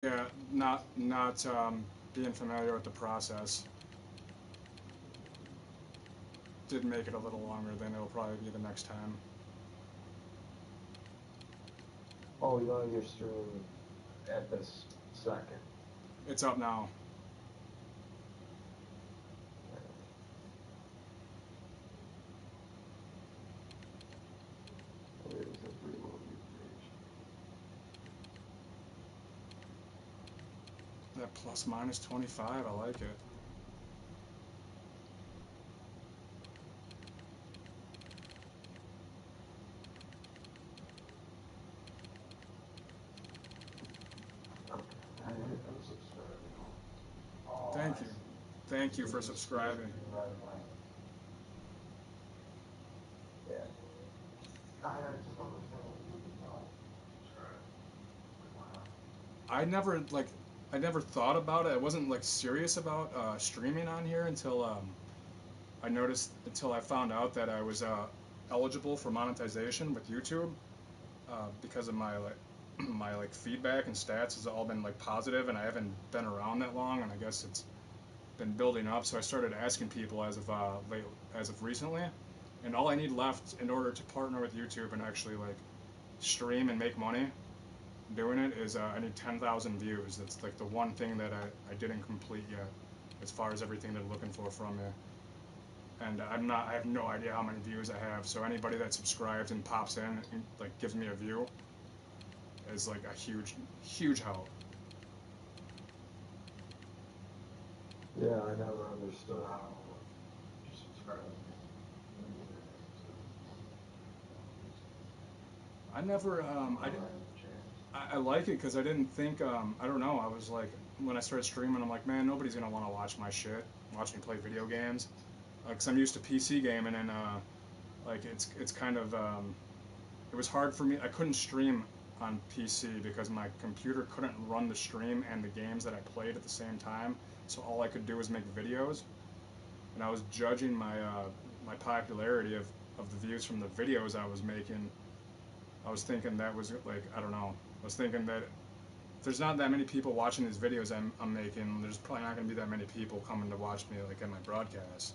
Yeah, not being familiar with the process did make it a little longer than it'll probably be the next time. Oh, you don't have your stream at this second. It's up now. Wait, it says reload your page. That plus minus 25, I like it. Okay. I'm subscribing. Oh, Thank I you. see. Thank you So for there's a space subscribing. between red and white. Yeah. I just don't understand what you don't subscribe. Like, why not? I never like I never thought about it. I wasn't like serious about streaming on here until until I found out that I was eligible for monetization with YouTube because of my like my like feedback and stats has all been like positive, and I haven't been around that long, and I guess it's been building up. So I started asking people as of recently, and all I need left in order to partner with YouTube and actually like stream and make money doing it is I need 10,000 views. That's like the one thing that I didn't complete yet, as far as everything they're looking for from me. And I have no idea how many views I have. So anybody that subscribes and pops in and like gives me a view is like a huge help. Yeah, I never understood how just subscribing. I never I like it because I didn't think I don't know. I was like when I started streaming, I'm like, man, nobody's gonna want to watch my shit, watch me play video games, because I'm used to PC gaming and like it's kind of it was hard for me. I couldn't stream on PC because my computer couldn't run the stream and the games that I played at the same time. So all I could do was make videos, and I was judging my popularity of the views from the videos I was making. I was thinking that was like I don't know. I was thinking that if there's not that many people watching these videos I'm making, there's probably not going to be that many people coming to watch me like in my broadcasts.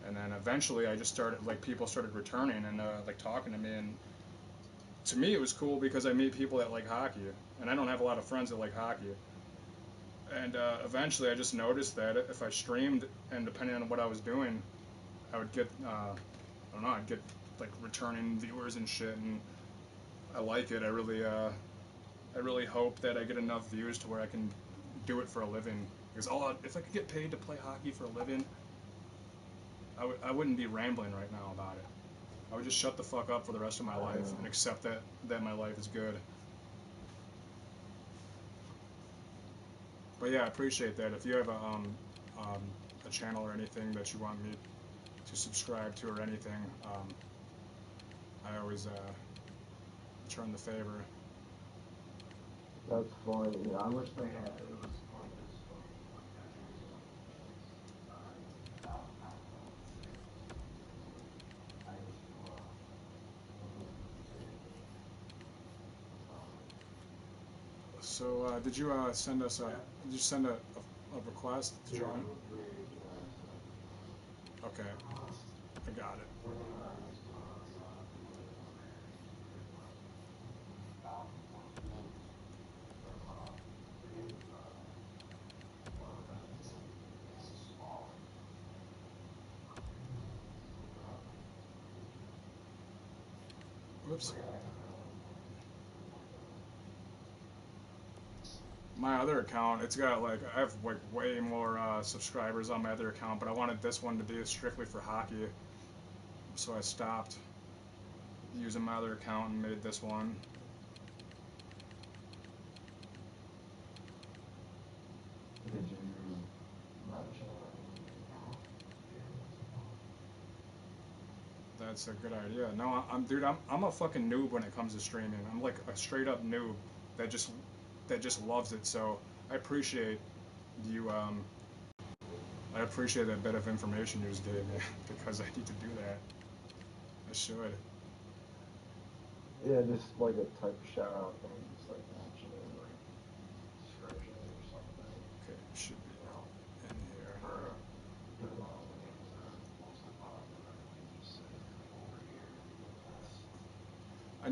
And then eventually, I just started like people started returning and like talking to me, and to me it was cool because I meet people that like hockey, and I don't have a lot of friends that like hockey. And eventually, I just noticed that if I streamed and depending on what I was doing, I would get I don't know, I'd get like returning viewers and shit, and I like it. I really hope that I get enough views to where I can do it for a living. Because if I could get paid to play hockey for a living, I wouldn't be rambling right now about it. I would just shut the fuck up for the rest of my life and accept that my life is good. But yeah, I appreciate that. If you have a channel or anything that you want me to subscribe to or anything, I always return the favor. That's funny. Yeah, I wish they had. It was like this funny, like entries on I used to So did you send a request to yeah, join? to create Okay, I got it. Whoops. My other account, it's got like I have like way more subscribers on my other account, but I wanted this one to be strictly for hockey, so I stopped using my other account and made this one. Did you mention That's a good idea. No, dude, I'm a fucking noob when it comes to streaming. I'm like a straight up noob that just loves it. So I appreciate you. I appreciate that bit of information you just gave me because I need to do that. I should. yeah, just like a type of shout out thing, just like mention it, like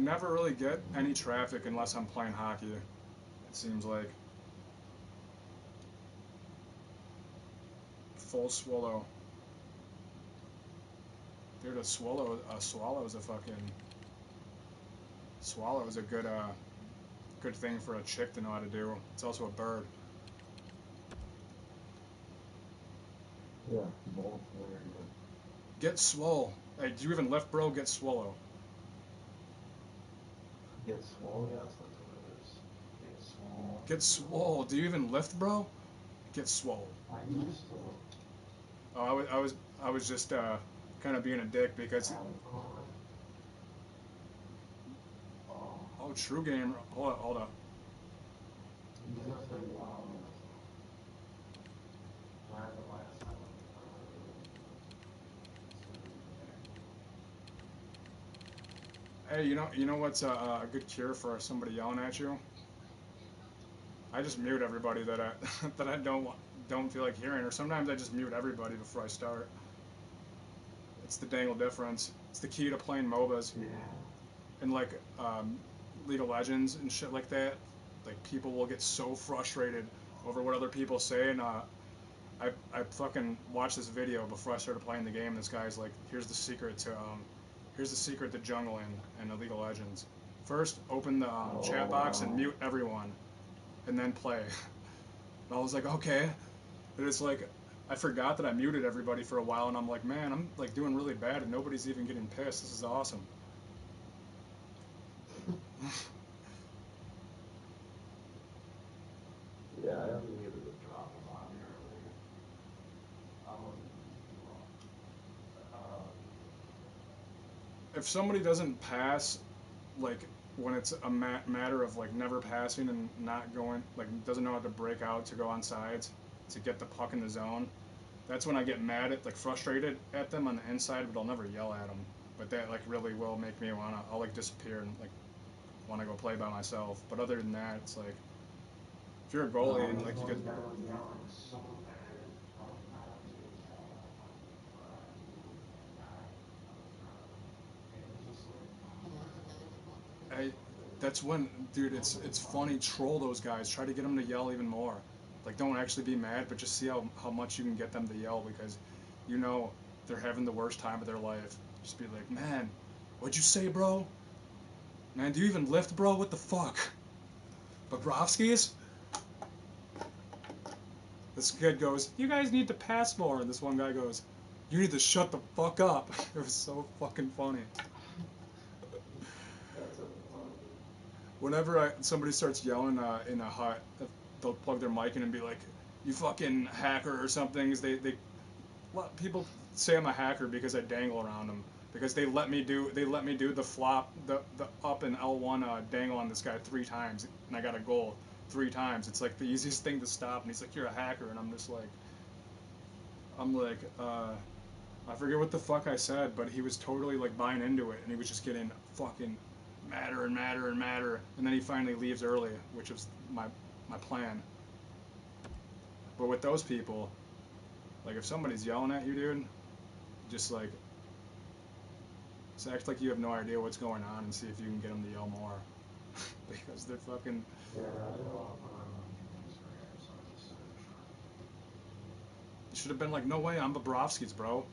never really get any traffic unless I'm playing hockey. It seems like. Full swallow. Dude, a swallow is a fucking swallow is a good thing for a chick to know how to do. It's also a bird. Yeah, both very good. Get swole. Hey, do you even lift, bro? Get swallow. Get swole, yeah, that's what it is. Get swole. Get swole. Do you even lift, bro? Get swole. I used to. Oh, I was just kind of being a dick because. Oh, true game. Hold up. Hey, you know what's a good cure for somebody yelling at you? I just mute everybody that I that I don't feel like hearing, or sometimes I just mute everybody before I start. It's the dangle difference. It's the key to playing MOBAs and like League of Legends and shit like that. Like people will get so frustrated over what other people say, and I fucking watched this video before I started playing the game. This guy's like, here's the secret to jungling in the League of Legends. First, open the chat box and mute everyone, and then play. And I was like, okay. And it's like, I forgot that I muted everybody for a while, and I'm like, man, I'm like doing really bad, and nobody's even getting pissed. This is awesome. Yeah, I haven't muted the drop on earlier. If somebody doesn't pass, like when it's a matter of like never passing and not going, like doesn't know how to break out to go on sides to get the puck in the zone, that's when I get mad at, like frustrated at them on the inside, but I'll never yell at them. But that like really will make me I'll like disappear and like want to go play by myself. But other than that, it's like if you're a goalie and like you could. I, that's when, dude, it's funny. Troll those guys. Try to get them to yell even more. Like, don't actually be mad, but just see how much you can get them to yell because, you know, they're having the worst time of their life. Just be like, man, what'd you say, bro? Man, do you even lift, bro? What the fuck? Bobrovsky's? This kid goes, you guys need to pass more. And this one guy goes, you need to shut the fuck up. It was so fucking funny. Whenever somebody starts yelling in a hut, they'll plug their mic in and be like, "You fucking hacker" or something. People say I'm a hacker because I dangle around them because they let me do the flop the up and L1 dangle on this guy 3 times and I got a goal 3 times. It's like the easiest thing to stop, and he's like, "You're a hacker," and I'm just like, I forget what the fuck I said, but he was totally like buying into it, and he was just getting fucking madder and madder and madder, and then he finally leaves early, which was my plan. But with those people, like if somebody's yelling at you, dude, just like act like you have no idea what's going on and see if you can get them to yell more, because they're fucking. You should have been like, no way, I'm Bobrovsky's, bro.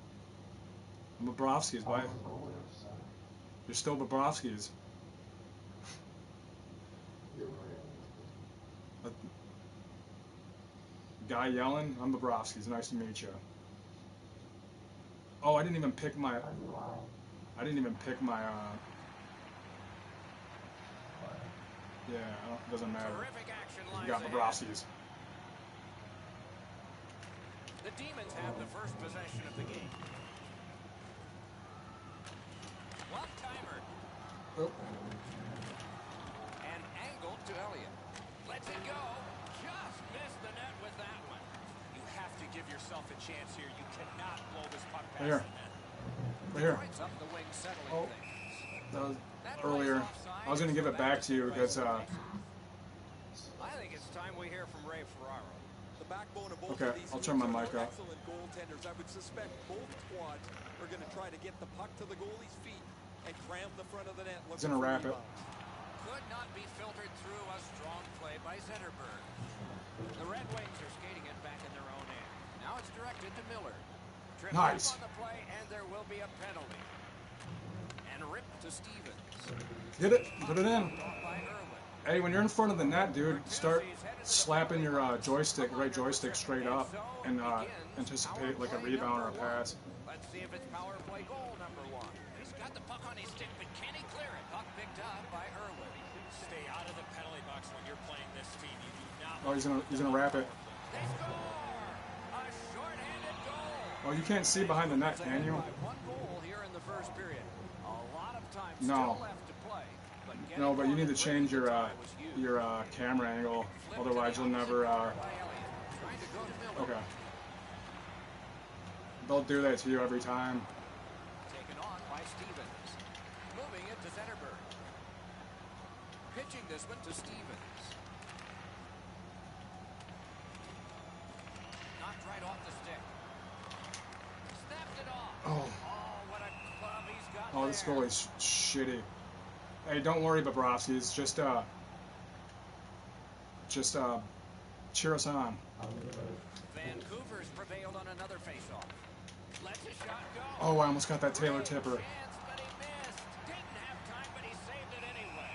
I'm Bobrovsky's. Why? You're still Bobrovsky's. A guy yelling, I'm Bobrovsky's. Nice to meet you. Oh, I didn't even pick my. Yeah, it doesn't matter. You got Bobrovsky's. The Demons have the first possession of the game. One-timer. Oh. And angled to Elliott. Let's it go. Just missed the net with that one. You have to give yourself a chance here. You cannot blow this puck past the net. Right here. Up the wing, settling Oh. things. That was earlier. I was going to give it back to you because. I think it's time we hear from Ray Ferraro. The backbone of both Okay, of these I'll turn my teams are mic up. excellent goaltenders. I would suspect both squads are going to try to get the puck to the goalie's feet and cram the front of the net. He's gonna wrap it. Could not be filtered through. A strong play by Zetterberg. The Red Wings are skating it back in their own end. Now it's directed to Miller. Tripped Nice. up on the play, and there will be a penalty. And ripped to Stevens. Get it. Put it in. Off by Irwin. Hey, when you're in front of the net, dude, start slapping your joystick, right joystick straight up, and anticipate like a rebound or a pass. Let's see if it's power play goal number 1. He's got the puck on his stick, but can he clear it? Puck picked up by Irwin. Stay out of the penalty box when you're playing this team. You do not. Oh, he's gonna wrap it. They score! A shorthanded goal. Oh, you can't see behind the net, can you? One goal here in the first period. A lot of time No. still left to play. No, but you need to change your camera angle, otherwise you'll never. Okay. They'll do that to you every time. Taken on by Stevens. Moving it to Zetterberg. Pitching this one to Stevens. Knocked right off the stick. Snapped it off. Oh. Oh, what a club he's got Oh, this there. goalie's shitty. Hey, don't worry, Bobrovsky. It's just cheer us on. Vancouver's prevailed on another faceoff. Lets a shot go. Oh, I almost got that Taylor tipper. Chance, but he missed. Didn't have time, but he saved it anyway.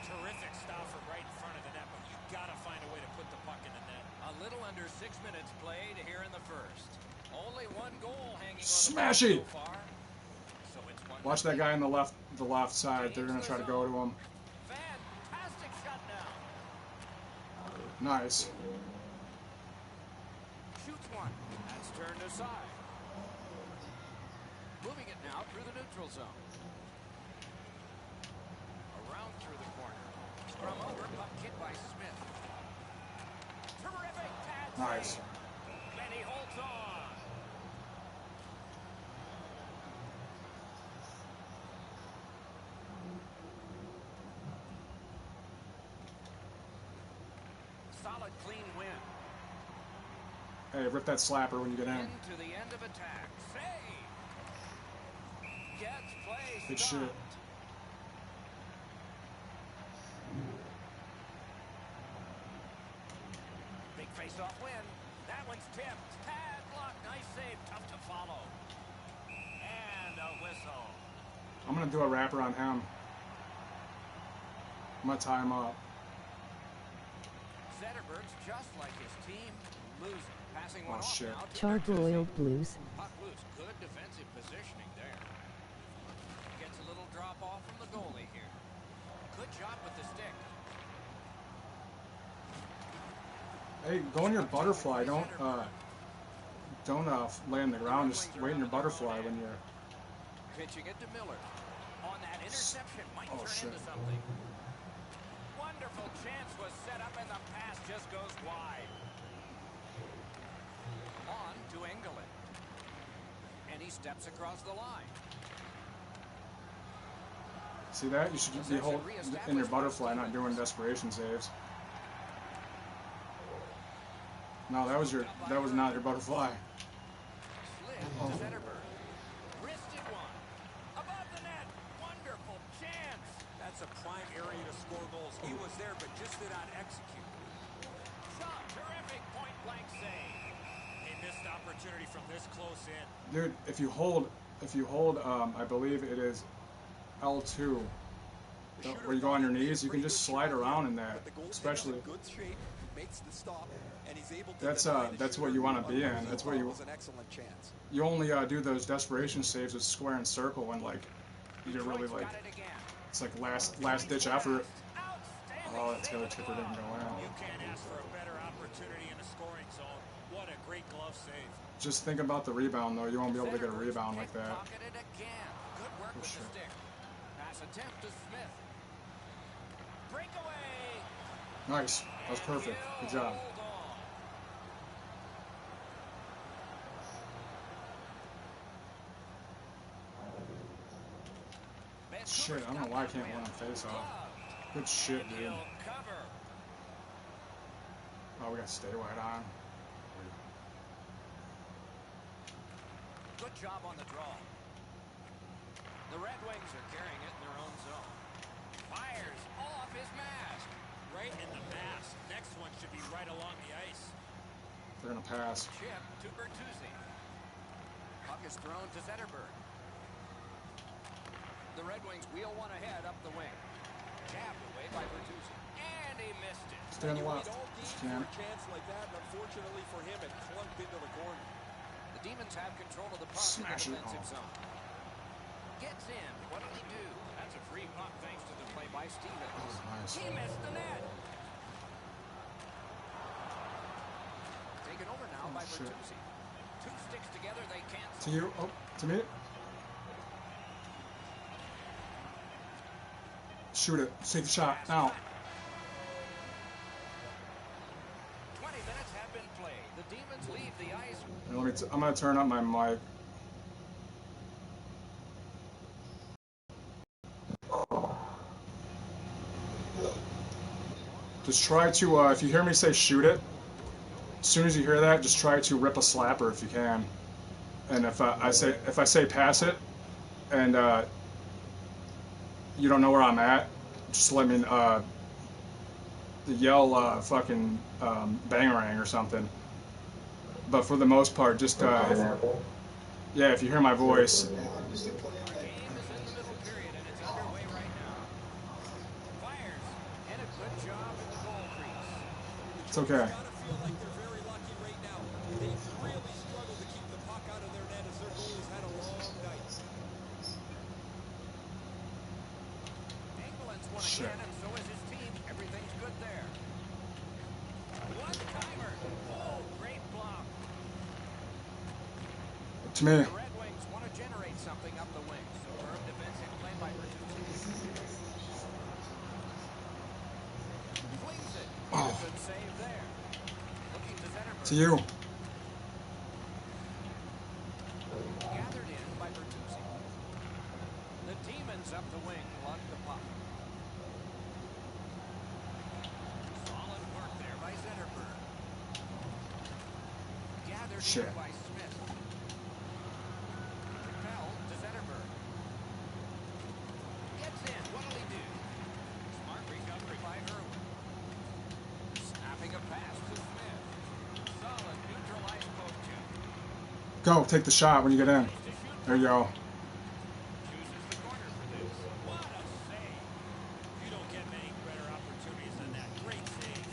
Terrific stop from right in front of the net, but you gotta find a way to put the puck in the net. A little under 6 minutes played here in the first. Only one goal hanging Smashy! on the board so far. So it's 1-0. Watch that guy on the left side. They're gonna try to go to him. Fantastic shutdown. Nice. Shoots one. That's turned aside. Moving it now through the neutral zone. Around through the corner. Scrum over, puck kicked by Smith. Terrific pad Nice. save. And he holds on. Solid, clean win. Hey, rip that slapper when you get in. Into the end of attack. Save. Gets play Good stopped. shit. Big face-off win. That one's tipped. Padlock. Nice save. Tough to follow. And a whistle. I'm gonna do a wrapper on him. I'm gonna tie him up. Zetterberg's just like his team, losing. Passing one Oh, off shit. now to Charbroiled Anderson. blues. Puck loose. Good defensive positioning there. Gets a little drop off from the goalie here. Good job with the stick. Hey, go in your butterfly. Don't lay on the ground. Just wait in your butterfly when you're. Pitching it to Miller. On that interception, might Oh, turn shit. into something. Wonderful chance was set up and the pass just goes wide. On to Engelland. And he steps across the line. See that? You should be in your butterfly, not doing desperation saves. No, that was not your butterfly. Slid Oh. to Zetterberg. Wristed one. Above the net. Wonderful chance. That's a prime area to score goals. He was there, but just did not execute. Shot. Terrific point-blank save. A missed opportunity from this close in. Dude, if you hold, I believe it is L2, where you go on your knees, you can just slide around in that, especially. Good shape, makes the stop, and he's able to That's what you want to be in. That's where you. was an excellent chance. You only do those desperation saves with square and circle when like you're really Detroit's like got it again. it's like last ditch effort. Outstanding Oh, that's save gonna at the tipper didn't glove. go in. You can't ask for a better opportunity in the scoring zone. What a great glove save. Just think about the rebound though. You won't be able to get a Zetterberg's rebound like that. pickpocketed again. Good work with shit. the stick. Pass attempt to Smith. Breakaway. Nice. That was perfect. Good job. Hold on. Shit, I don't know why I can't win on face off. Good shit, dude. He'll cover. Oh, we got stay wide on. Good job on the draw. The Red Wings are carrying it in their own zone. Fires off his mask. Right in the mask. Next one should be right along the ice. They're gonna pass. Chip to Bertuzzi. Puck is thrown to Zetterberg. The Red Wings wheel one ahead up the wing. Jabbed away by Bertuzzi. And he missed it. Stay on the You left. wait all Just game can. for a chance like that, and unfortunately for him, it clunked into the corner. The Demons have control of the puck Smash in it the defensive home. zone. Gets in. What'll he do? That's a free puck thanks to the play by Stevens. Nice. He missed the net. Taken over now by shit. Bertuzzi. Two sticks together, they cancel. To you. Oh, to me. Shoot it. Take the shot. Now. 20 minutes have been played. The Demons leave the ice. Here, I'm gonna turn up my mic. Just try to, if you hear me say shoot it, as soon as you hear that, just try to rip a slapper if you can. And if I say pass it, and you don't know where I'm at, just let me yell fucking bangarang or something. But for the most part, just yeah, if you hear my voice. Game is in the middle period, and it's underway right now. Fires, and a good job in the goal crease. It's okay. Gotta feel like they're very lucky right now. They've really struggled to keep the puck out of their net as their goalies had a long night. England's won Shit. again, and so is his team. Everything's good there. One-timer. Oh, great block. To me. The Red Wings want to generate something up the wing. Superb defensive play by Bertuzzi. Flings it. Oh. Good save there. Looking to Zetterberg. To you. Gathered in by Bertuzzi. The Demons up the wing lug the puck. Solid work there by Zetterberg. Gathered Shit. in by Smith. Propelled to Zetterberg. Gets in. What'll he do? Smart recovery by Irwin. Snapping a pass to Smith. Solid neutralized poke check. Go. Take the shot when you get in. There you go. Chooses the corner for this. What a save. You don't get many better opportunities than that. Great save.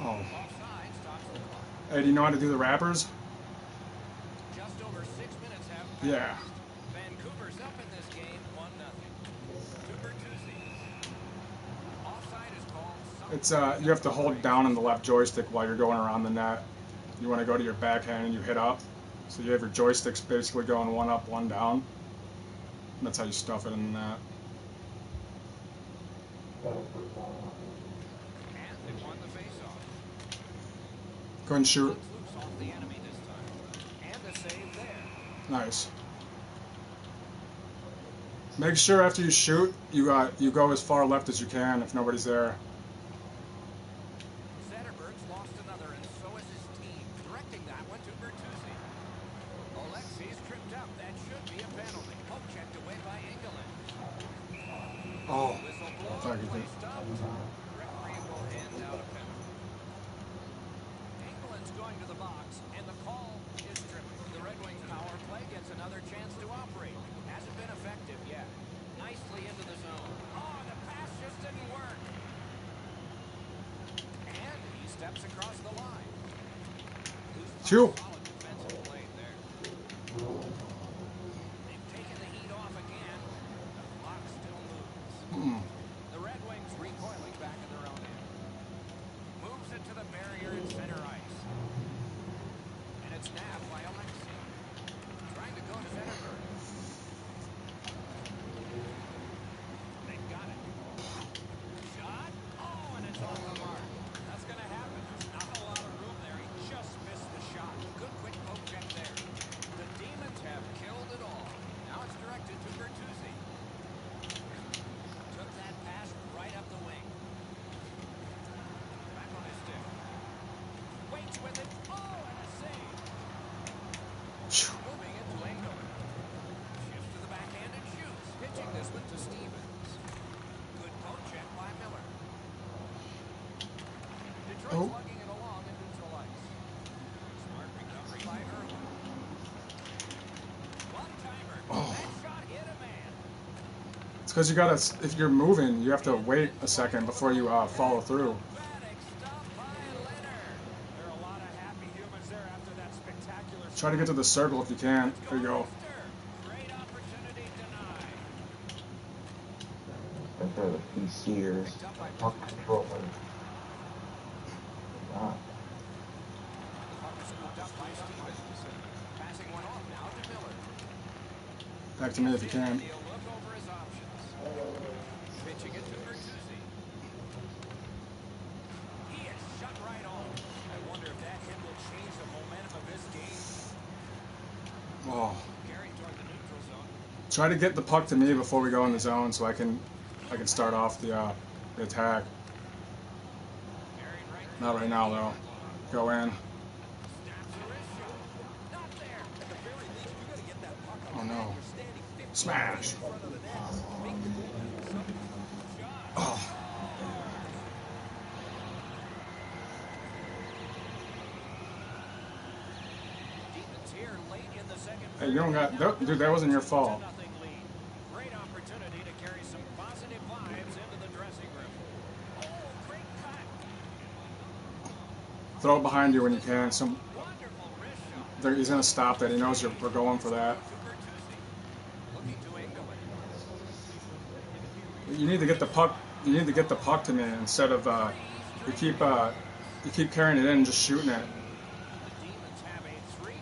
Oh. Offside stops the clock. Hey, do you know how to do the wrappers? Just over 6 minutes have passed. Yeah. Vancouver's up in this game, 1-0. To Bertuzzi. Offside is called. It's you have to hold down on the left joystick while you're going around the net. You want to go to your backhand and you hit up. So you have your joysticks basically going one up, one down. And that's how you stuff it in the net. And they won the face-off. Go ahead and shoot. Looks loose off the enemy this time. And a save there. Nice. Make sure after you shoot, you go as far left as you can if nobody's there. Zetterberg's lost another, and so is his team. Directing that one to Bertuzzi. Alexei's tripped up. That should be a penalty. Poke checked away by England. Oh. Whistle I blows. thought you Play did. stopped. Referee will hand out a penalty. England's going to the box, and the call is tripping. The Red Wings power play gets another chance to operate. Hasn't been effective yet. Nicely into the zone. Oh, the pass just didn't work. And he steps across the line. Two. Solid defensive play there. They've taken the heat off again. The clock still moves. The Red Wings recoiling back in their own end. Moves it to the barrier in center ice. And it's nabbed by Alexei. Trying to go to Zetterberg. They've got it. Shot. Oh, and it's off the mark. That's going to happen. There's not a lot of room there. He just missed the shot. Good Oh. Slugging it along in neutral ice. Smart recovery by Irwin. One-timer. Oh. That shot hit a man. It's because you gotta, if you're moving, you have to wait a second before you follow through. Acrobatic stuff by Leonard. There are a lot of happy humans there after that spectacular Try to get to the circle if you can. There you go. Great opportunity denied. And they're the PCers, puck controllers. Not. The puck is scooped up by Stevens. Passing one off now to Miller. Back to me if you can. He'll look over his options. Pitching it to Bertuzzi. He is shut right on. I wonder if that hit will change the momentum of this game. Oh. Carried toward the neutral zone. Try to get the puck to me before we go in the zone so I can start off the attack. Carried right. Not right now though. Go in. Snaps a wrist shot. Not there. At the very least, you got to get that puck out. Oh no. You're standing 50 Smash. in front of the net. Make the goal something. Oh. Stevens here late in the second. Hey, you don't got, dude, that wasn't your fault. 2-0 lead. Great opportunity to carry some positive vibes into the dressing room. Oh, great cut. Throw it behind you when you can. Wonderful wrist shot. He's gonna stop that. He knows we're going for that. To Bertuzzi. Looking to England. You need to get the puck. You need to get the puck to me instead of you keep carrying it in and just shooting it. The Demons have a 3-0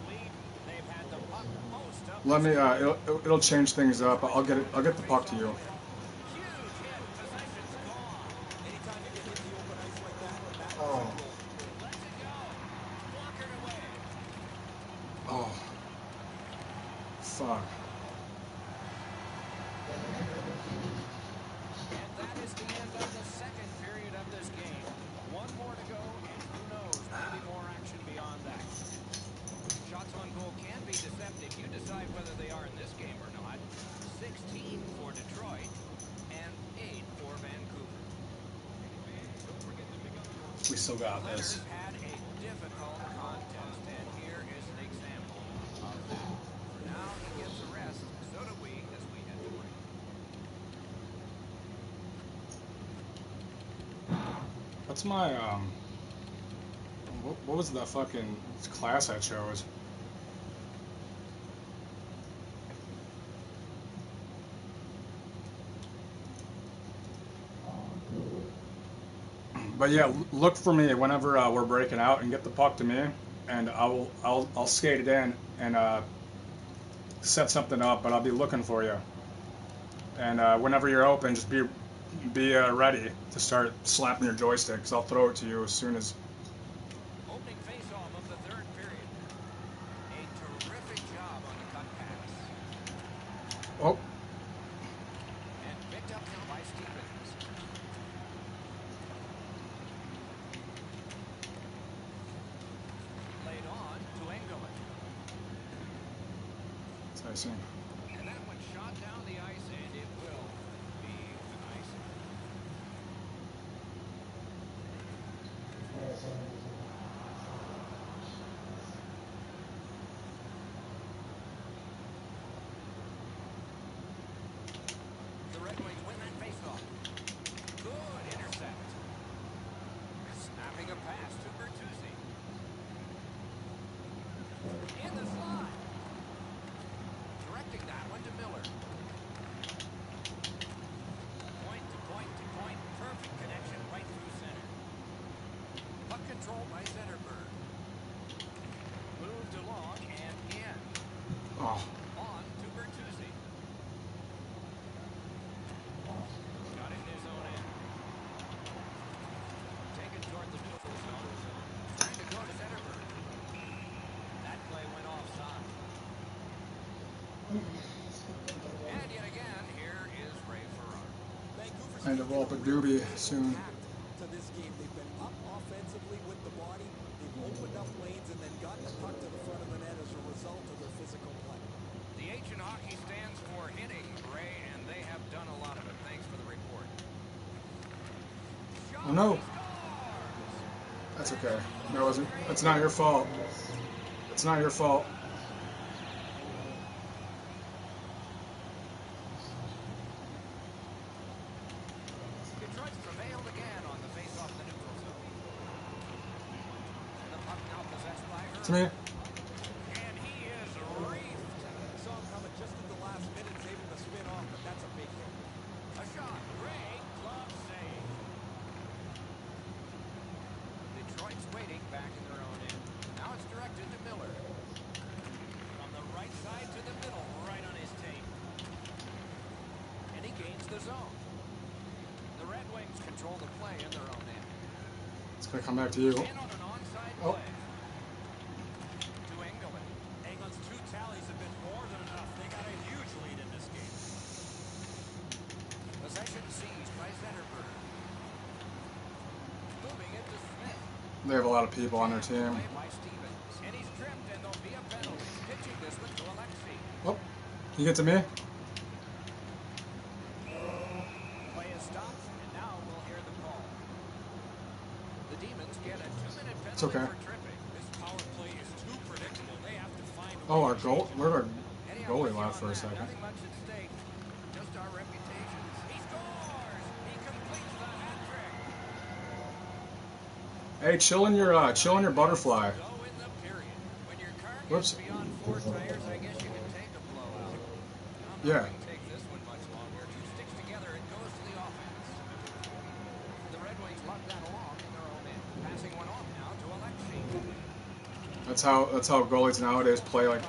lead. They've had the puck most of Let me. It'll change things up. I'll get it. I'll get the puck to you. huge hit. Possession's gone. Anytime you get hit the open ice like that, that Oh. Lets it go. Blockered away. Oh. Fuck. And that is the end of the second period of this game. One more to go, and who knows, maybe more action beyond that. Shots on goal can be deceptive. You decide whether they are in this game or not. 16 for Detroit and 8 for Vancouver. We still got Leonard this. had a difficult contest, and here is an example of that. For now, he gets a rest. So do we as we head to break. What's my what was the fucking class I chose? But yeah, look for me whenever we're breaking out and get the puck to me, and I'll skate it in and set something up. But I'll be looking for you. And whenever you're open, just be ready to start slapping your joystick. 'Cause I'll throw it to you as soon as. Opening face-off of the third period. A terrific job on the cut pass. Oh, And picked up now by Stevens. Laid on to Engelman. it's icing. And that one shot down the ice, and it will be an icing. The Red Wings win that faceoff. Good intercept. Snapping a pass to Bertuzzi. In the slot. Directing that one to Miller. Point to point to point. Perfect connection right through center. Puck control by Zetterberg. Moved along and in. Oh, On to Bertuzzi. Got it in his own end. Taken toward the neutral zone. Trying to go to Zetterberg. That play went offside. And yet again, here is Ray Ferraro. Vancouver's and to roll up a doobie soon. to this game. They've been up offensively with the body. They've opened up lanes and then gotten the puck to the front of the net as a result of their physical play. The H in hockey stands for hitting, Ray, and they have done a lot of it. Thanks for the report. Oh no. He scores! That's okay. That wasn't. It's not your fault. It's not your fault. Detroit's prevailed again on the face-off the neutral zone. The puck now possessed by her. To me. And he is reefed. Saw him coming just at the last minute, able to spin off, but that's a big hit. A shot. Great glove save. Detroit's waiting back in their own end. Now it's directed to Miller. From the right side to the middle, right on his tape. And he gains the zone. The Red Wings control the play in their own end. It's gonna come back to you. In on an onside Oh. play. To Engelman. England's 2 tallies have been more than enough. They got a huge lead in this game. Possession seized by Zetterberg. Moving it to Smith. They have a lot of people on their team. Play by Stevens. And he's tripped, and there'll be a penalty. Pitching this one to Alexei. Oh, you get to me? Play is stopped, and now we'll hear the call. The Demons get a 2-minute penalty It's okay. for tripping. This power play is too predictable. They have to find a Oh, way our to goal. change it. Where did our Eddie, I'm goalie with you left on for a that. second? Nothing much at stake. Just our reputations. He scores! He completes the hat trick. Hey, chill in your butterfly. Go in the period. When your car Whoops. gets beyond 4 tires, I guess you can take a blowout. I'm not Yeah. going to take this one much longer. 2 sticks together, it goes to the offense. The Red Wings lug that along in their own end. Passing one off now to Alexei. That's how goalies nowadays play. Like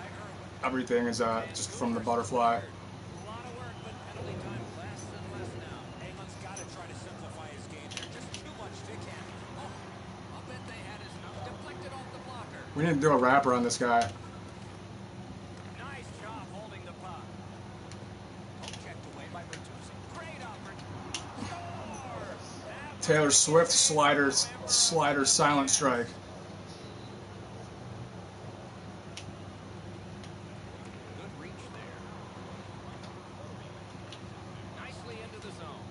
everything is just from the butterfly. A lot of work, but penalty time less and less now. England's got to try to simplify his game. There's just too much stick handling. Oh, I'll bet they had his nose deflected off the blocker. We need to do a wrapper on this guy. Nice job holding the puck. Oh, checked away by Bertuzzi. Great opportunity. Score! That Taylor Swift slider silent strike. good reach there. Nicely into the zone.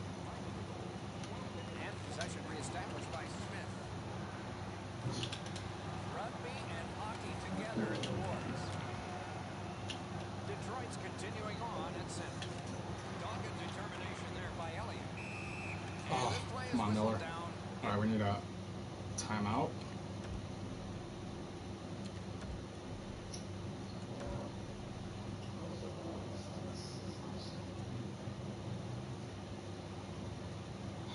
And possession reestablished by Smith. Rugby and hockey together in the boards. Detroit's continuing on at center. Dogged determination there by Elliott. And Oh, this play is come on, whistled Miller. down. All right, we need a timeout.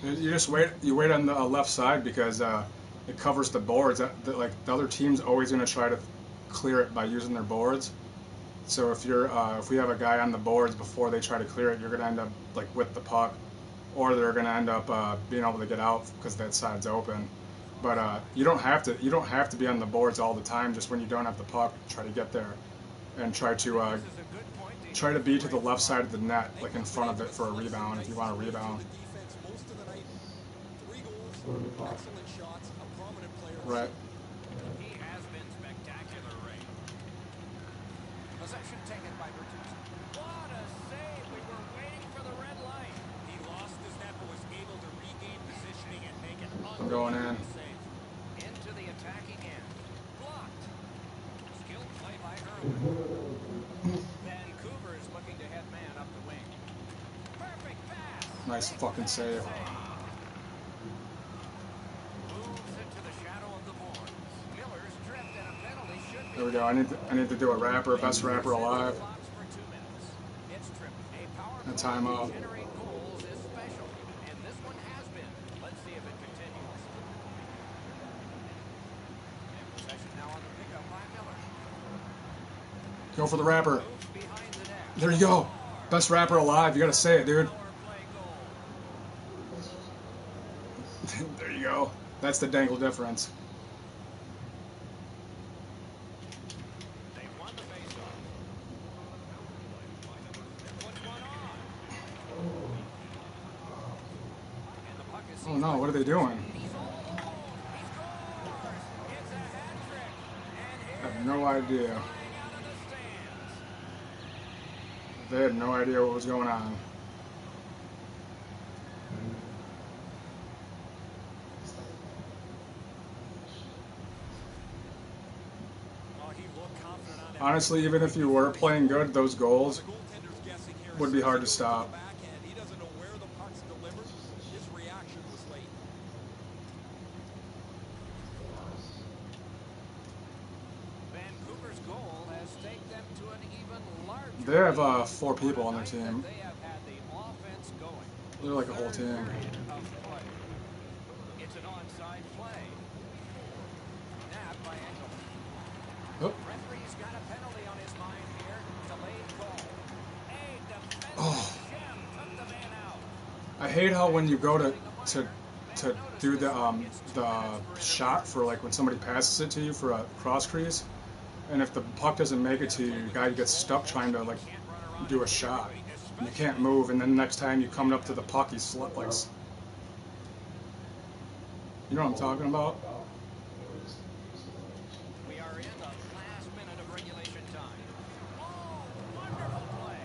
You just wait. You wait on the left side because it covers the boards. Like the other team's always going to try to clear it by using their boards. So if we have a guy on the boards before they try to clear it, you're going to end up like with the puck, or they're going to end up being able to get out because that side's open. But you don't have to be on the boards all the time. Just when you don't have the puck, try to get there and try to This is a good point. be to the left side of the net, like in front of it for a rebound if you want to rebound. The defense most of the night. 3 goals, excellent shots, a prominent player. Right. He has been spectacular, Ray. Possession taken by Bertuzzi. What a save! We were waiting for the red light. He lost his net, but was able to regain positioning and make an I'm going in. unbelievable save. Into the attacking end. Blocked. Skilled play by Irwin. Vancouver is looking to head man up the wing. Perfect pass. Nice fucking save. Moves into the shadow of the boards. Miller's tripped and a penalty should be. There we go. I need to do a wrapper, best wrapper alive. Clocks for 2 minutes. It's tripped. A power And play timeout. to generate goals is special, and this one has been. Let's see if it continues. And possession now on the pickup by Miller. Go for the wrapper. Moves behind the net. There you go. Best wrapper alive. You got to say it, dude. Power play goal. There you go. That's the dangle difference. They've won the faceoff. Puts one on. And the puck is Oh no, what are they doing? He's all alone. He scores. It's a hat trick. And I here have no idea. flying out of the stands. They had no idea what was going on. Honestly, even if you were playing good, those goals The goaltender's guessing here. would be hard to stop. The backhand. He doesn't know where the puck's delivered. His reaction was late. Vancouver's goal has taken them to an even larger. They have 4 people on their team. They have had the offense going. They're like a whole team. Period of play. It's an onside play. Nabbed by Engel. Oh. Referee's got a penalty on his mind here. Delayed goal. A defensive Oh. gem took the man out. I hate how when you go to do the shot for like when somebody passes it to you for a cross crease, and if the puck doesn't make it to you, your guy gets stuck trying to like do a shot. You can't move, and then the next time you come up to the puck, he's like, you know what I'm talking about? We are in the last minute of regulation time. Oh, wonderful play.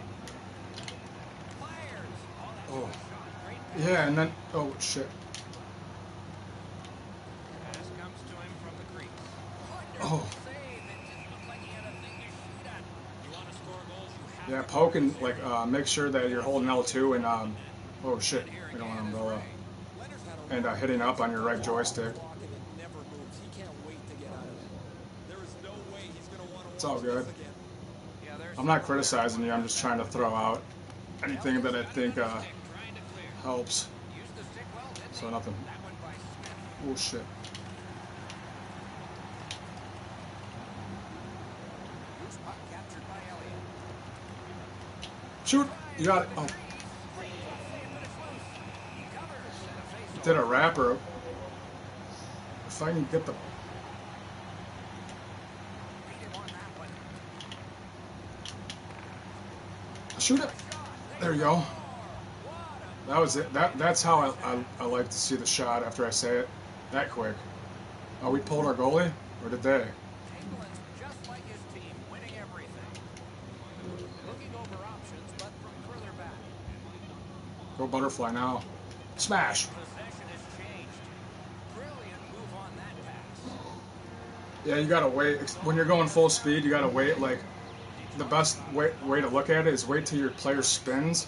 Fires. Oh, that's a Oh. good shot. Great pass. Yeah, and then oh shit. Pass comes to him from the crease. Oh. Wonderful save. It didn't look like he had a thing to shoot at. You want to score goals, you have Yeah, to poke and like make sure that you're holding L2 and oh shit, we don't want an umbrella. Leonard's had a And hitting up on your right joystick. block and it never moves. He can't wait to get out of it. There is no way he's going to want to It's all watch good. this again. Yeah, there's I'm not criticizing you. I'm just trying to throw out anything that I think stick trying to clear. helps. Used the stick well, didn't So he? nothing. That one by Smith. Oh shit. Loose puck captured by Elliott. Shoot! You got it. Oh, did a wrapper. If I can get the. Shoot it. There you go. That was it. That's how I like to see the shot after I say it. That quick. Oh, we pulled our goalie? Or did they? England's just like his team, winning everything. Looking over options, but from further back. Go butterfly now. Smash! Possession has changed. Brilliant move on that pass. Yeah, you gotta wait. When you're going full speed, you gotta wait. Like, the best way to look at it is wait till your player spins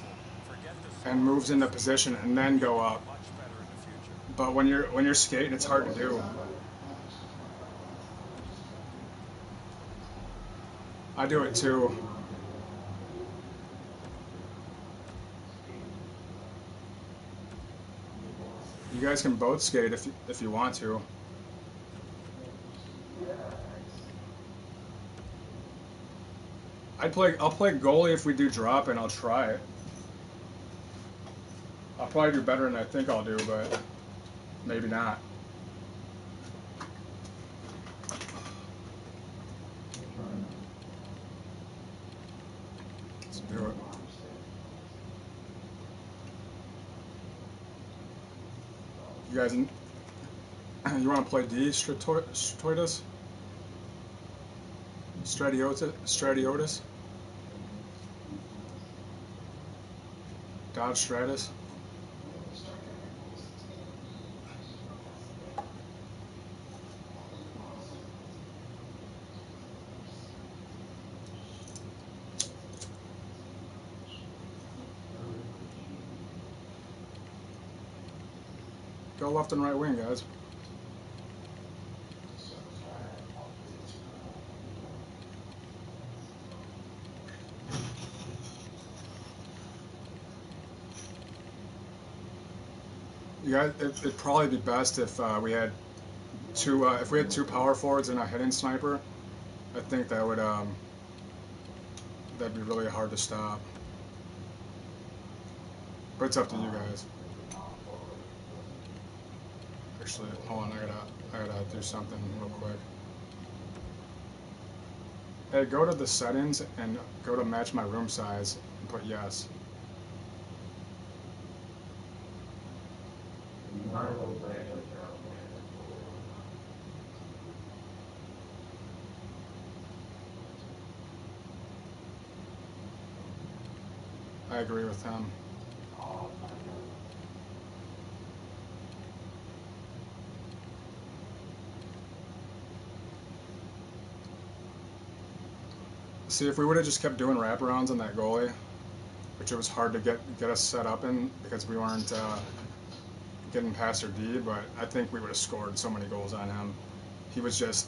and moves into position and then go up. Much better in the future. But when you're skating, it's hard to do. I do it too. You guys can both skate if you want to. I'll play goalie if we do drop, and I'll try it. I'll probably do better than I think I'll do, but maybe not. Let's do it. You guys, you want to play D, Stratiotis? Stratiotis? Dodge Stratus? Go left and right wing, guys. You guys, it'd probably be best if we had two power forwards and a hitting sniper. I think that would that'd be really hard to stop. But it's up to you guys. Actually, hold on, I gotta do something real quick. Hey, go to the settings and go to match my room size and put yes. I agree with him. See, if we would have just kept doing wraparounds on that goalie, which it was hard to get us set up in because we weren't getting past our D, but I think we would have scored so many goals on him. He was just,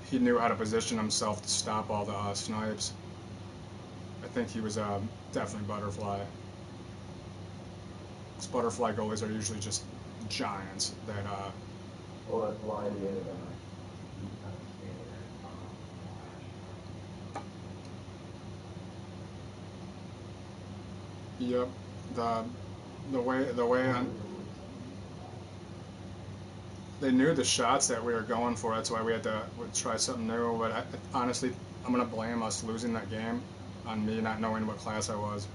he knew how to position himself to stop all the snipes. I think he was definitely butterfly. Because butterfly goalies are usually just giants that Well, that's why the end of the Yep, the way they knew the shots that we were going for. That's why we had to try something new. But honestly, I'm gonna blame us losing that game on me not knowing what class I was.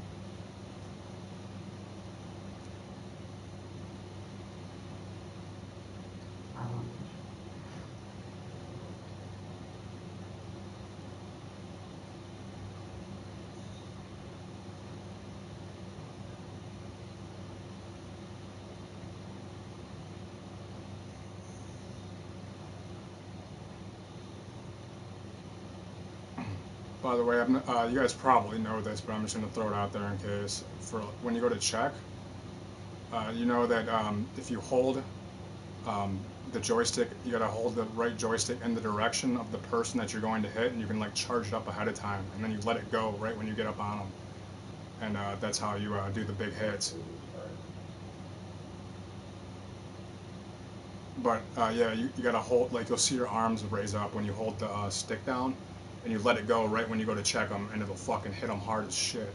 By the way, you guys probably know this, but I'm just going to throw it out there in case. For when you go to check, you know that if you hold the joystick, you got to hold the right joystick in the direction of the person that you're going to hit, and you can like charge it up ahead of time, and then you let it go right when you get up on them, and that's how you do the big hits. But yeah, you got to hold, like you'll see your arms raise up when you hold the stick down, and you let it go right when you go to check them, and it'll fucking hit them hard as shit.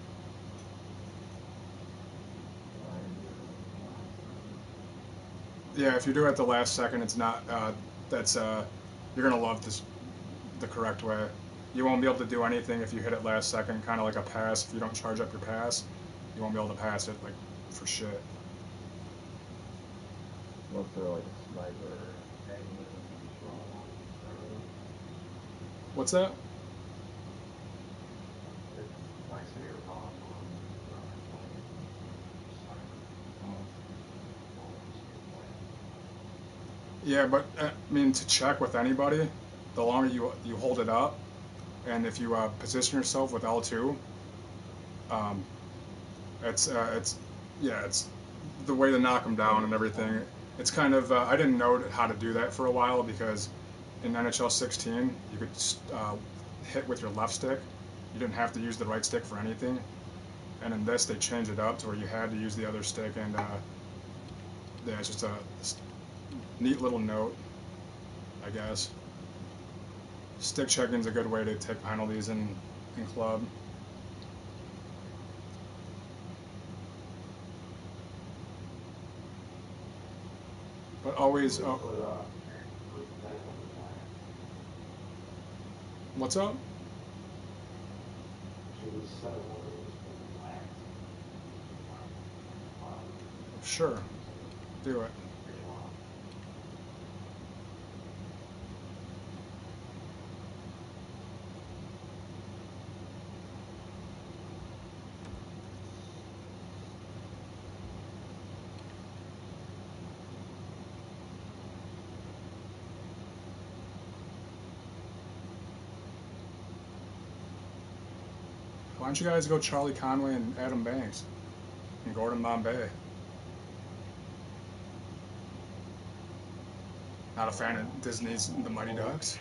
Yeah, if you do it at the last second, it's not. You're gonna love this the correct way. You won't be able to do anything if you hit it last second, kind of like a pass. If you don't charge up your pass, you won't be able to pass it like for shit. What's there like a sniper? What's that? Yeah, but I mean to check with anybody, the longer you hold it up, and if you position yourself with L2, um, it's yeah, it's the way to knock them down and everything. It's kind of I didn't know how to do that for a while because in NHL 16 you could hit with your left stick. You didn't have to use the right stick for anything. And in this they changed it up to where you had to use the other stick, and yeah, it's just a neat little note, I guess. Stick checking is a good way to take penalties in club. But always, what's up? Sure, do it. Why don't you guys go Charlie Conway and Adam Banks and Gordon Bombay? Not a fan of Disney's The Mighty Ducks?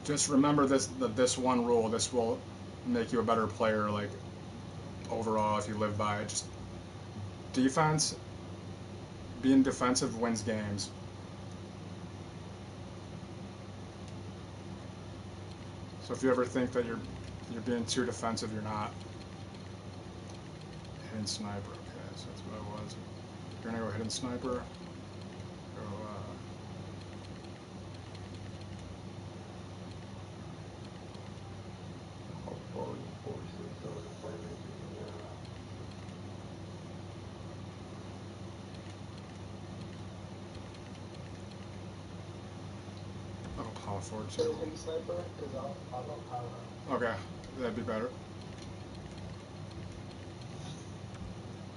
Just remember this one rule. This will make you a better player, like overall, if you live by it. Just defense. Being defensive wins games. So if you ever think that you're being too defensive, you're not. Hidden sniper. Okay, so that's what it was. You're gonna go hidden sniper. Go. Oh, power forward too. Okay, that'd be better.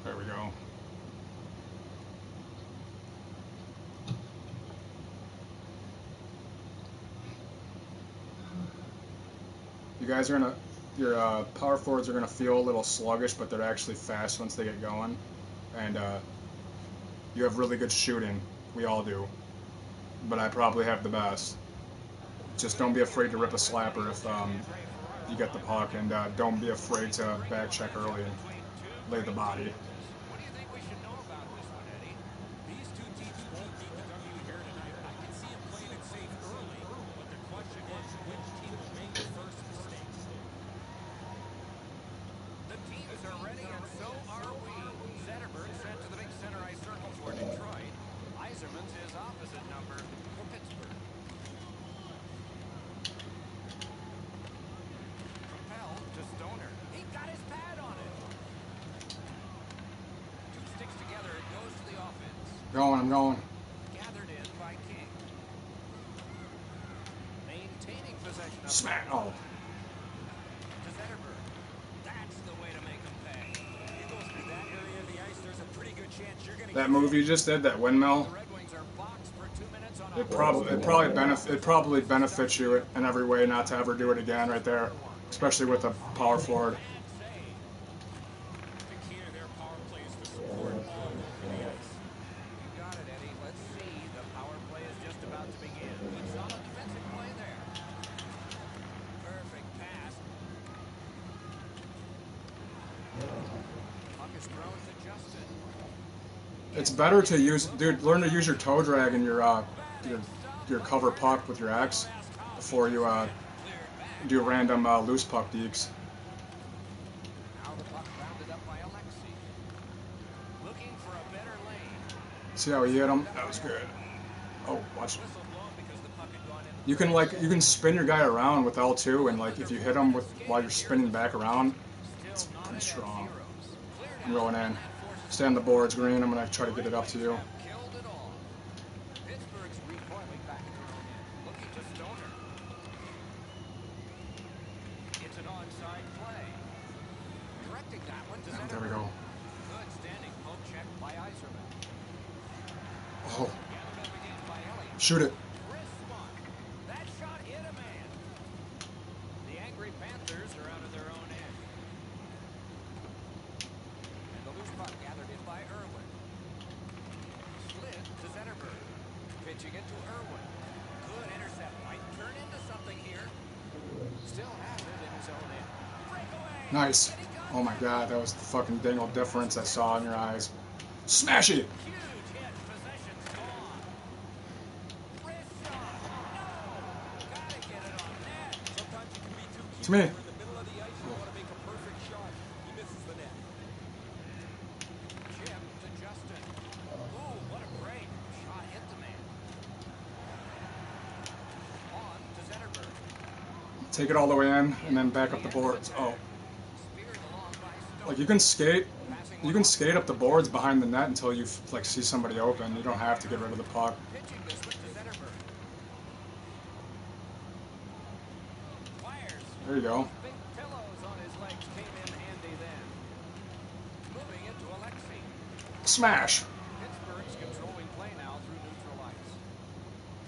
There we go. You guys are gonna, your power forwards are gonna feel a little sluggish, but they're actually fast once they get going. And you have really good shooting. We all do. But I probably have the best. Just don't be afraid to rip a slapper if you get the puck, and don't be afraid to back check early and lay the body. What do you think we should know about this one, Eddie? These two teams both need the W here tonight. I can see them playing it safe early, but the question is which team will make the first mistake. The teams are ready, and so are we. Zetterberg sent to the big center ice circle for Detroit. Yzerman's his opposite number for Pittsburgh. Propel to Stoner. He got his pad on it. Two sticks together, it goes to the offense. I'm going. Gathered in by King. Maintaining possession of Smack! Oh. to Zetterberg. That's the way to make him pay. You go through that area of the ice, there's a pretty good chance you're going to That move you just did, that windmill, The Red Wings are boxed for 2 minutes on a it probably benefits you in every way not to ever do it again right there, especially with a power forward. bad save. The key to their power play is to support all over the ice. You got it, Eddie. Let's see. The power play is just about to begin. Good solid defensive play there. Perfect pass. Puck is thrown to Justin. It's better to use, dude. Learn to use your toe drag and your cover puck with your X before you do random loose puck dekes. Now the puck rounded up by Alexi. Looking for a better lane. See how he hit him? That was good. Oh, watch. Whistle blown because the puck had gone in. You can spin your guy around with L2, and like if you hit him with while you're spinning back around, it's pretty strong. I'm going in. Stay on the boards, Green. I'm gonna try to get it up to you. Killed it all. Pittsburgh's recoiling back at their own end. Looking to Stoner. It's an onside play. Correcting that one to There we go. Good standing poke check by Yzerman. Oh, Gathered up again by Elliott. shoot it. Wrist spot. That shot hit a man. The angry Panthers are out of their own end. And the loose puck gathered in by Irwin. Slid to Zetterberg. Pitching it to Irwin. Good intercept. Might turn into something here. Still has it in his own end. Breakaway. Nice. And he got Oh my God, that was the fucking dingle difference I saw in your eyes. Smash it. huge hit. Possession's gone. Wrist shot. No. Gotta get it on net. Sometimes you can be too cute. It's me. You're in the middle of the ice, you want to make a perfect shot. He misses the net. Chip to Justin. Ooh, what a break. Shot hit the man. On to Zetterberg. Take it all the way in, and then back up the boards. Oh, Speared along by Stoner. like you can skate up the boards behind the net until you like see somebody open. You don't have to get rid of the puck. Pitching this one to Zetterberg. Fires. There you go. Big pillows on his legs came in handy then. Moving it to Alexi. Smash. Pittsburgh's controlling play now through neutral ice.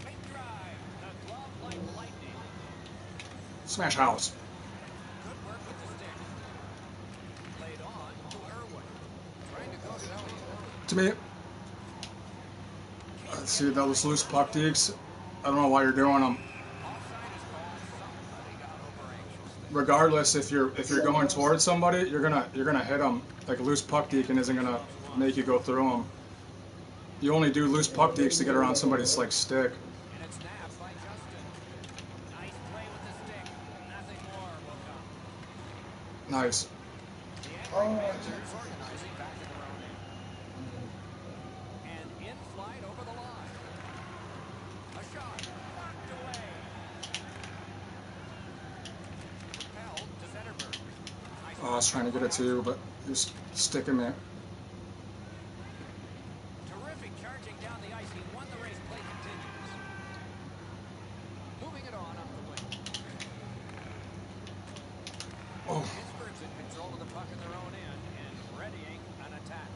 Big drive. The glove like lightning. Smash house. Good work with the stick. Played on to Irwin. Trying to go to Elliott. To me. See those loose puck dekes? I don't know why you're doing them. Offside is called. Somebody got over anxious there. Regardless, if you're going towards somebody, you're gonna hit them. Like a loose puck deke and isn't gonna make you go through them. You only do loose puck dekes to get around somebody's like stick. And it's nabbed by Justin. Nice play with the stick. Nothing more will come. Nice. The angry Panthers organizing back to their own end. And in flight over the line. A shot. Knocked away. Propelled to Zetterberg. Nice Oh, I was trying to get it to you, but you're sticking me. terrific charging down the ice. He won the race. Play continues. Moving it on up the wing. Oh, Pittsburgh's in control of the puck in their own end and readying an attack.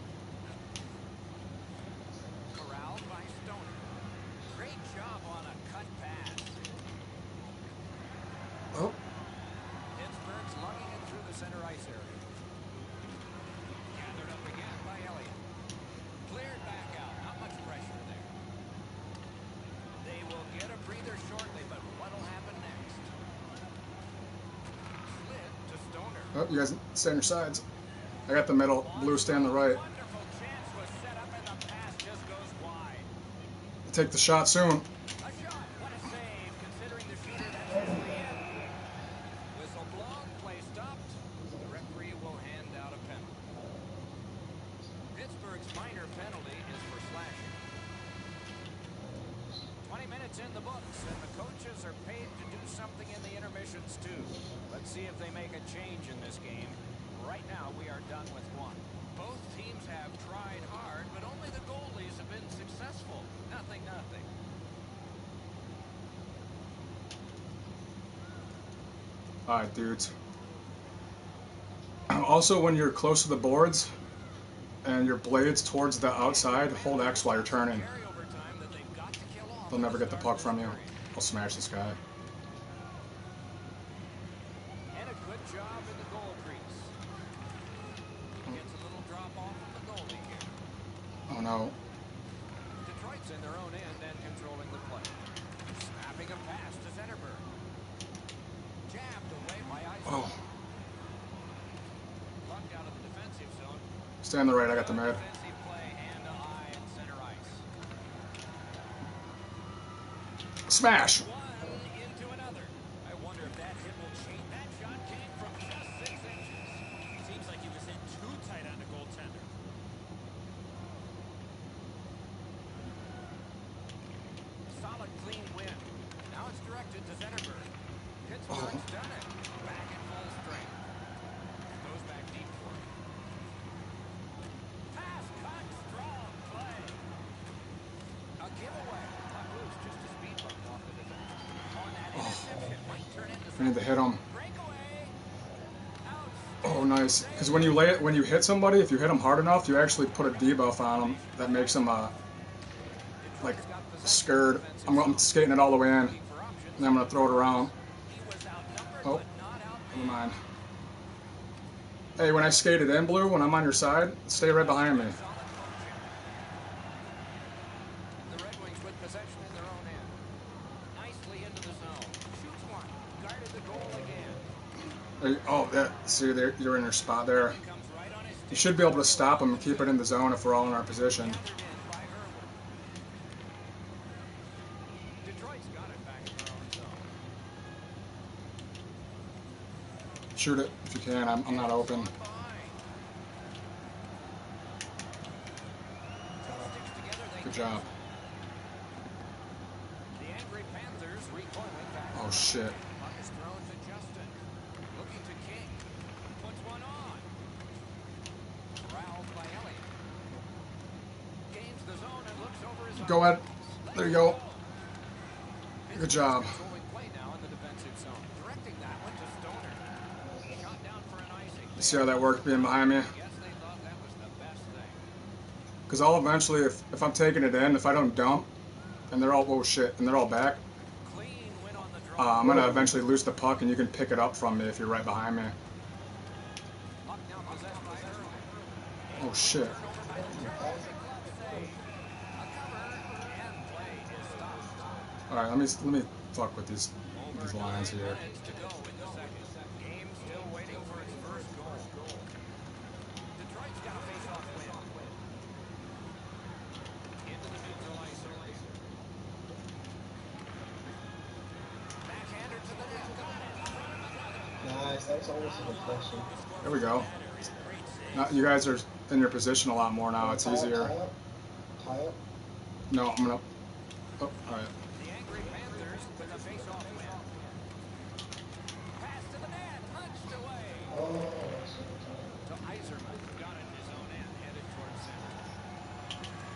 Oh, you guys stay on your sides. I got the middle. Blue, stay on the right. Wonderful chance was set up and the pass just goes wide. Take the shot soon. A shot. What a save, considering the shooter that's usually in. Whistle blown, play stopped. The referee will hand out a penalty. Pittsburgh's minor penalty is for slashing. 20 minutes in the books, and the coaches are paid to do something in the intermissions too. Let's see if they make a change in this game. Right now, we are done with one. Both teams have tried hard, but only the goalies have been successful. Nothing. Alright, dudes. Also, when you're close to the boards and your blade's towards the outside, hold X while you're turning. They'll never get the puck from you. I'll smash this guy. And a good job in the goal crease. Gets a little drop off from the goalie here. Oh no. Detroit's in their own end and controlling the play. Snapping a pass to Zetterberg. Jabbed away by Eisen. Oh. Lucked out of the defensive zone. Stay on the right, I got the mid. Defensive play, hand to eye at center ice. Smash! One into another. I wonder if that hit will change. That shot came from just 6 inches. Seems like he was hit too tight on the goaltender. Solid, clean win. Now it's directed to Zetterberg. Pittsburgh's done it. Back in full strength. Goes back deep for him. Pass, cut, strong play. A giveaway. Puck loose, just a speed bump off the defense. On that interception, might turn into I need to hit him. breakaway. Oh, nice. Because when you hit somebody, if you hit them hard enough, you actually put a debuff on them that makes them like scared. I'm skating it all the way in, and I'm gonna throw it around. Oh, never mind. Hey, when I skated in, Blue, when I'm on your side, stay right behind me. The Red Wings with possession in their own end. Nicely into the zone. Shoots one. Guarded the goal again. Oh, see, you're in your spot there. Comes right on his You should be able to stop them and keep it in the zone if we're all in our position. gathered in by Irwin. Detroit's got it back in their own zone. Shoot it if you can. I'm not open. Behind. Sticks together, they Good job. The angry Panthers recoiling back. Oh shit. Puck is thrown to Justin. Looking to King. Puts one on. Corralled by Elliott. Gains the zone and looks over his Go ahead. opponents. There you go. Good job. Controlling play now in the defensive zone. Directing that one to Stoner. Shot down for an icing. You see how that worked being behind me? Guess they thought that was the best thing. Because I'll eventually, if I'm taking it in, if I don't dump, and they're all, oh shit, and they're all back, Clean win on the draw. I'm going to eventually lose the puck and you can pick it up from me if you're right behind me. Puck now possessed by Irwin. Oh shit. A cover and play is stopped. Alright, let me fuck with these lines here. Minutes to go in the second. Game still waiting for its first goal. Detroit's got a face-off win. Into the neutral ice area. Backhander to the net. Nice, that was almost a deflection. There we go. Now, you guys are in your position a lot more now. It's easier. Tie up. No, I'm going to... Oh, alright. The angry Panthers with a face-off win. Pass to the net. Punched away. Oh, To Yzerman. Got it in his own end. Headed towards center.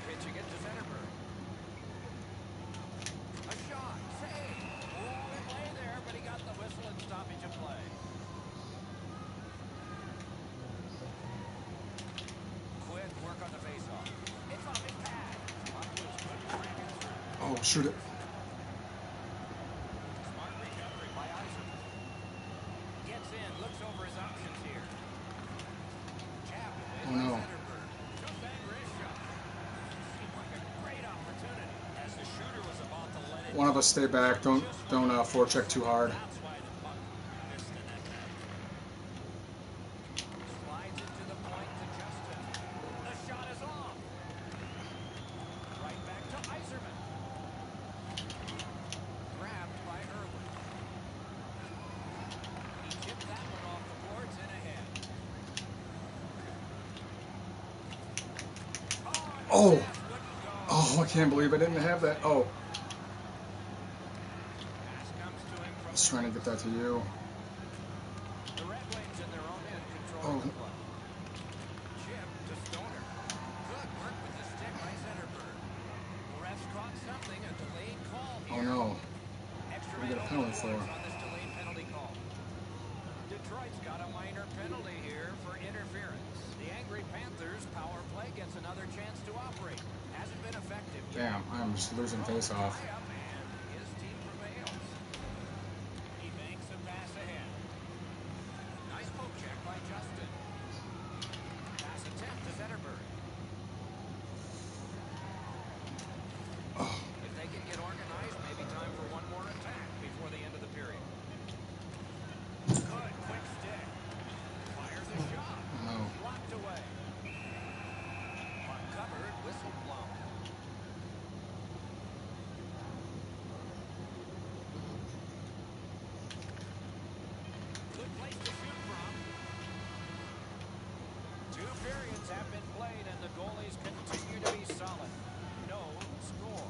Pitching it to Zetterberg. A shot. Save. Oh, it lay there, but he got the whistle and stoppage of play. Quick work on the face-off. It's off his pad. Puck was good cranking through. Oh, shoot it. Smart recovery by Yzerman. Gets in, looks over his options here. Jabbed away Oh, by no. Zetterberg. Just angry shot. Seemed like a great opportunity. As the shooter was about to let it One of us stay back. Don't forecheck too hard. That's why the puck missed the net. Oh! Oh, I can't believe I didn't have that. Oh. I was trying to get that to you. The Red Wings in their own end Oh. controlling the play. Chip to Stoner. Good work with the stick by Zetterberg. The refs caught something, a delayed call Oh here. no. Extra We man get a penalty overboard for. on this delayed penalty call. Detroit's got a minor penalty here for interference. The Angry Panthers power play gets another chance to operate. Hasn't been effective yet. Damn, I'm just losing face off. Tie up, and his team prevails. He banks a pass ahead. Nice poke check by Justin. Pass attempt to Zetterberg. Oh, If they can get organized, maybe time for one more attack before the end of the period. Good, quick stick. Fires a shot. no. Blocked away. Puck covered, whistle blown. Good place to shoot from. 2 periods have been played, and the goalies continue to be solid. No score.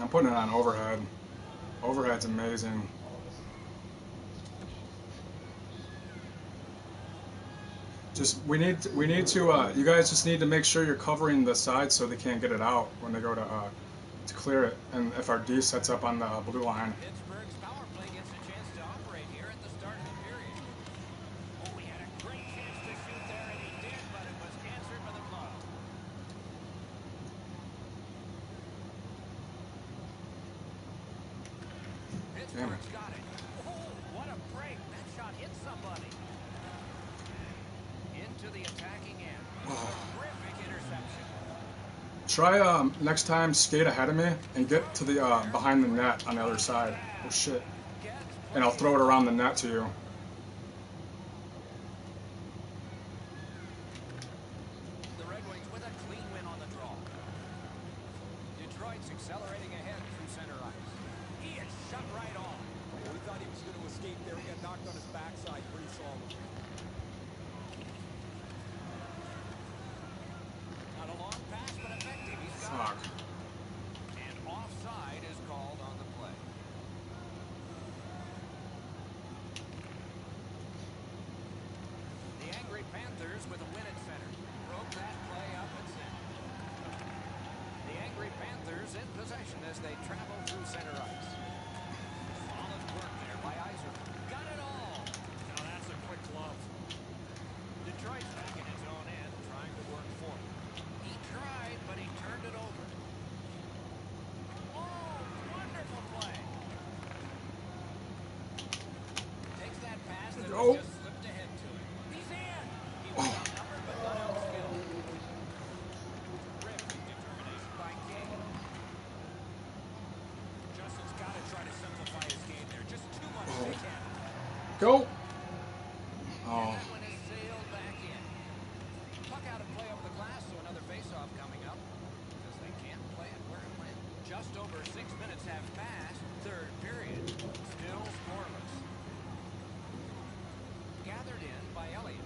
I'm putting it on overhead. Overhead's amazing. We need to you guys just need to make sure you're covering the sides so they can't get it out when they go to clear it. And if our D sets up on the blue line. Pittsburgh's power play gets a chance to operate here at the start of the period. Oh, he had a great chance to shoot there, and he did, but it was answered with a glove. Pittsburgh's got it. Oh, what a break. That shot hit somebody. Into the attacking end. Terrific interception. Try next time skate ahead of me and get to the behind the net on the other side. Oh shit. And I'll throw it around the net to you. The Red Wings with a clean win on the draw. Detroit's accelerating ahead through center ice. He is shut right off. We thought he was going to escape there. He got knocked on his backside pretty solid. Not a long pass, but effective. He's got Fuck. it. And offside is called on the play. The Angry Panthers with a win at center. Broke that play up at center. The Angry Panthers in possession as they travel through center ice. Solid work there by Iser. Got it all. Now that's a quick glove. Detroit's back in his own end, trying to work forward. He tried, but he turned it over. Oh, wonderful play. Takes that pass that was just slipped ahead to him. He's in. He was outnumbered, but not outskilled. Terrific determination by King. Justin's got to try to simplify his game there. Just too much big hand. Go. And Oh. that one has sailed back in. Puck out of play over the glass, so another faceoff coming up. Because they can't play it where it went. Just over 6 minutes have passed. Third period. Still scoreless. Gathered in by Elliott.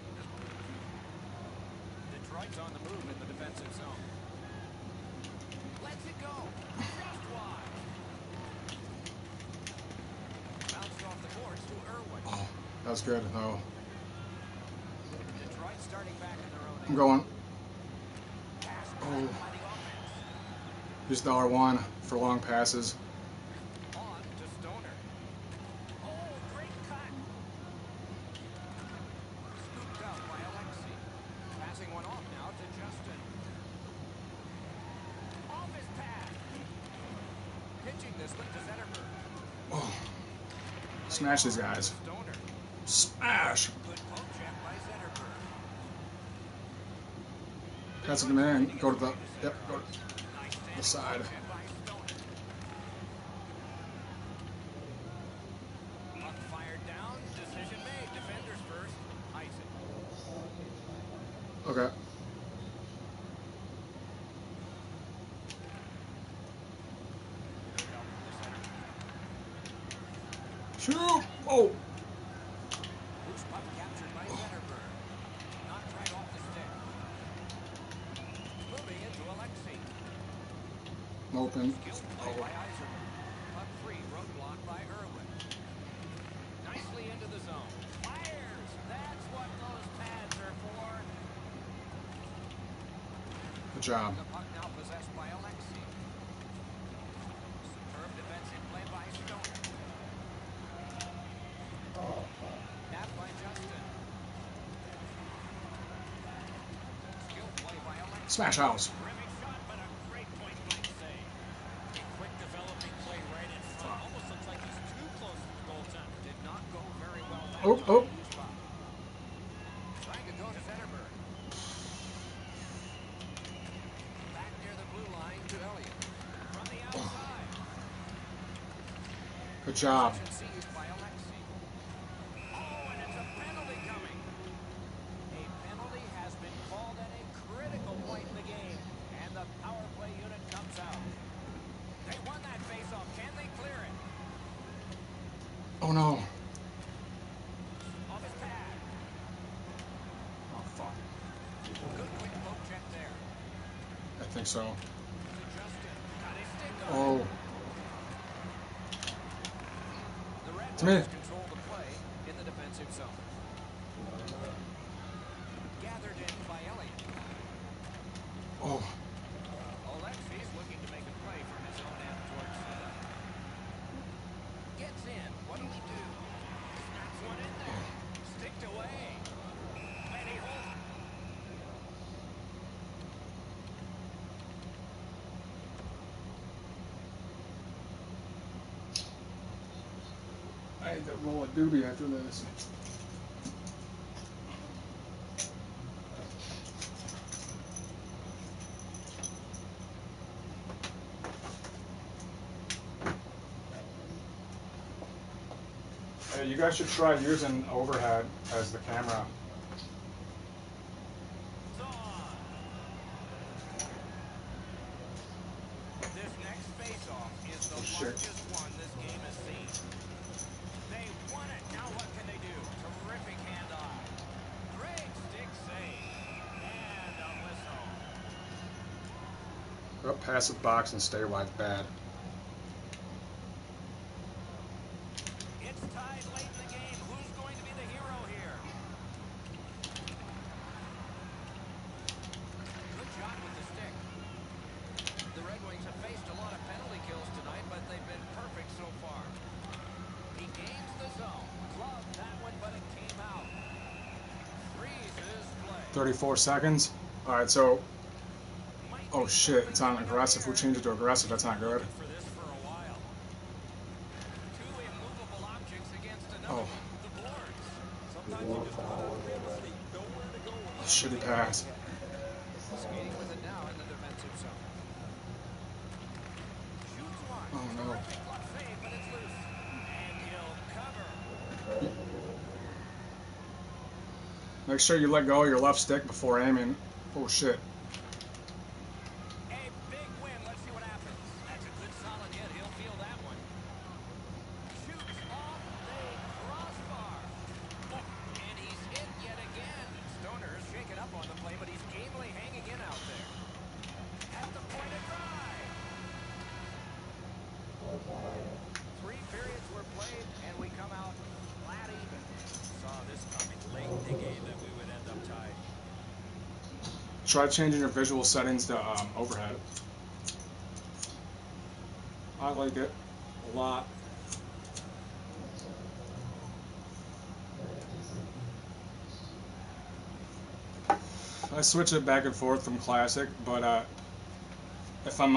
Detroit's on the move in the defensive zone. Lets it go. Just wide. Bounced off the boards to Irwin. Oh, that's good though. Detroit starting back in their own I'm end. going. Pass Oh. by the offense. Use the R1 for long passes. On to Stoner. Oh, great cut. Scooped up by Alexei. Passing one off now to Justin. Off his pad. Pitching this one to Zetterberg. Oh. Smash these guys. Stoner. Smash. Good poke check by Zetterberg. That's a command. Go to the. Yep. Go to Nice the side. poke check by Stoner. Puck fired down. Decision made. Defenders first. Isaac. Okay. Shoot! Oh! Loose puck captured by Zetterberg. Knocked right off the stick. Moving into Alexei. Open. Skilled play by Eiserman. Puck free, roadblock by Irwin. Nicely into the zone. Fires! That's what those pads are for. Good job. The puck now possessed by Alexei. Superb defensive play by Stoner. Napped by Justin. Skilled play by Alexei. Smash house. Terrific shot, but a great point-blank save. A quick developing play right in front. Almost looks like he's too close to the goaltender. Did not go very well that Oh, time. oh. Trying to go to Zetterberg. Back near the blue line to Elliott. From the outside. Good job. Possession seized by Alexei. Oh, and it's a penalty coming. A penalty has been called at a critical point in the game, and the power play unit comes out. They won that face-off. Can they clear it? Oh no. Off his pad. Oh fuck. Good quick poke check there. I think so. To Justin. Got his stick on. Oh. The Red To me. Wings control the play in the defensive zone. Gathered in by Elliott. Oh. Alexei's looking to make a play from his own end towards center. Gets in. What do we do? Snaps one in there. Sticked away. And he holds it. I had to roll a doobie after this. Hey, you guys should try using overhead as the camera. It's on. This next face-off is the shit. largest one this game has seen. They won it. Now what can they do? Terrific handoff. Great stick save. And a whistle. Up passive box and stay wide bad. It's tied late in the game. Who's going to be the hero here? Good shot with the stick. The Red Wings have faced a lot of penalty kills tonight, but they've been perfect so far. He gains the zone. Clubbed that one, but it came out. Freezes play. 34 seconds. Alright, so. Oh shit, it's on aggressive. We changed it to aggressive. That's not good. For this for a while. Two immovable objects against another Oh. one. The boards. Sometimes you just run out of real estate. Nowhere to go. Shitty pass. Skating with it now in the defensive zone. Shoots one. Oh no. Terrific glove save, but it's loose. And he'll cover. Make sure you let go of your left stick before aiming. Oh shit. A big win. Let's see what happens. That's a good solid hit. He'll feel that one. Shoots off the crossbar. Oh, and he's hit yet again. Stoner's shaken up on the play, but he's gamely hanging in out there. At the point of drive. 3 periods were played, and we come out flat even. Saw this coming late in the game that we would end up tied. Try changing your visual settings to overhead. I like it a lot. I switch it back and forth from classic, but if I'm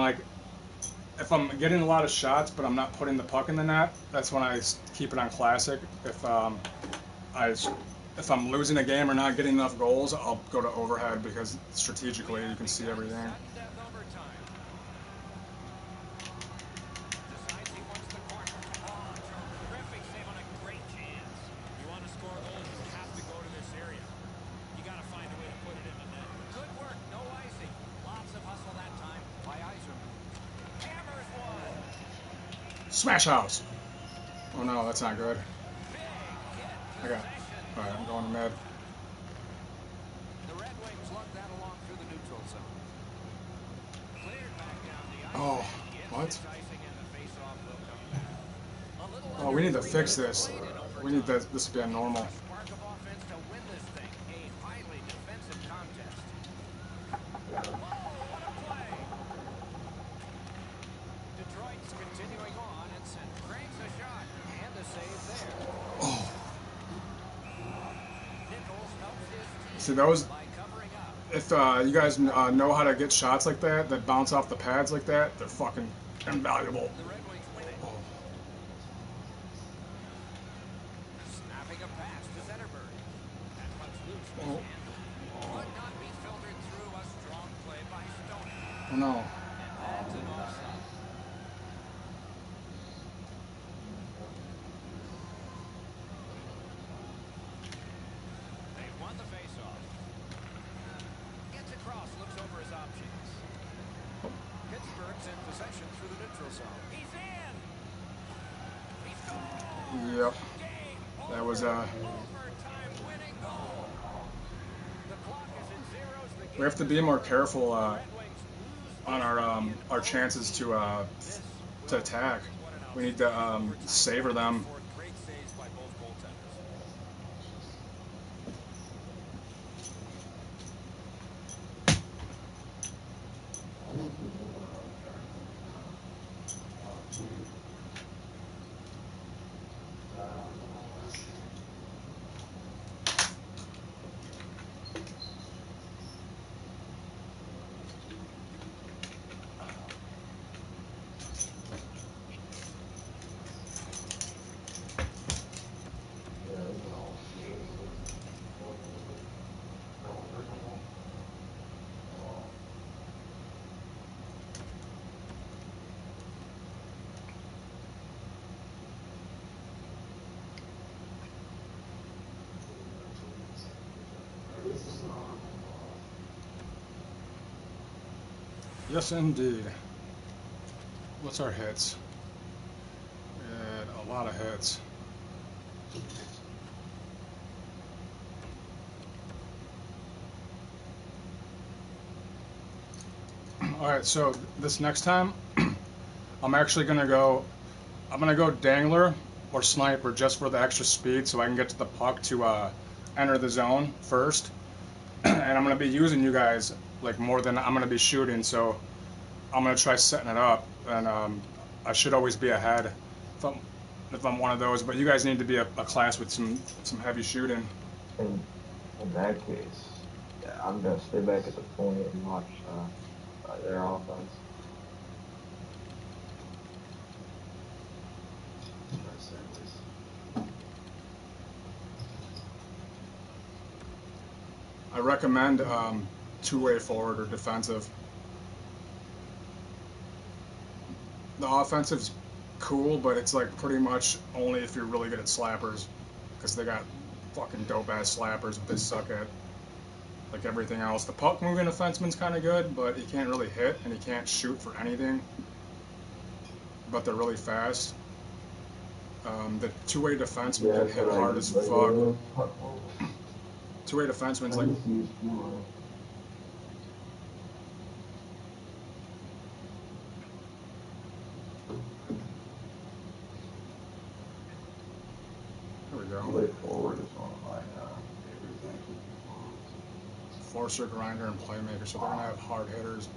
getting a lot of shots, but I'm not putting the puck in the net, that's when I keep it on classic. If I'm losing a game or not getting enough goals, I'll go to overhead because strategically you can see everything. Sudden death overtime. Decides he wants the corner. Oh, terrific save on a great chance. You want to score goals, you have to go to this area. You got to find a way to put it in the net. Smash house. Oh no, that's not good. I got. All right, I'm going to mid. The Red Wings lug that along through the neutral zone. Cleared back down the ice. Oh, Gets what? his icing and the face-off will come back. A little Oh, we need to under 3 fix minutes this. played in We need overtime. this to be a normal. A spark of offense to win this thing. A highly defensive contest. Whoa, what a play! Detroit's continuing on and cranks a shot. And a save there. Oh. Nichols helps his team See, those. by covering up. If you guys know how to get shots like that bounce off the pads like that, they're fucking invaluable. The Red Wings win it. Oh. Snapping a pass to Zetterberg. That puck's loose. Oh. Could not be filtered through. A strong play by Stoney. Oh no. And that's an offside. They've won the face-off. Gets across, looks over his options. Pittsburgh's in possession through the neutral zone. He's in! He scores! Yep. Game That was over. Overtime winning goal. The clock is at zeros. The game We have to be more careful Red Wings lose on our chances to attack. We need to savor them. Great saves by both goaltenders. Yes, indeed. What's our hits? We had a lot of hits. All right, so this next time, I'm actually gonna go dangler or sniper just for the extra speed, so I can get to the puck to enter the zone first. And I'm gonna be using you guys like more than I'm gonna be shooting, so I'm gonna try setting it up, and I should always be ahead if I'm one of those. But you guys need to be a class with some heavy shooting. In that case, yeah, I'm gonna stay back at the point and watch their offense. I recommend two-way forward or defensive. The offensive's cool, but it's like pretty much only if you're really good at slappers, because they got fucking dope-ass slappers, but they suck at like everything else. The puck-moving defenseman's kind of good, but he can't really hit, and he can't shoot for anything, but they're really fast. The two-way defenseman can hit hard as fuck. Two-way defenseman's like... There we go. Forward is one of my favorite things. Forcer, grinder, and playmaker, so they're going to have hard hitters.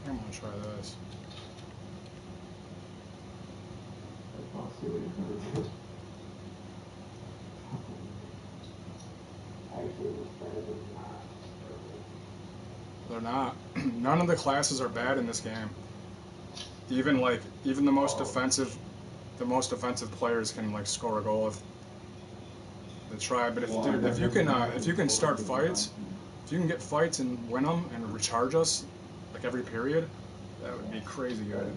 I'm going to try this. They're not. None of the classes are bad in this game. Even the most defensive players can like score a goal if they try. But if you can start fights, If you can get fights and win them and recharge us, like every period, that would be crazy good.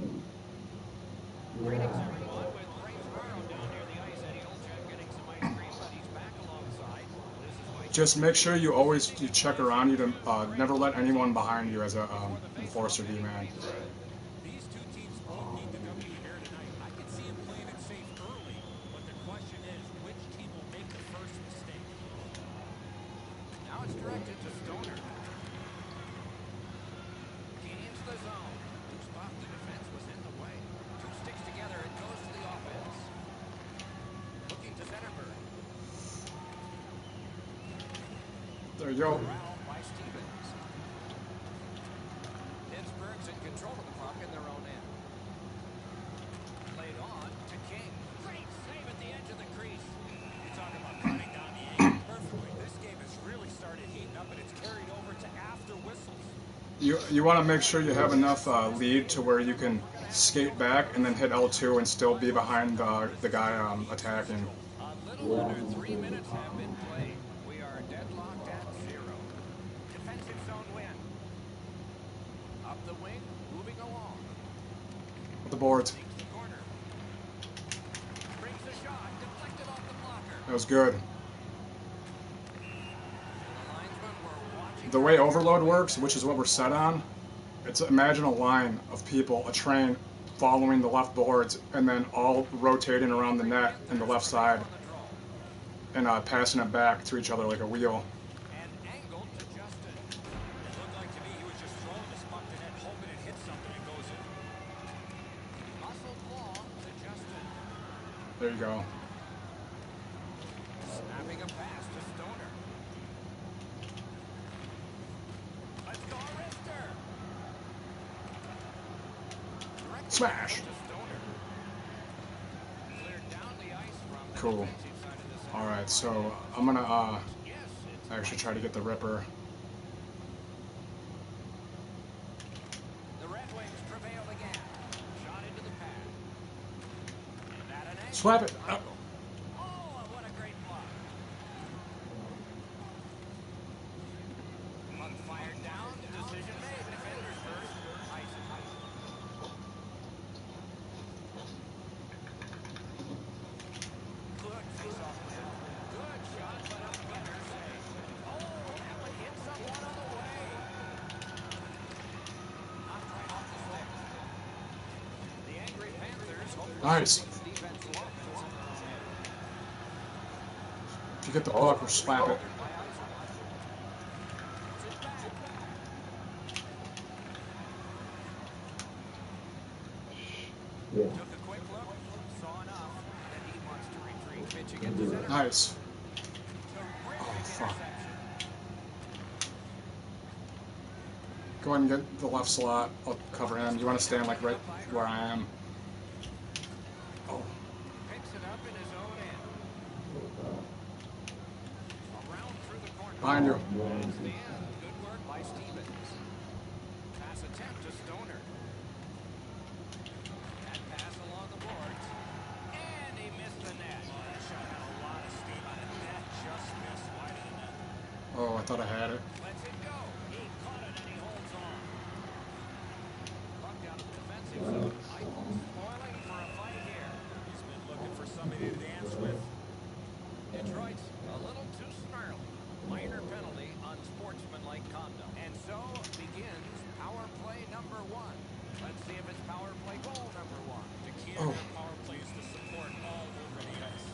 Greetings, everyone, with Ray Ferraro down near the ice. Eddie Olczyk getting some ice cream, but he's back alongside. This is my Just make sure you always check around you to never let anyone behind you as a enforcer D man. These two teams both need the W here tonight. I can see them playing it safe early, but the question is, which team will make the first mistake? Now it's directed to Stoner. Gains the zone. Loose off the defense was in the way. Two sticks together, it goes to the offense. Looking to Zetterberg. There you go. Corralled by Stevens. Pittsburgh's in control of the puck in their own end. Played on to King. Great save at the edge of the crease. You talk about cutting down the angle perfectly. This game has really started heating up, and it's carried over to after whistles. You want to make sure you have enough lead to where you can skate back and then hit L2 and still be behind the guy attacking. A little under 3 minutes have been played. We are deadlocked at 0. Defensive zone win. Up the wing, moving along. The boards. Takes the corner. Brings the shot, deflected off the blocker. That was good. And the linesmen were watching. The way overload works, which is what we're set on, it's imagine a line of people, a train following the left boards, and then all rotating around the net and the left side On the draw. and passing it back to each other like a wheel. And angled to Justin. It looked like to me he was just throwing this puck to net, hoping it hits something and goes in. Muscled long to Justin. There you go. Snapping a pass to Stoner. Let's go, Rister. Direct Smash. to Stoner. Cleared down the ice from the Cool. defensive side of the center. All right, so I'm gonna Yes, it's actually try to get the Ripper. the Red Wings prevailed again. Shot into the pad. And at an angle. Slap it. Oh, what a great block. Puck fired down. Decision made. Defenders first. Ice. Good face-off win. Good shot, but a better save. Oh, that one hit someone on the way. Knocked right off the stick. The angry Panthers hope to Nice. see defense locked in their own end. If you get the puck or slap it. By Eisenman. Puts it back. Yeah. Took a quick look, saw enough, that he wants to retreat. Pitch against the center. Nice. Terrific Oh, fuck. interception. Go ahead and get the left slot. I'll cover him. You want to stand like right where I am. Oh, Picks it up in his own end. Around through the corner. behind you. It's the end. Good work by Stevens. Pass attempt to Stoner. That pass along the boards. And he missed the net. Oh, that shot had a lot of steam on it. That just missed wide of the net. Oh, I thought I had it. Lets it go. He caught it and he holds on. Puck down to the defensive zone. Eichel spoiling for a fight here. He's been looking for somebody to dance with. Detroit's a little too snarly. Minor penalty, unsportsmanlike conduct. And so begins power play number 1. Let's see if it's power play goal number 1. The key Oh. to their power play is the support all over the ice.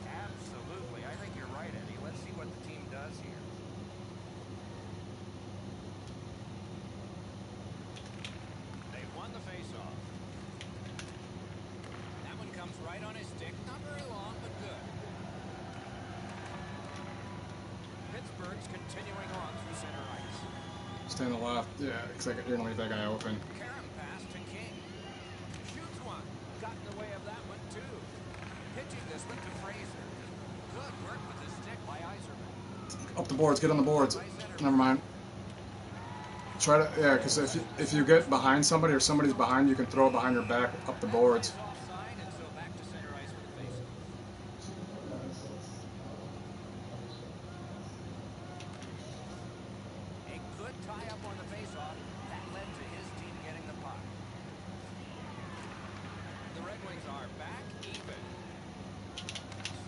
Absolutely. I think you're right, Eddie. Let's see what the team does here. They won the faceoff. That one comes right on his stick. Not very long, but good. Pittsburgh's continuing on through center ice. Stay on the left. Yeah, because you're going to leave that guy open. Karam pass to King. Shoots one. Got in the way of that one, too. Pitching this one to Fraser. Good work with the stick by Eiserman. Up the boards. Get on the boards. Never mind. Try to, yeah, because if you get behind somebody or somebody's behind you, can throw it behind your back up the boards. Is offside, and so back to center ice for the faceoff. Red Wings are back even.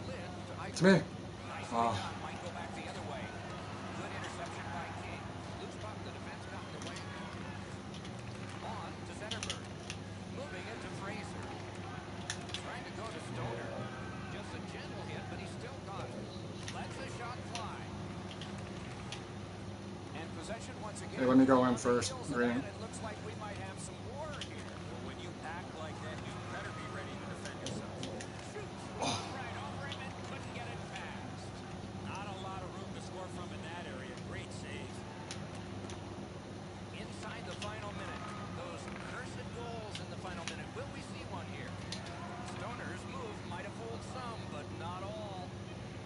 Slid to ice. To me. Nicely Oh. done. Might go back the other way. Good interception by King. Loose puck, the defense got in the way. On to Zetterberg. Moving it to Fraser. Trying to go to Stoner. Just a gentle hit, but he still got it. Lets the shot fly. And possession once again. Hey, let me go in first, Green. It looks like we might have some war here. Well, when you act like that, you better be ready to defend yourself. Shoots right over him and couldn't get it past. Not a lot of room to score from in that area. Great save. Inside the final minute. Those cursed goals in the final minute. Will we see one here? Stoner's move might have fooled some, but not all.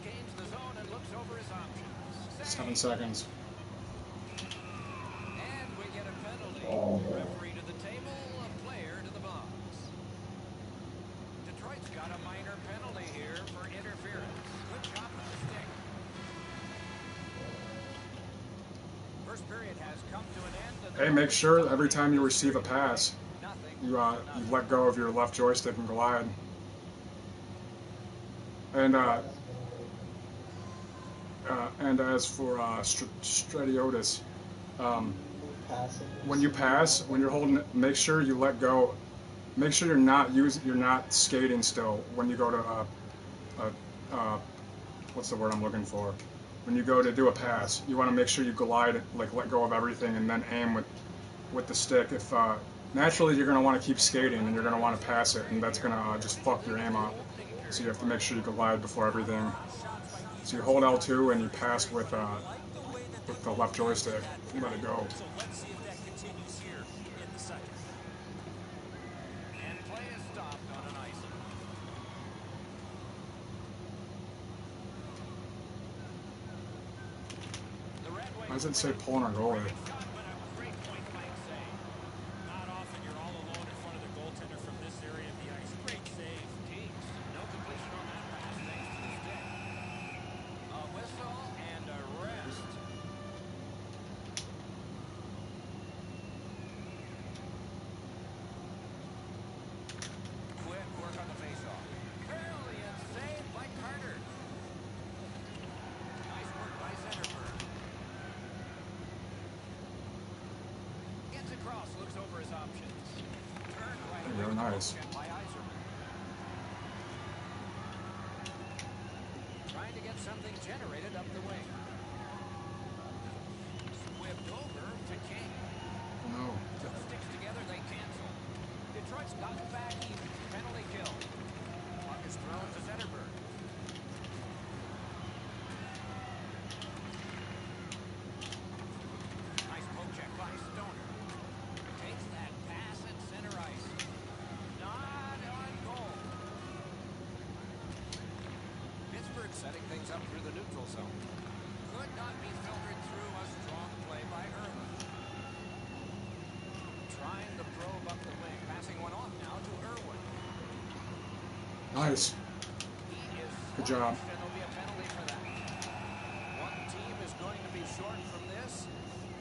Gains the zone and looks over his options. 7 seconds. And we get a penalty. Referee to the table, a player to the box. Detroit's got a minor penalty here for interference. Good job with the stick. First period has come to an end. Hey, make sure every time you receive a pass, Nothing. you let go of your left joystick and glide. And as for Stratiotis, when you pass, when you're holding it, make sure you let go. Make sure you're not skating still when you go to what's the word I'm looking for? When you go to do a pass, you want to make sure you glide, like let go of everything, and then aim with the stick. If naturally you're going to want to keep skating and you're going to want to pass it, and that's going to just fuck your aim up. So you have to make sure you glide before everything. So you hold L2 and you pass with the left joystick. You let it go. So let's see if that continues here in the second. And play is stopped on an icing. The Red Wings. Why does it say pulling our goalie? Great shot, but a great point blank save. Not often you're all alone in front of the goaltender from this area of the ice. Great save. Teams, no completion on that pass thanks to the stick. A whistle and a rest. Quick work on the faceoff. Brilliant save by Carter. Nice work by Zetterberg. Gets across, looks over his options. Turned right away. Very nice. By Eiserman. Trying to get something generated up the wing. Whipped over to King. No. Two sticks together, they cancel. Detroit's got it back even. Penalty kill. Puck is thrown to Zetterberg. Nice poke check by Stoner. Takes that pass at center ice. Not on goal. Pittsburgh setting things up through the neutral zone. Could not be filtered through. A strong play by Irvin. Trying to probe up the wing. Passing one off now to Irwin. Nice. He is Good job. slashed, and there'll be a penalty for that. One team is going to be short from this.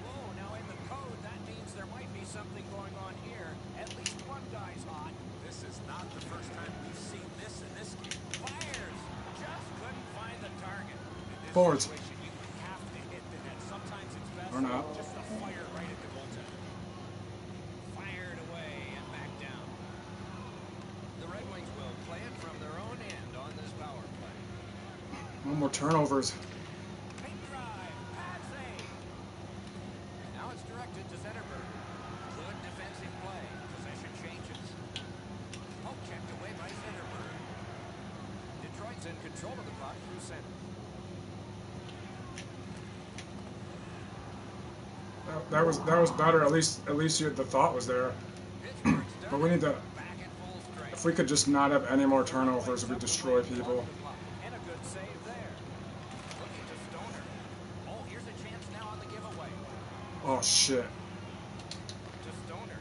Whoa, now in the code, that means there might be something going on here. At least one guy's hot. This is not the first time we've seen this in this game. Fires. Just couldn't find the target. In this Forwards. situation, you have to hit the net. Sometimes it's best Or not. just to fire right at the goaltender. Fired away and back down. The Red Wings will play it from their own end on this power play. No more turnovers. Big drive. Pad save. Now it's directed to Zetterberg. Good defensive play. Possession changes. Poke checked away by Zetterberg. Detroit's in control of the puck through center. That was better. At least the thought was there. Pittsburgh's done But we need to. back in full strength. If we could just not have any more turnovers, we destroy people. And a good save there. Looking to Stoner. Oh, here's a chance now on the giveaway. Oh shit! To Stoner.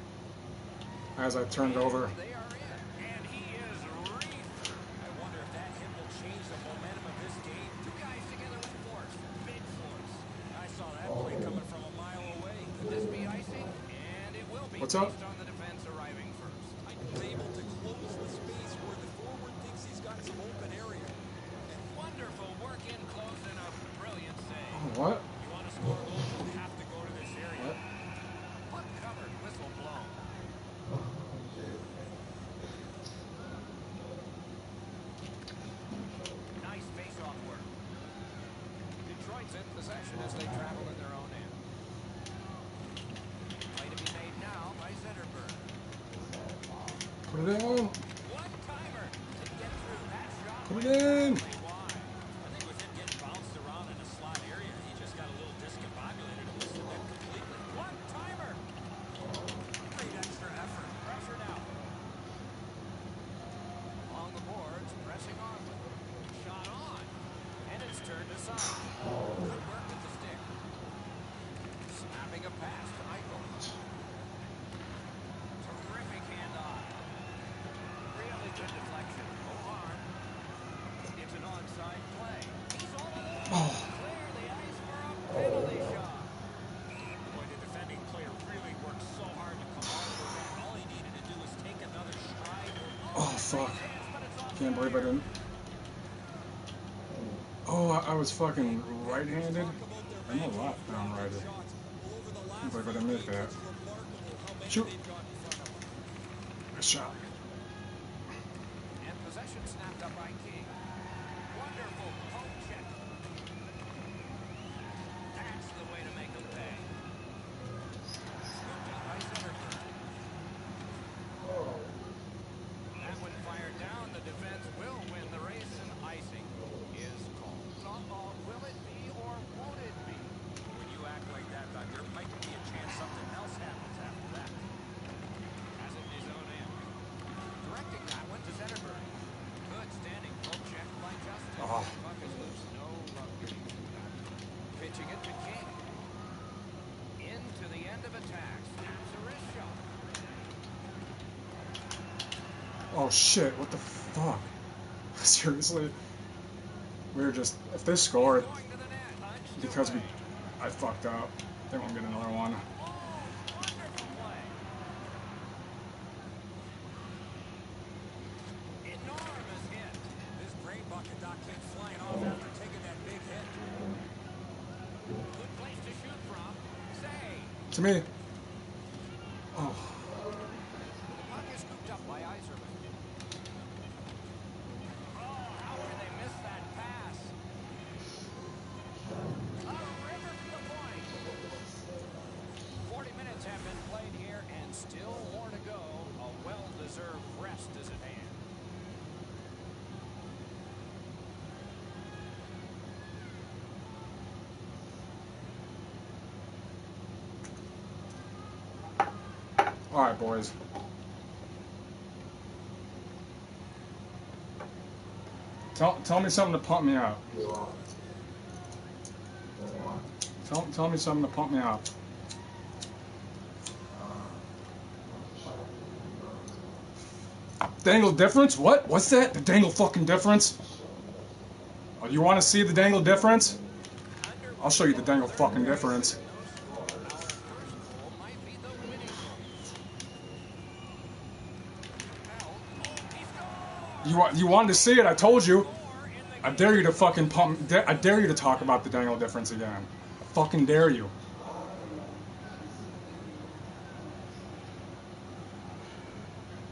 As I turned over. They are in. And he is reefed. I wonder if that hit will change the momentum of this game. Two guys together with force. Big force. I saw that play coming from a mile away. Could this be icing? And it will be. What's up? Based on the defense arriving first. is able to close the space where the forward thinks he's got some open area. And wonderful work in close and a brilliant save. Oh, what? You want to score goals, you have to go to this area. What? Puck covered, whistle blown. Nice face-off work. Detroit's in possession as they travel in their own end. Play to be made now by Zetterberg. Put it in. One-timer. Didn't get through. That shot Put it went in. badly wide. I think with him getting bounced around in a slot area, he just got a little discombobulated and missed the net completely. One-timer. Great extra effort. Pressured out. Along the boards, pressing on. Shot on. And it's turned aside. Good work with the stick. Snapping a pass to Eichel. Terrific handoff. Really good deflection. No harm. It's an onside play. He's all alone. Oh. Clear the ice for a penalty shot. Boy, the defending player really worked so hard to come all the way back. All he needed to do was take another stride. Oh, fuck. Chance, but it's off Can't believe I didn't. Oh, I was fucking right-handed. I'm a lot down-righted. Can't believe I didn't make that. Shoot. Good shot. And possession snapped up by King. Wonderful poke check. That's the way to make them pay. Scooped up by Zetterberg. That one fired down. The defense will win the race, and icing is called. Will it be or won't it be? When you act like that, there might be a chance something else happens after that. Has it in his own end. Directing that one to Zetterberg. Good standing poke check by Justin. Oh. Puck is loose. No luck getting through that. Pitching it to King. Into the end of attack. Snaps a wrist shot. Oh, shit. What the fuck? Seriously? We were just... If they scored, Going to the net. Punched because away. I fucked up, they won't get another one. Oh, wonderful play. Enormous hit. This brain bucket doc came flying off after taking that big hit. Good place to shoot from. Save. To me. Oh. The puck is scooped up by Yzerman. Oh, how can they miss that pass? A river to the point. 40 minutes have been played here, and still more to go. A well-deserved rest is at hand. All right, boys. Tell me something to pump me up. Tell me something to pump me up. Dangle difference? What? What's that? The dangle fucking difference? Oh, you want to see the dangle difference? I'll show you the dangle fucking difference. Our first goal might be the winning goal. You wanted to see it? I told you. I dare you to fucking pump. I dare you to talk about the dangle difference again. I fucking dare you.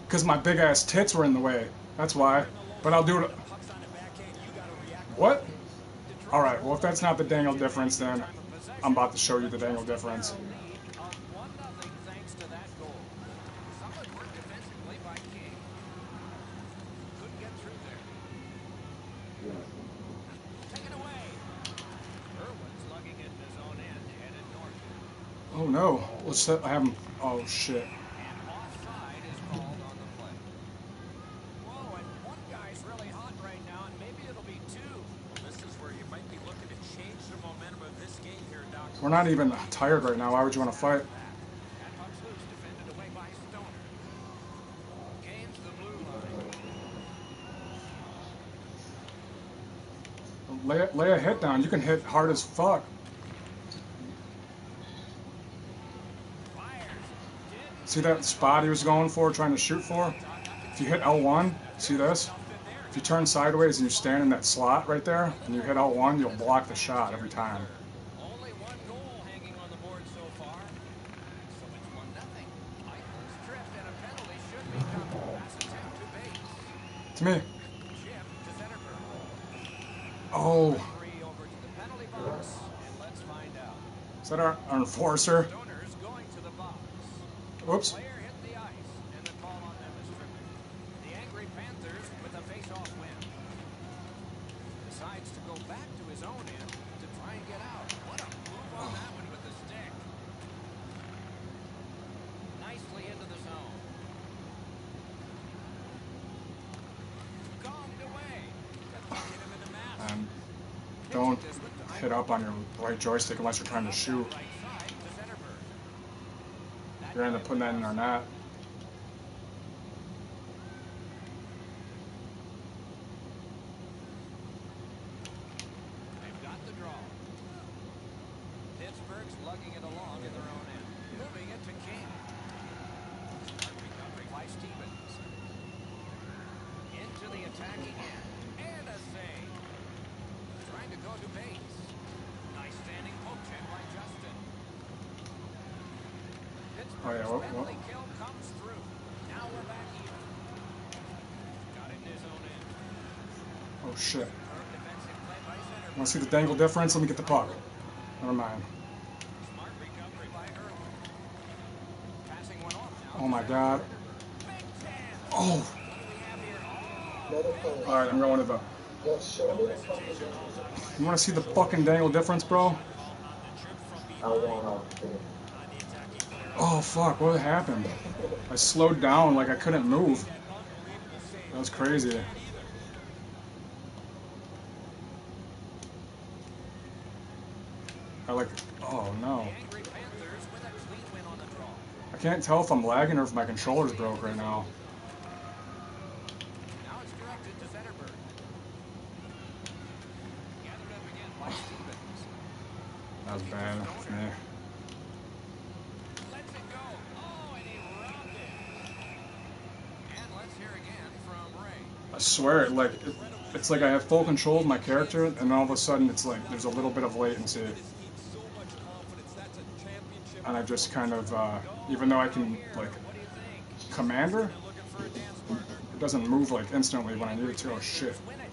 Because my big ass tits were in the way. That's why. But I'll do it. What? All right. Well, if that's not the dangle difference, then I'm about to show you the dangle difference. Thanks to that goal. Solid work defensively by King. Couldn't get through there. Taken away. Irwin's lugging it in his own end, headed north. Oh no. Let's set. I have him. Oh shit. And offside is called on the play. Whoa, and one guy's really hot right now, and maybe it'll be two. This is where you might be looking to change the momentum of this game here, Doc. We're not even tired right now. Why would you want to fight? That puck's loose, defended away by Stoner. Gains the blue line. Lay a hit down. You can hit hard as fuck. Fires. Didn't See that spot he was going for, trying to shoot for? touch. if you hit L1, see this? If you turn sideways and you stand in that slot right there, and you hit L1, you'll block the shot every time. Only one goal hanging on the board so far. So it's 1-0. Michael's tripped and a penalty should be coming. Pass attempt to Bates. To me. Chip to Zetterberg. Oh. Referee over to the penalty box, and let's find out. Is that our enforcer? Stoner's going to the box. Oops. Player hit the ice, and the call on them is tripping. The angry Panthers with a face-off win. Decides to go back to his own end to try and get out. What a move on that one with the stick. Nicely into the zone. Calmed away. Hit him in the mask. And don't hit up on your right joystick unless you're trying to shoot. Right side to Zetterberg. You're gonna end up putting that in our net. They've got the draw. Pittsburgh's lugging it along in their own end. Moving it to King. Smart recovery by Stevens. Into the attacking end. And a save. Trying to go to Bates. Nice standing poke check by Justin. Oh yeah, Pittsburgh's penalty kill comes through. Now we're back here. Got it in his own end. Oh shit. Superb defensive play by Zetterberg. Want to see the dangle difference? Let me get the puck. Never mind. Smart recovery by Irwin. Passing one off now. Oh my god. Big chance. Oh. What do we have here? Another player. Alright, I'm going to the... What shoulder accomplishment You want to see the fucking dangle difference, bro? I want off. Oh fuck, what happened? I slowed down like I couldn't move. That was crazy. I like... Oh no. Angry Panthers with a clean win on the draw. I can't tell if I'm lagging or if my controller's broke right now. Now it's directed to Zetterberg. Gathered up again by Stevens. That was bad for me. Lets it go. Oh, and he robbed it. And let's hear again from Ray. I swear, like, it's like I have full control of my character, and then all of a sudden it's like there's a little bit of latency. And I just kind of, even though I can, like, command her, it doesn't move, like, instantly when I need it to. Oh, shit. Win it.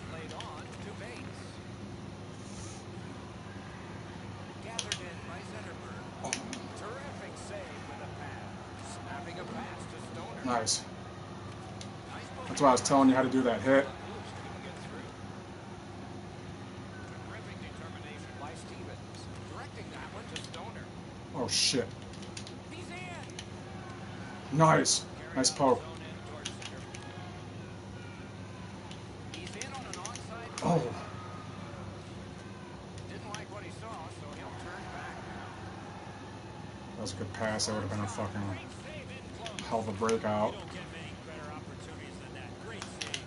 Played on to Bates. Gathered in by Zetterberg. Terrific save with a pass. Snapping a pass to Stoner. Nice. That's why I was telling you how to do that hit. Terrific determination by Stevens. Directing that one to Stoner. Oh, shit. He's in. Nice. Nice poke. Zone in towards Zetterberg. He's in on an onside. Oh. Didn't like what he saw, so he'll turn back now. That was a good pass. That would have been a fucking Great save in close. hell of a breakout. You don't get many better opportunities than that. Great save.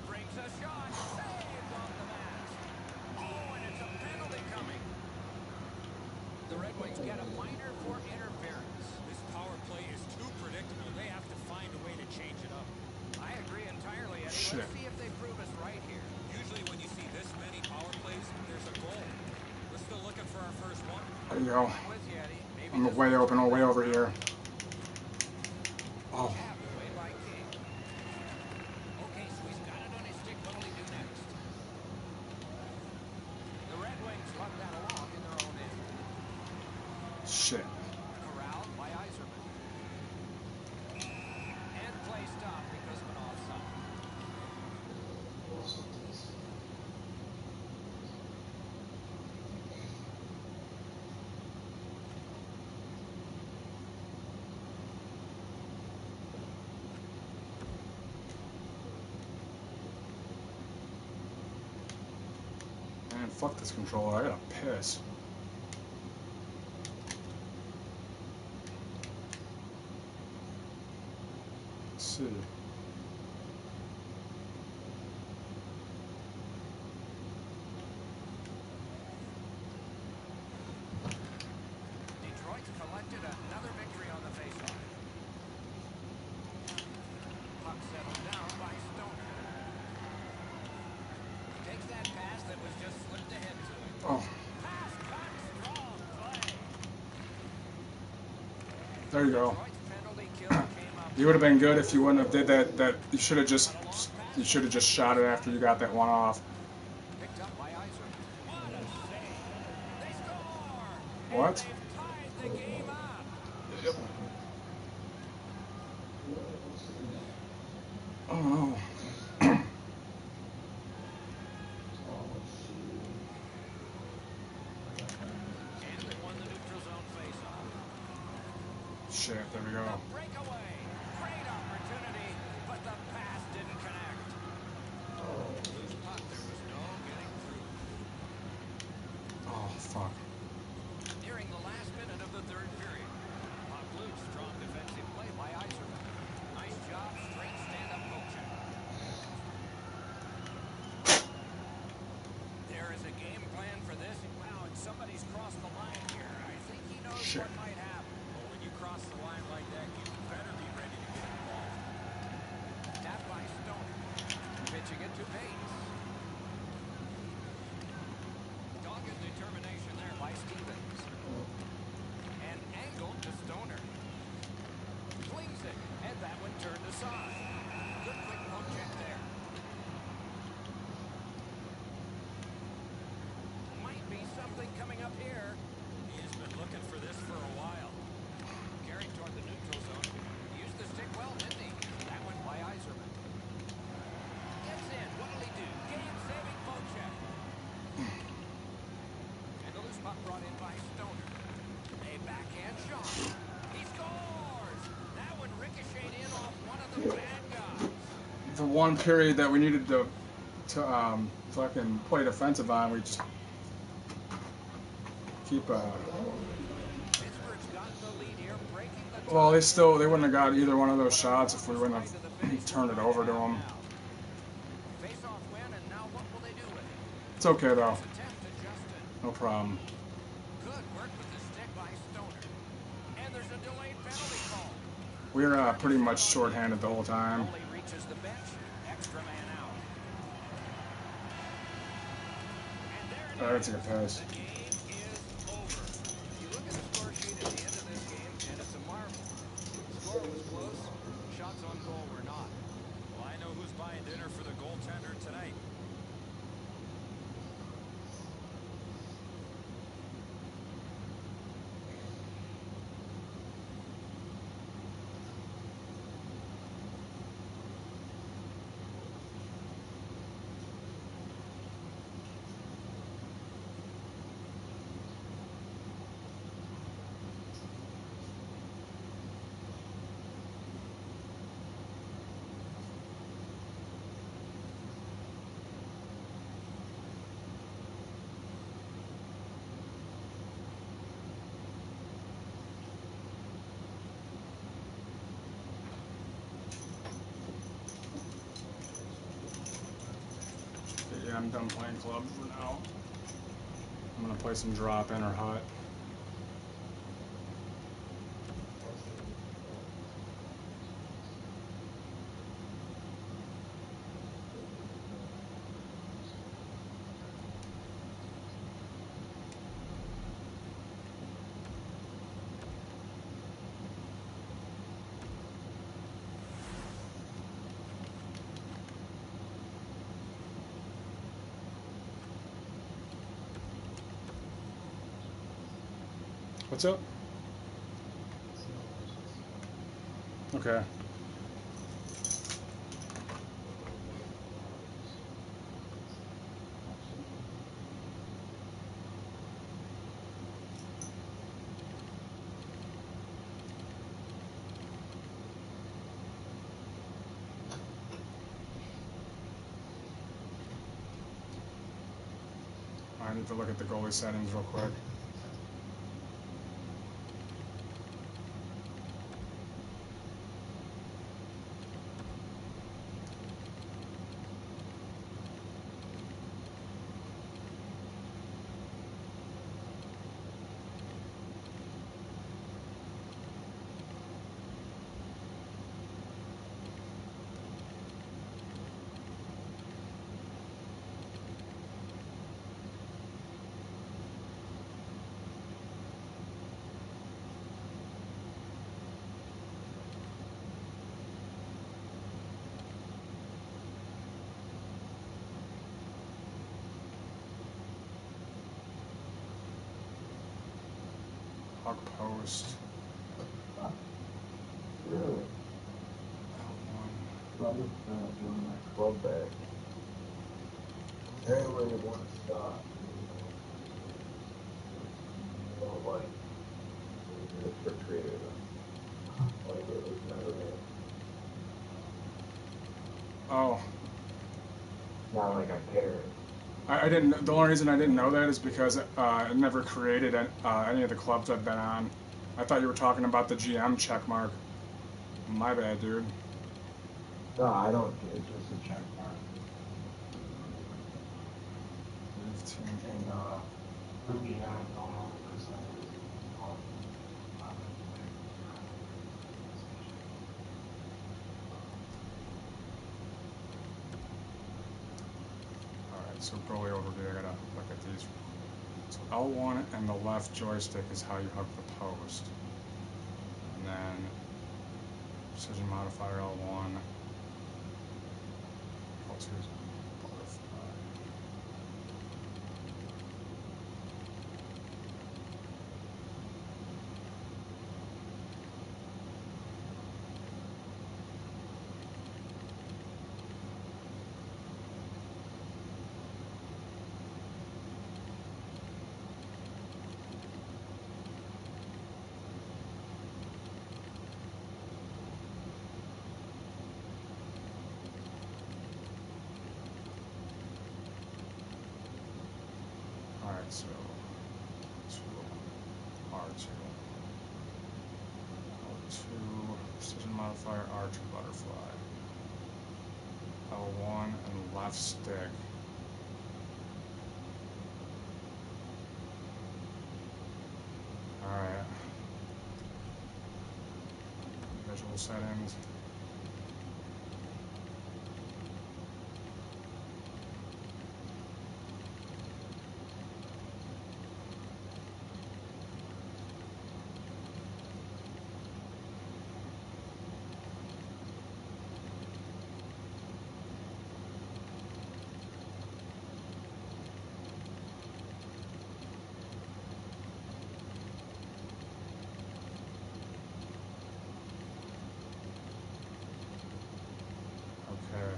Brings a shot. Saved off the mask. Oh, and it's a penalty coming. The Red Wings get a minor for interference. This power play is too predictable. They have to find a way to change it up. I agree entirely, Eddie. Shit. Let's see if they prove us right here. Usually when you see this many power plays, there's a goal. We're still looking for our first one. There you go. I'm with you, Eddie. Maybe I'm this way open, all way over here. Oh. half away by King. Okay, so he's got it on his stick. What'll he do next? The Red Wings luck that along in their own end. Shit. Corralled by Yzerman. And play stopped because of an offside. Man, fuck this controller. I gotta piss. Let's see. Detroit's collected another victory on the faceoff. There you go. Detroit's penalty kill came up. You would have been good if you wouldn't have did that. You should have just shot it after you got that one off. Picked up by Iserman. What a save! They score! What? And they've tied the game up. Yep. Oh no. And they won the neutral zone faceoff. Shit, there we go. The breakaway. Great opportunity, but the pass didn't connect. Loose puck. There was no getting through. Oh, fuck. Nearing the last minute of the third period. Puck loose. Strong defensive play by Iserman. Nice job. Straight stand-up poke check. There is a game plan for this. Wow, and somebody's crossed the line here. I think he knows Shit. what might happen. Well, when you cross the line like that, you better be ready to get involved. Tap by Stoner. Pitching it to Bates. Dogged determination there by Stevens. And angled to Stoner. Flings it, and that one turned aside. Good quick poke check there. Might be something coming up here. He has been looking for this for a while. Carried toward the neutral zone. Used the stick well, didn't he? That one by Iserman. Gets in. What'll he do? Game-saving poke check. And the loose puck brought in by Stoner. A backhand shot. He scores! That one ricocheted in off one of the bad guys. The one period that we needed to fucking play defensive on, we just keep Pittsburgh's got the lead here, breaking the well, they wouldn't have got either one of those shots if we wouldn't have turned it over to them. Face-off win, and now what will they do with it? It's okay though, Attempt to Justin. no problem. Good work with the stick by Stoner. And there's a delayed penalty call. We were pretty much shorthanded the whole time. Only reaches the bench. Extra man out. And there it That's a good pass. The game is over. You look at the score sheet at the end of this game, and it's a marvel. The score was close. Shots on goal were not. Well, I know who's buying dinner for the goaltender tonight. Yeah, I'm done playing club for now. I'm gonna play some drop in or hut. What's up? Okay. I need to look at the goalie settings real quick. Puck post. Really? L1. So I'm just doing my club bag. Anywhere you want to stop. Oh, like, just for creative. Like, it was never in. Oh. Not like I cared. I didn't. The only reason I didn't know that is because it never created any of the clubs I've been on. I thought you were talking about the GM check mark. My bad, dude. No, I don't. It's just a check mark. 15. And, Ruby had it going over percentages. Alright, so goalie overview, I gotta look at these. So L1 and the left joystick is how you hug the post. And then precision modifier L1. L2 is butterfly. Alright, so 2, R2, L2, precision modifier R2 butterfly, L1 and left stick. Alright, visual settings. Okay.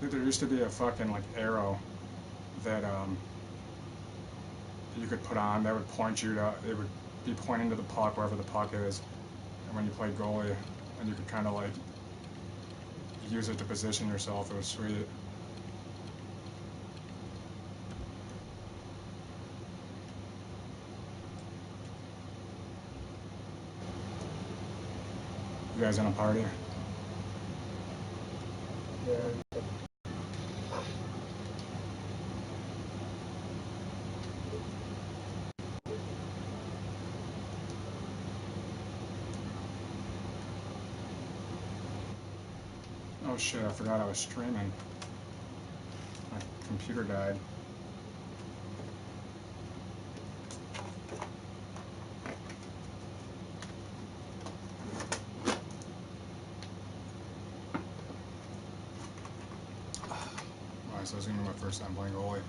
Dude, there used to be a fucking like arrow that you could put on that would point you to, it would be pointing to the puck wherever the puck is, and when you play goalie, and you could kind of like use it to position yourself. It was sweet. You guys in a party? Yeah. Oh shit, I forgot I was streaming. My computer died. Alright, so this is gonna be my first time playing goalie.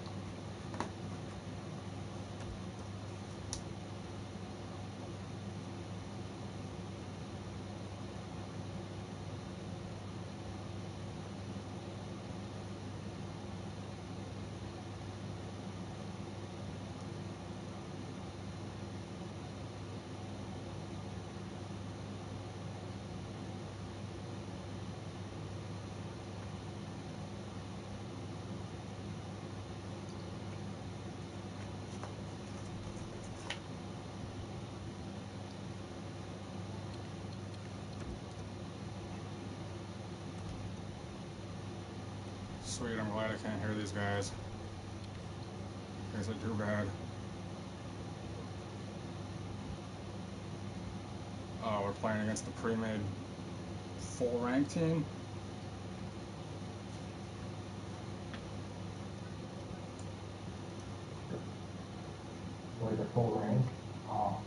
Sweet, I'm glad I can't hear these guys. Guys are too bad. Oh, we're playing against the pre-made full rank team. Like a full rank? Oh.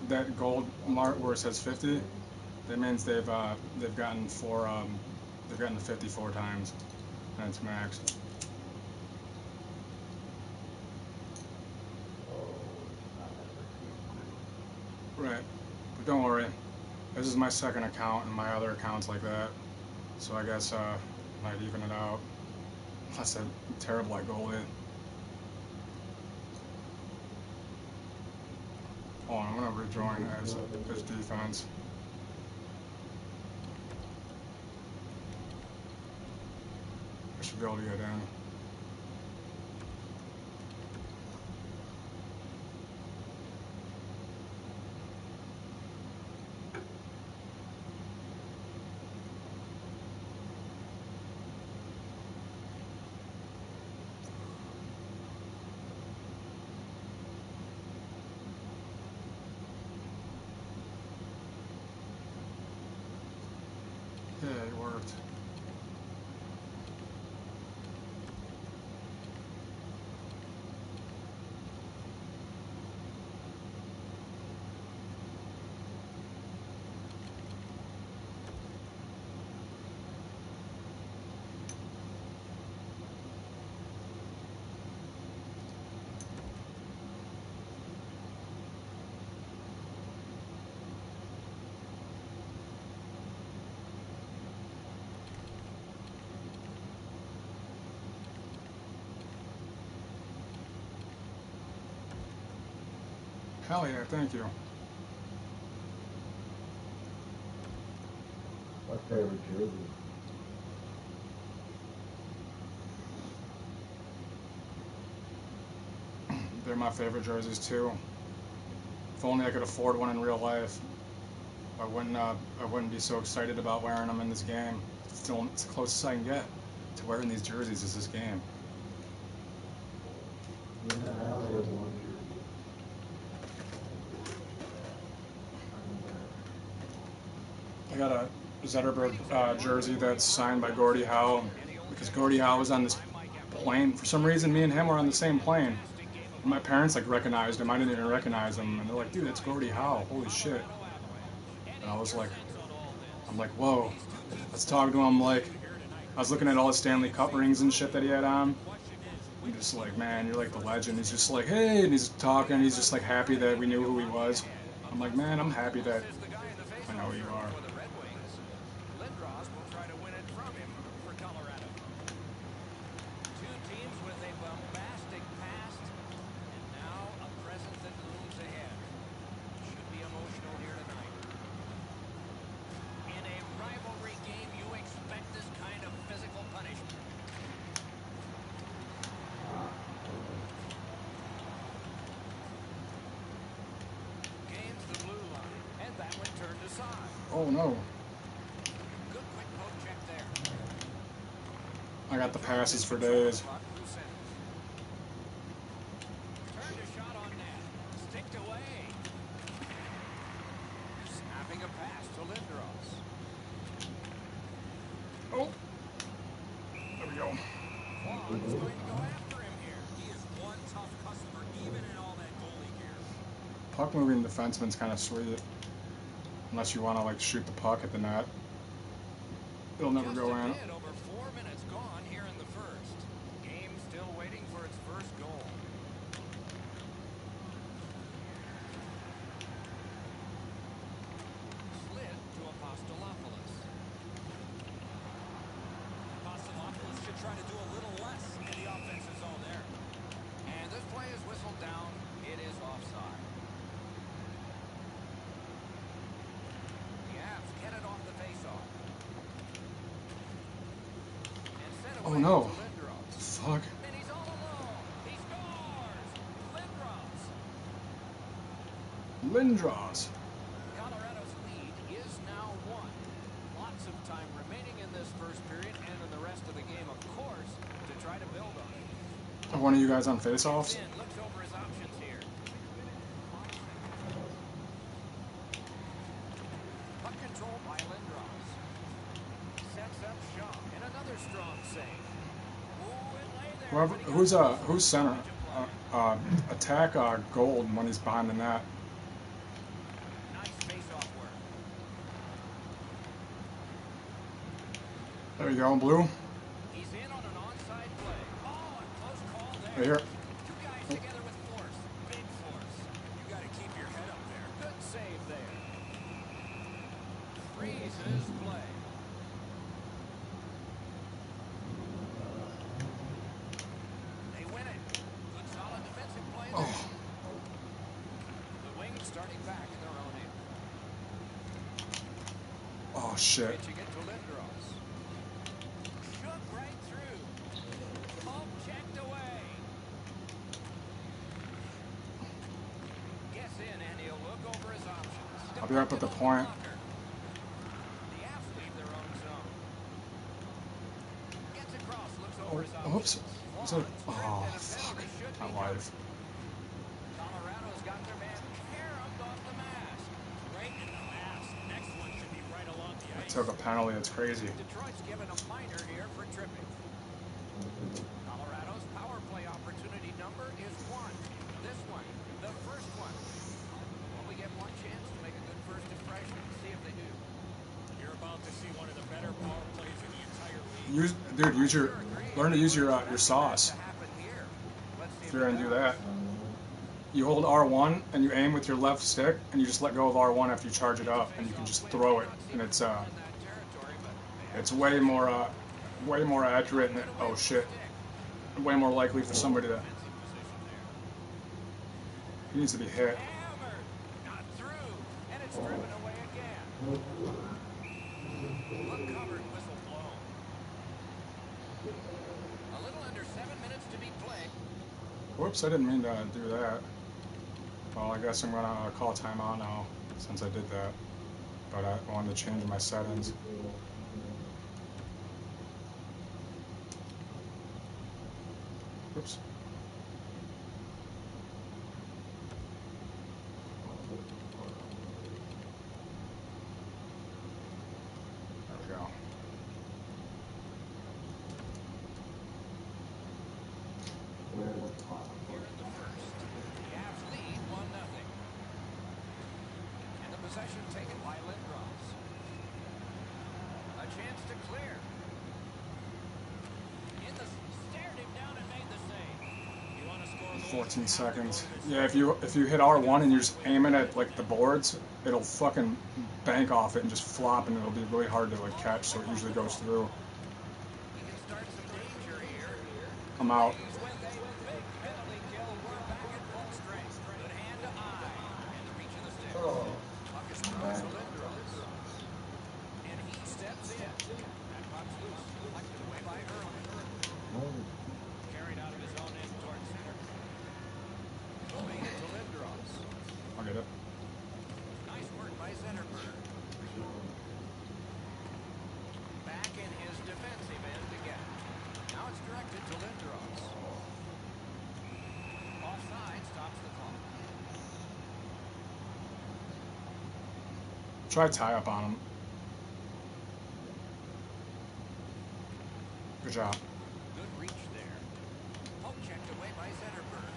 That gold mark where it says 50, that means they've gotten they've gotten the 50 4 times, and it's max. Right, but don't worry. This is my second account, and my other account's like that, so I guess might even it out. Unless I'm terrible at goalie. Oh, I'm gonna rejoin as defense. I should be able to get in. Yeah, it worked. Hell yeah, thank you. My favorite jersey. They're my favorite jerseys too. If only I could afford one in real life, I wouldn't be so excited about wearing them in this game. It's the closest I can get to wearing these jerseys is this game. Yeah, I only have one jersey. I got a Zetterberg jersey that's signed by Gordie Howe, because Gordie Howe was on this plane. For some reason, me and him were on the same plane. And my parents like recognized him. I didn't even recognize him, and they're like, "Dude, that's Gordie Howe. Holy shit!" And I was like, "I'm like, whoa." Let's talk to him. Like, I was looking at all his Stanley Cup rings and shit that he had on. I'm just like, man, you're like the legend. He's just like, hey, and he's talking. He's just like happy that we knew who he was. I'm like, man, I'm happy that I know who you are. Will try to win it from him for Colorado. Two teams with a bombastic past, and now a present that looms ahead. Should be emotional here tonight. In a rivalry game, you expect this kind of physical punishment. Gains the blue line, and that one turned aside. Oh no. Good quick poke check there. I got the passes for days. Turned a shot on net. Sticked away. Snapping a pass to Lindros. Oh. There we go. Vaughn's going to go after him here. He is one tough customer, even in all that goalie gear. Puck moving defenseman's kind of sweet. Unless you want to like shoot the puck at the net. It'll never Just go a in. bit over 4 minutes gone here in the first. Game still waiting for its first goal. Slid to Apostolopoulos. Apostolopoulos should try to do a little less in the offensive zone there. And this play is whistled down. It is offside. The Avs get it off the faceoff. And sent Oh away no. to Lindros. Fuck. And he's all alone. He scores! Lindros. Lindros. Colorado's lead is now 1. Lots of time remaining in this first period and in the rest of the game, of course, to try to build on it. Are one of you guys on faceoffs? Finn looks over his options here. Dylan draws. Sets up Shaw. And another strong save. Ooh, and lay there. Whoever, But he got who's center? Attack Gold when he's behind the net. nice face-off work. There you go, Blue. He's in on an onside play. Oh, a close call there. Right here. Two guys together with force. Big force. You got to keep your head up there. Good save there. Freezes play. They win it. Good solid defensive play there. Oh, The Wings starting back in their own end. oh shit. Pitching it to Lindros. Shook right through. Pope checked away. Gets in and he'll look over his options. I'll be up at the point. The Avs leave their own zone. Gets across, looks over his Oh, oops. options. Is it? Oh, And a fuck. penalty should be My coming. life. Colorado's got their man caromed off the mask. Right in the mask. Next one should be right along the I ice. took a penalty. It's crazy. Detroit's given a minor here for tripping. Colorado's power play opportunity number is 1. This one, the first one. Well, we get one chance to make a good first impression. See if they do. You're about to see one of the better power plays in the entire league. Learn to use your sauce. To happen here. Let's see If you're gonna do that, you hold R1 and you aim with your left stick, and you just let go of R1 after you charge it up, and you can just throw it, and it's way more accurate, and oh shit, way more likely for somebody to. He needs to be hit. Hammered, not through, and it's driven away again. Look covered, whistle blown. A little under 7 minutes to be played. Whoops, I didn't mean to do that. Well, I guess I'm gonna call timeout now since I did that. But I wanted to change my settings. Oops. There we go. Here in the first. The Avs lead 1-0. And the possession taken by Lindros. A chance to clear. Stared him down and made the save. You want to score goals? 14 seconds. Yeah, if you hit R1 and you're just aiming at like the boards, it'll fucking bank off it and just flop, and it'll be really hard to like catch. So it usually goes through. He can start some danger here. I'm out. He's with a big penalty kill. We're back at full strength. Good hand to eye. And the reach of the stick. Puck is thrown to Lindros. And he steps in. That puck's loose. Deflected away by Earl. Carried out of his own end towards center. Made it to Lindros. I'll get it. Nice work by Zetterberg. Back in his defensive end again. Now it's directed to Lindros. Offside stops the clock. Try tie up on him. Good job. Good reach there. Poke checked away by Zetterberg.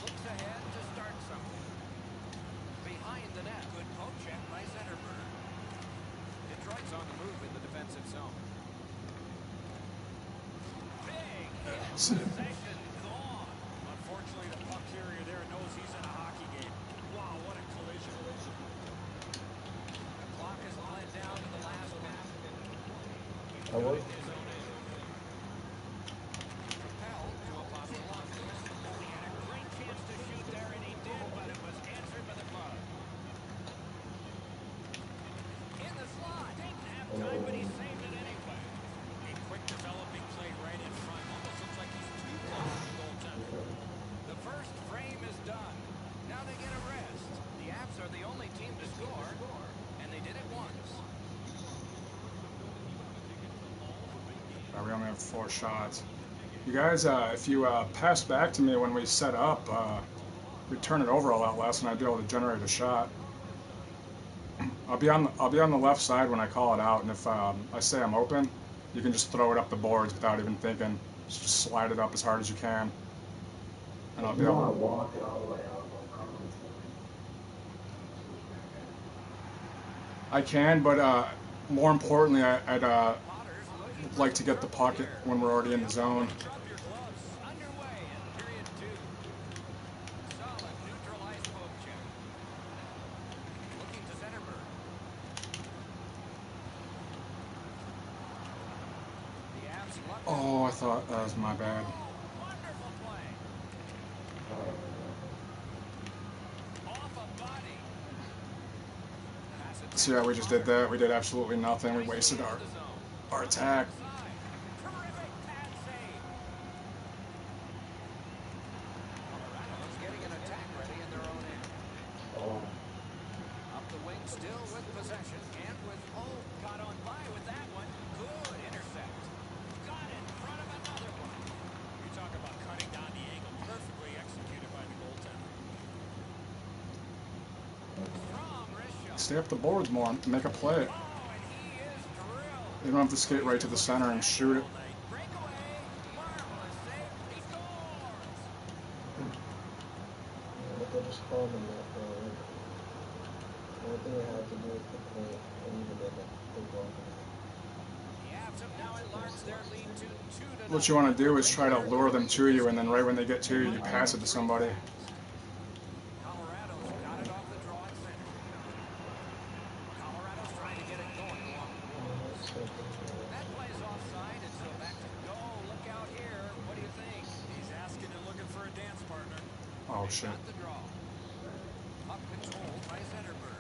Looks ahead to start something. Behind the net. Good poke check by Zetterberg. Detroit's on the move in the defensive zone. Big hit. Possession gone. Unfortunately, the puck carrier there knows he's in a hockey game. Wow, what a collision. The clock is lined down to the last minute. Hello? Propelled to a possible lock. He had a great chance to shoot there, and he did, but it was answered by the glove. In the slot. Didn't have time, but he saved it anyway. A quick developing play right in front. Almost looks like he's too close to the goaltender. The first frame is done. Now they get a rest. The Avs are the only team to score, and they did it once. We only have 4 shots. You guys, if you pass back to me when we set up, we turn it over a lot less, and I'd be able to generate a shot. I'll be on the left side when I call it out, and if I say I'm open, you can just throw it up the boards without even thinking. Just slide it up as hard as you can, and I'll be able to walk it all the way out. I can, but more importantly, I'd like to get the puck when we're already in the zone. Drop your gloves. Underway in period 2. Solid neutralized poke check. Looking to Zetterberg. The Avs lucky. Oh, I thought that was my bad. Wonderful play. Off a body. Pass it See how we just did that? We did absolutely nothing. We wasted our attack. Terrific pad save. Colorado's getting an attack ready in their own end. Up the wing, still with possession, and with got on by with that one. Good intercept. Got in front of another one. You talk about cutting down the angle, perfectly executed by the goaltender. Strong wrist shot. Stay up the boards more. Make a play. Oh, and he is drilled. You don't have to skate right to the center and shoot it. Breakaway. Marvelous save. He scores. But they just called him that for a reason. The only thing they had to do is put the even in the football. The Avs have now enlarged their lead to 2-0. What you want to do is try to lure them to you, and then right when they get to you, you pass it to somebody. Colorado's got it off the draw at center. Colorado's trying to get it going along the boards. That play's offside, and so back to goal. Look out here. What do you think? He's asking and looking for a dance partner. Oh shit. Got the draw. Puck controlled by Zetterberg.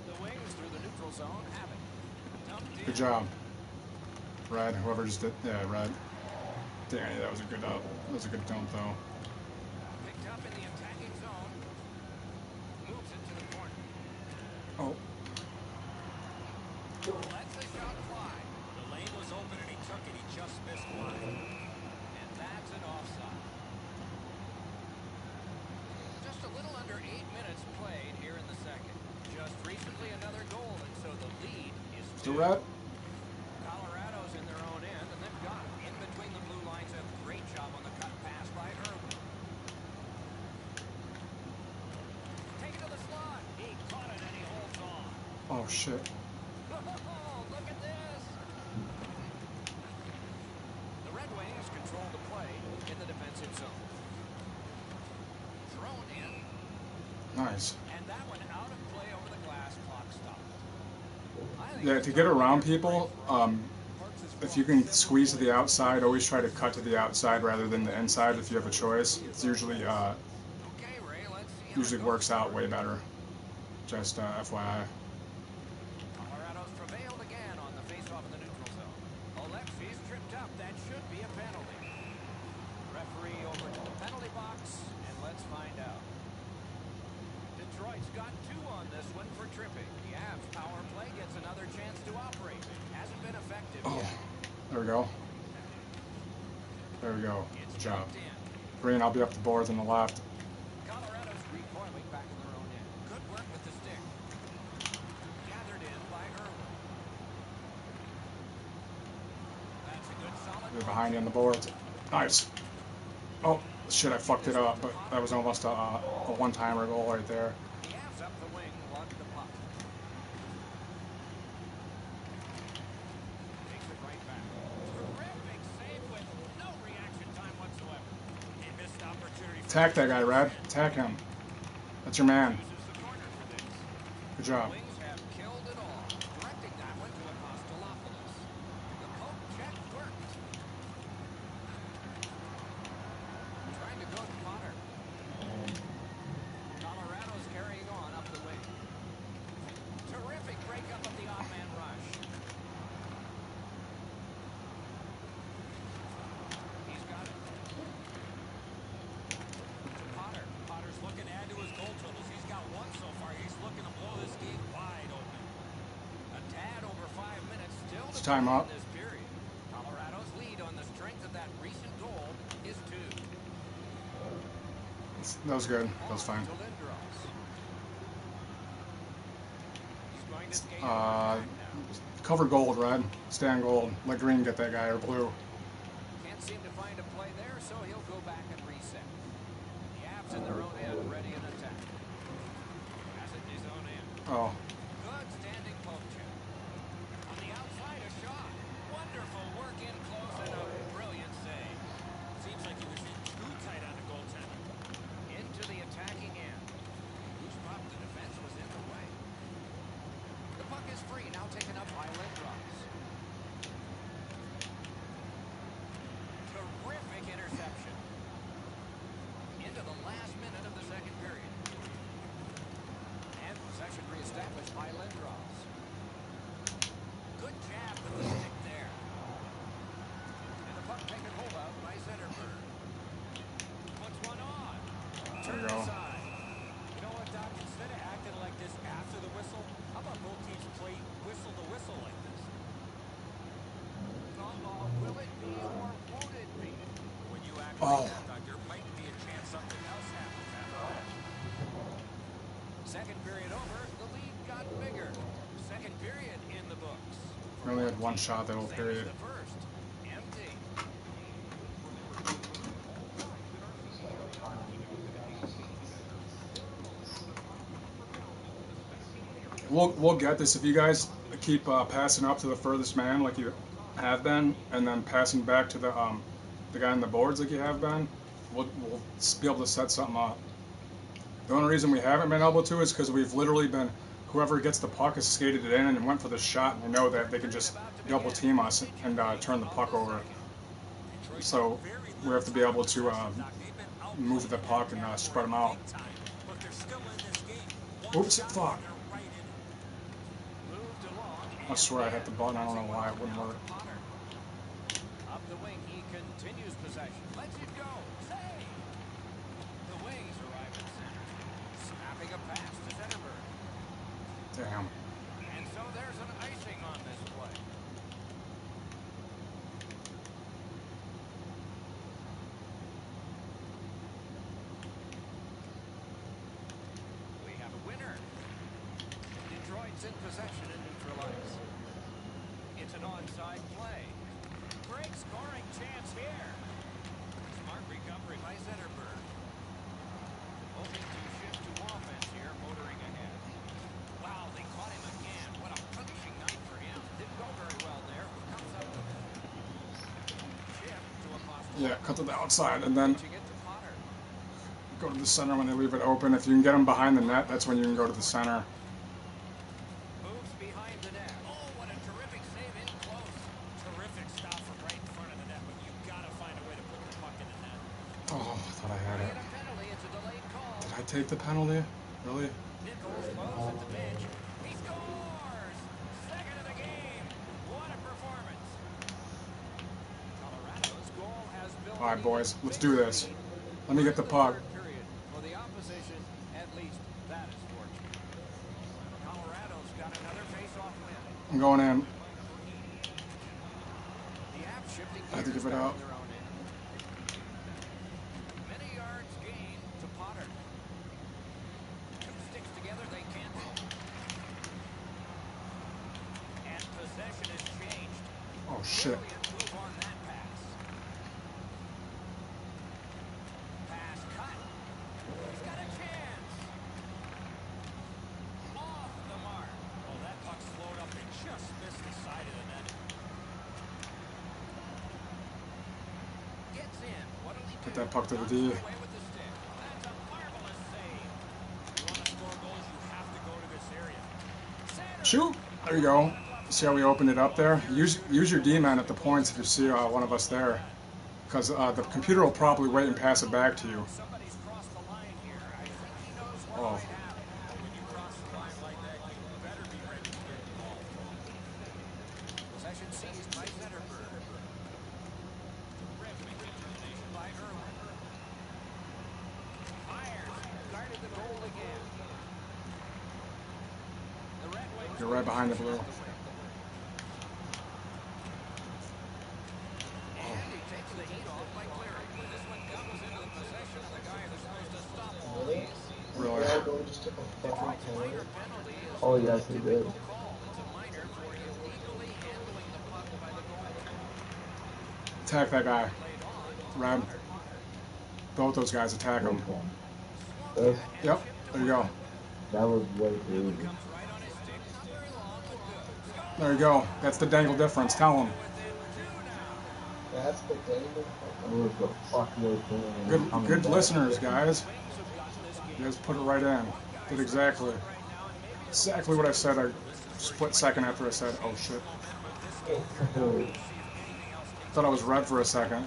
The wings through the neutral zone have it. Dumped in. Good job, Red. Whoever just did, yeah, Red. Danny, that was a good dump. That was a good dump though. Picked up in the attacking zone. Moves it to the corner. Oh, Lets the shot fly. The lane was open and he took it. He just missed wide. And that's an offside. Just a little under 8 minutes played here in the second. Just recently another goal, and so the lead is the 2. Red. Colorado's in their own end, and they've got it in between the blue lines. A great job on the cut pass by Irwin. Take it to the slot. He caught it and he holds on. Oh shit. Oh, look at this. The Red Wings control the play in the defensive zone. Thrown in, Nice. and that one out of play over the glass. Clock stopped. I think Yeah, it's to get time around for a people, break. if you can squeeze to the outside, always try to cut to the outside rather than the inside if you have a choice. It's usually Okay, Ray, let's see how it usually goes. works out way better. Just FYI. Colorado's prevailed again on the faceoff in the neutral zone. Alexis tripped up. That should be a penalty. Referee over to the penalty box, and let's find out. Detroit's got 2 on this one for tripping. The Avs power play gets another chance to operate. Hasn't been effective Oh, yet. there we go. There we go. It's Good job. dumped in. Green, I'll be up the boards on the left. Colorado's recoiling back in their own end. Good work with the stick. Gathered in by Irwin. That's a good solid They're behind you on the boards. Nice. Oh, shit, I fucked it up, but that was almost a one-timer goal right there. The Avs up the wing, won the puck. Takes it right back. Terrific save with no reaction time whatsoever. He missed opportunity. Attack that guy, Red. Attack him. That's your man. Uses the corner for this. Good job. Wings have killed it all. Directing that one to Apostolopoulos. The poke check worked. Trying to go to Potter. Colorado's carrying on up the wing. Terrific breakup of the off-man rush. He's got it. Potter. Potter's looking to add to his goal totals. He's got 1 so far. He's looking to blow this game wide open. A tad over 5 minutes still to It's time play up. in this period. Colorado's lead on the strength of that recent goal is 2. That was good. That was fine. To Lindros. this game. Cover gold, red. Stand gold. Let green get that guy, or blue. Can't seem to find a play there, so he'll go back and reset. The Avs in their own end, ready in attack. Has it in his own end. Oh. Good standing poke check. On the outside, a shot. Wonderful work in close and a brilliant save. Seems like he was in too tight on the goaltender. Into the attacking end. Whose spot the defense was in the way. The puck is free, now taken up by Lindros. Terrific interception. Into the last minute of the second period. And possession reestablished by Lindros. Good jab with the stick there. And the puck taken hold of by Zetterberg. Puts one on. There you go. Aside. You know what, Doc? Instead of acting like this after the whistle, how about both teams play whistle to whistle like this? Will it be or won't it be? When you act Oh. like that, Doc, there might be a chance something else happens after that. Second period over, the lead got bigger. Second period in the books. We only had one shot that whole Same as period. the first. Empty. We'll get this if you guys keep passing up to the furthest man like you have been, and then passing back to the guy on the boards like you have been. We'll be able to set something up. The only reason we haven't been able to is because we've literally been, whoever gets the puck has skated it in and went for the shot, and they know that they can just double team us and turn the puck over. So we have to be able to move the puck and spread them out. But they're still in this game. Oops, fuck. They're right in it. Moved along. I swear I hit the button. I don't know why it wouldn't work. Potter. Up the wing, he continues possession. Lets it go. Save. The wings arrive at center. Snapping a pass to Zetterberg. Damn. And so there's an icing on this play. We have a winner. Detroit's in possession and neutralized. It's an onside play. Great scoring chance here. Smart recovery by Zetterberg. Hoping to shift to offense here, motoring ahead. Wow, they caught him again. What a punishing night for him. Didn't go very well there. Comes up with it. Shift to Apostol. Yeah, cut to the outside and then Pitching it to Potter. go to the center when they leave it open. If you can get them behind the net, that's when you can go to the center. Moves behind the net. Oh, what a terrific save in close. Terrific stop from right in front of the net, but you've got to find a way to put the puck in the net. Oh, I thought I had Get it. a penalty. It's a delayed call. Did I take the penalty? Really? Nichols moves at the bench. He scores! Second of the game. What a performance. Colorado's goal has built. All right, boys, let's do this. Let me get the puck. Third period. For the opposition, at least that is fortunate. Colorado's got another face-off win. I'm going in. The Avs shifting I have to gears give it back out. on their own end. Many yards gained to Potter. Two sticks together, they cancel. And possession is changed. Oh shit. Brilliant move on that pass. Pass cut. He's got a chance. Off the mark. Oh, that puck slowed up and just missed the side of the net. Gets in. What'll he do? Get that puck to the Knocks D. it away with the stick. That's a marvelous save. You want to score goals, you have to go to this area. Center. Shoot! There you go. See how we opened it up there? Use your D-man at the points if you see one of us there. Because the computer will probably wait and pass it back to you. Somebody's crossed the line here. I think he knows what Oh. might happen. When you cross the line like that, you better be ready to get the ball. Possession seized by Zetterberg. Terrific determination by Irwin. Fires. Guarded the goal again. The Red Wings. You're right behind the blue. And he takes the heat off by clearing. This one doubles into the possession of the guy who's supposed to stop all Really? these. Really? Yeah, go just took a fucking Detroit's minor penalty. penalty is Oh, yeah, a he did. typical call. Attack that guy. Red. Both those guys attack him. Yep, there you go. That was way too easy. There you go. That's the dangle difference. Tell him. That's the thing. It was the fuck they doing. Good listeners, guys. You guys put it right in. Did exactly what I said. A split second after I said, "Oh shit." Thought I was red for a second.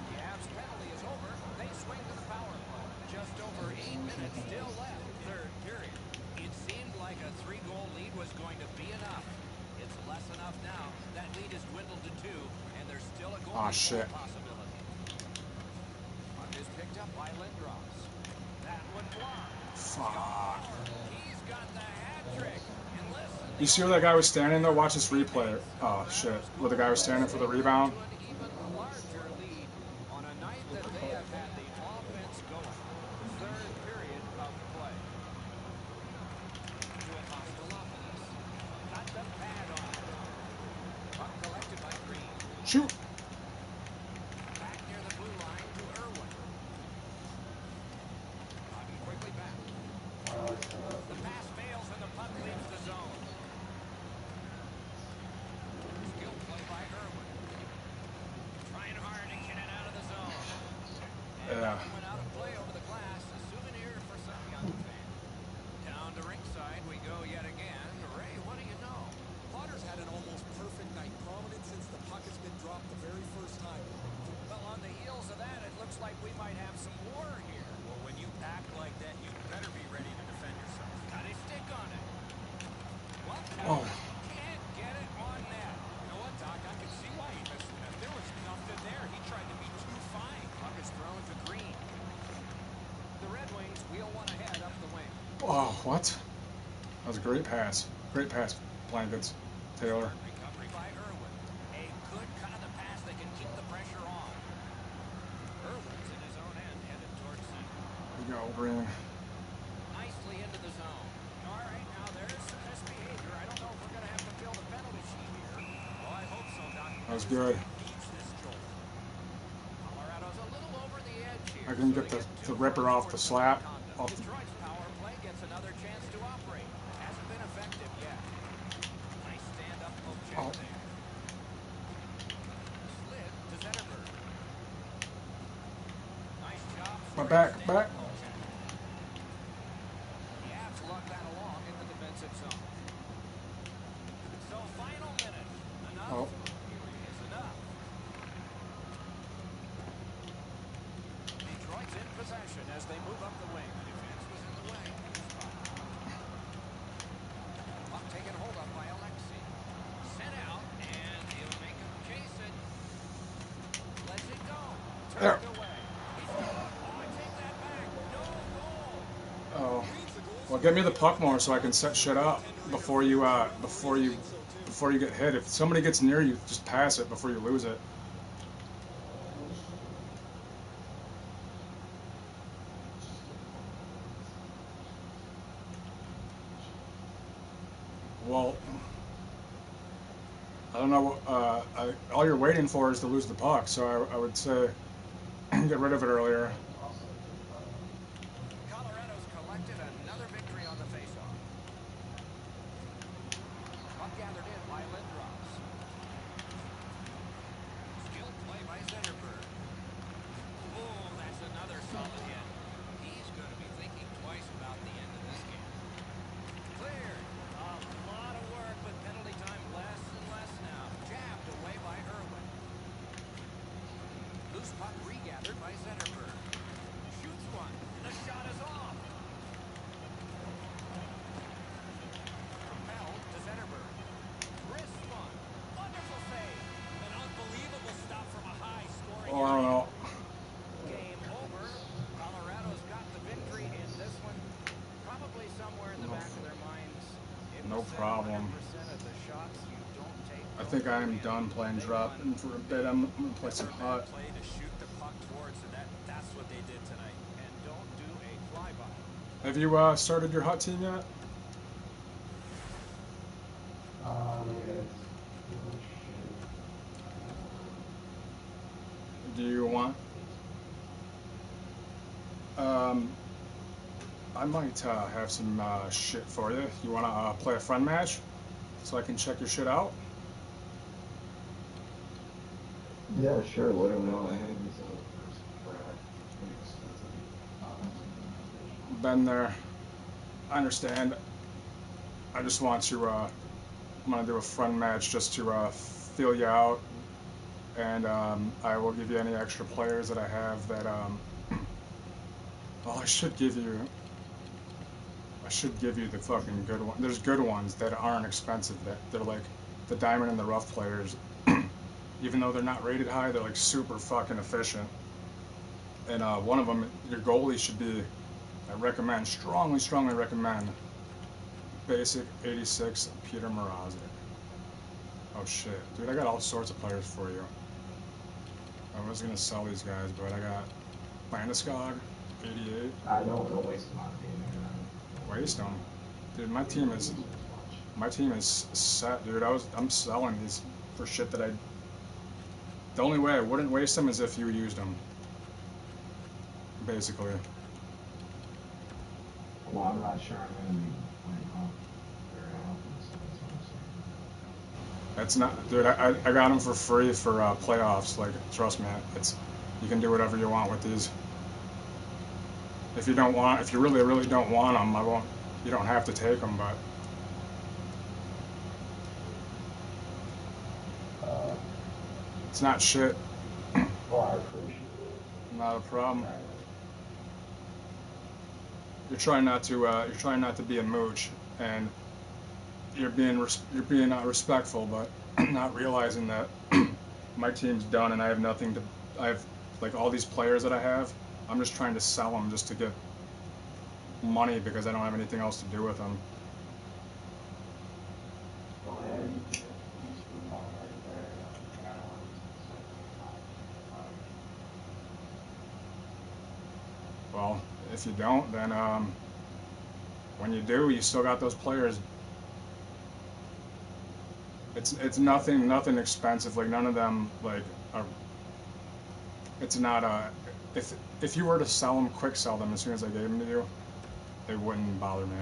Just over 8 minutes still left, third period. It seemed like a 3-goal lead was going to be enough. It's less enough now. That lead has dwindled to 2, and there's still a goal Shit. possibility. Puck is picked up by Lindros. That one blocked. Fuck. He's got the hat trick. And listen, You see where that guy was standing though? Watch this replay. Oh shit. Where the guy was standing for the rebound? an even larger lead on a night that they have had the offense going. Third period of play. To Apostolopoulos. Got the pad on. Puck collected by Green. Shoot. Back near the blue line to Irwin. Puck quickly back. The pass fails and the puck leaves the zone. Skill play by Irwin. Trying hard to get it out of the zone. And Yeah. went out of play over the glass. A souvenir for some young fan. Down to ringside we go yet again. Ray, what do you know? Potter's had an almost perfect night, prominent since the puck has been dropped the very first time. Well, on the heels of that, it looks like we might have some war here. Well, when you act like that, you better be ready to defend yourself. Got his stick on it. What? Oh. Can't get it on net. You know what, Doc? I can see why he missed it. If there was nothing there, he tried to be too fine. Puck is thrown to Green. The Red Wings wheel one ahead up the wing. Oh, what? That was a great pass. Great pass, Blankets. Taylor. Recovery by Irwin. A good cut of the pass that can keep the pressure on. Irwin's in his own end, headed towards center. There you go, Green. Nicely into the zone. All right, now there's some misbehavior. I don't know if we're going to have to fill the penalty sheet here. Well, I hope so, Doc. That was good. Needs this jolt. Colorado's a little over the edge here. I can get the ripper off the slap. Off the, Detroit's power play gets another chance to operate. Hasn't been effective yet. Nice stand-up poke check Oh. there. Slid to Zetterberg. Nice job. my back. The Avs luck that along in the defensive zone. So final minute. Enough Oh. is enough. Detroit's in possession as they move up the wing. The defense was in the way. Puck taken hold of by Alexei. Sent out, and he'll make him chase it. Lets it go. There. Turned away. He's going. Oh, take that back. No goal. Oh. Well, give me the puck more so I can set shit up before you get hit. If somebody gets near you, just pass it before you lose it. Well, I don't know. All you're waiting for is to lose the puck, so I would say get rid of it earlier. Colorado's collected another victory on the faceoff. Puck gathered in by Lindros. Skilled play by Zetterberg. Oh, that's another solid hit. He's going to be thinking twice about the end of this game. Cleared. A lot of work, but penalty time less and less now. Jabbed away by Irwin. Loose puck regathered by Zetterberg. Shoots one. The shot is off. Propelled to Zetterberg. Wrist one. Wonderful save. An unbelievable stop from a high scoring Oh, I don't know. Game over. Colorado's got the victory in this one. Probably somewhere in the back of their minds. It No was said problem. 100% of the shots you don't take. I think I am done playing drop, and for a bit I'm gonna play some hot. play to shoot the puck towards, and that's what they did tonight. And don't do a flyby. Have you started your hot team yet? Yes. Do you want? I might have some shit for you. You want to play a friend match so I can check your shit out? Yeah, sure. Let him know I have Been there. I understand. I just want to. I'm gonna do a friend match just to feel you out, and I will give you any extra players that I have that. Well, I should give you. I should give you the fucking good one. There's good ones that aren't expensive. That they're like the diamond and the rough players. Even though they're not rated high, they're like super fucking efficient. And one of them, your goalie should be. I recommend, strongly recommend. Basic 86 Peter Mrazek. Oh shit, dude! I got all sorts of players for you. I was gonna sell these guys, but I got Landeskog, 88. I don't waste my team. Waste them, dude. My team is set, dude. I'm selling these for shit that I. The only way I wouldn't waste them is if you used them. Basically. Well, I'm not sure I'm gonna be playing home very often, so that's what I'm saying. That's not, dude. I got them for free for playoffs. Like, trust me, it's you can do whatever you want with these. If you really don't want them, I won't. You don't have to take them, but it's not shit. Well, I appreciate it. Not a problem. You're trying not to be a mooch, and you're being respectful, but not realizing that my team's done and I have nothing to. I have like all these players that I have. I'm just trying to sell them just to get money because I don't have anything else to do with them. Well, if you don't, then when you do, you still got those players. It's nothing expensive. Like none of them like are. It's not a. If you were to sell them, quick sell them as soon as I gave them to you, they wouldn't bother me.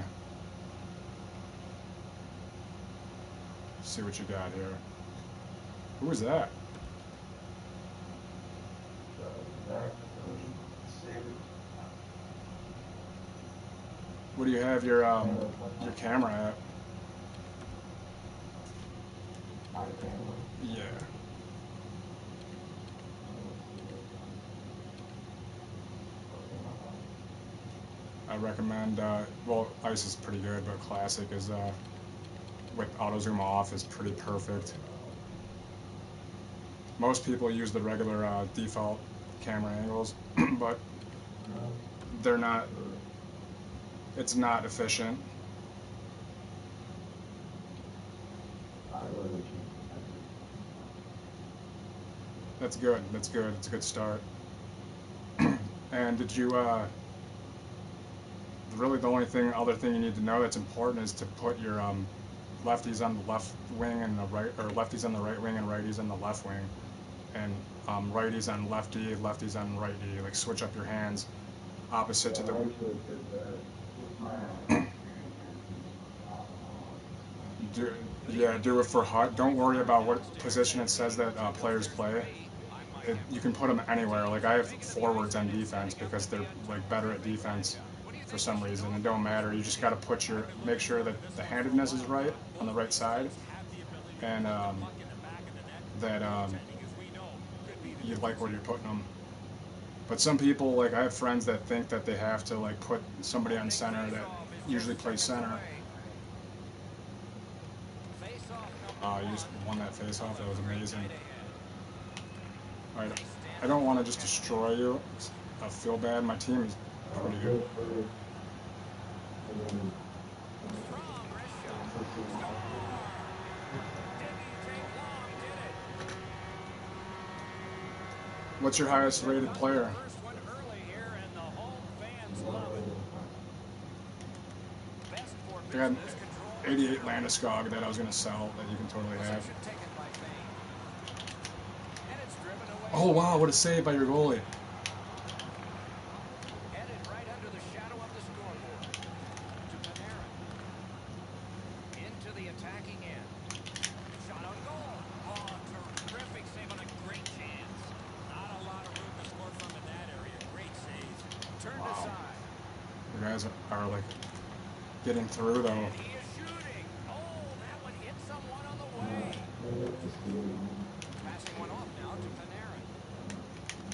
See what you got here. Who is that? What do you have your camera at? Yeah. I recommend. Well, Ice is pretty good, but Classic is with auto zoom off is pretty perfect. Most people use the regular default camera angles, but they're not. It's not efficient. That's good. That's good. It's a good start. And did you? Really, the only other thing you need to know that's important is to put your lefties on the left wing and the right, or lefties on the right wing and righties on the left wing, and righties on lefty, lefties on righty. Like switch up your hands, opposite to the. Do it for hot. Don't worry about what position it says that players play. You can put them anywhere. Like I have forwards on defense because they're like better at defense for some reason. It don't matter. You just got to make sure that the handedness is right on the right side, and that you like where you're putting them. But some people, like I have friends that think that they have to like put somebody on center that usually plays center. You just won that face-off. That was amazing. All right, I don't want to just destroy you. I feel bad. My team is pretty good. What's your highest rated player? I got 88 Landeskog that I was going to sell that you can totally have. Oh wow, what a save by your goalie. Headed right under the shadow of the scoreboard. To Panarin. Into the attacking end. Shot on goal. Oh, terrific save on a great chance. Not a lot of room to score from in that area. Great save. Turned Wow. aside. You guys are like getting through though. And he is shooting. Oh, that one hit someone on the way. Passing one off now to Panarin.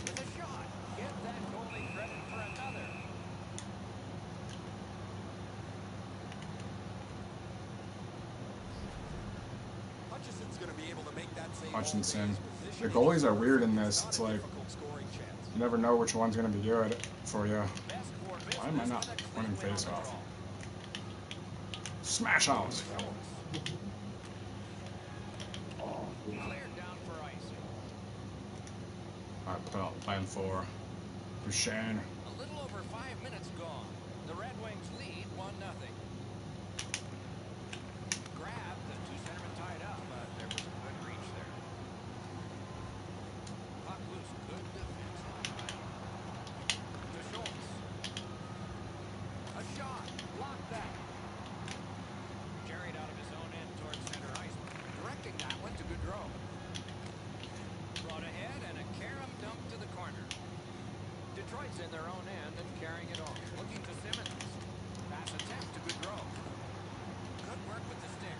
With a shot. Give that goalie credit for another. Hutchinson's going to be able to make that save. Hutchinson. Positioning The goalies are is weird in perfect. this. It's It's not a like difficult scoring chance. you never know which one's gonna be good for you. Best for business. Why am I not with a clean winning win on the face-off? draw. Smash out. Schultz. Cleared down for icing. Alright, plan 4. Duchesne. A little over 5 minutes gone. The Red Wings lead 1-0. Grab, the two centermen tied up, but there was a good reach there. Puck loose, good defense on that. To Schultz. A shot, blocked that. Carried out of his own end towards center ice. Directing that one to Gaudreau. Brought ahead and a carom dump to the corner. Detroit's in their own end and carrying it on. Looking to Simmons. Pass attempt to Gaudreau. Good work with the stick.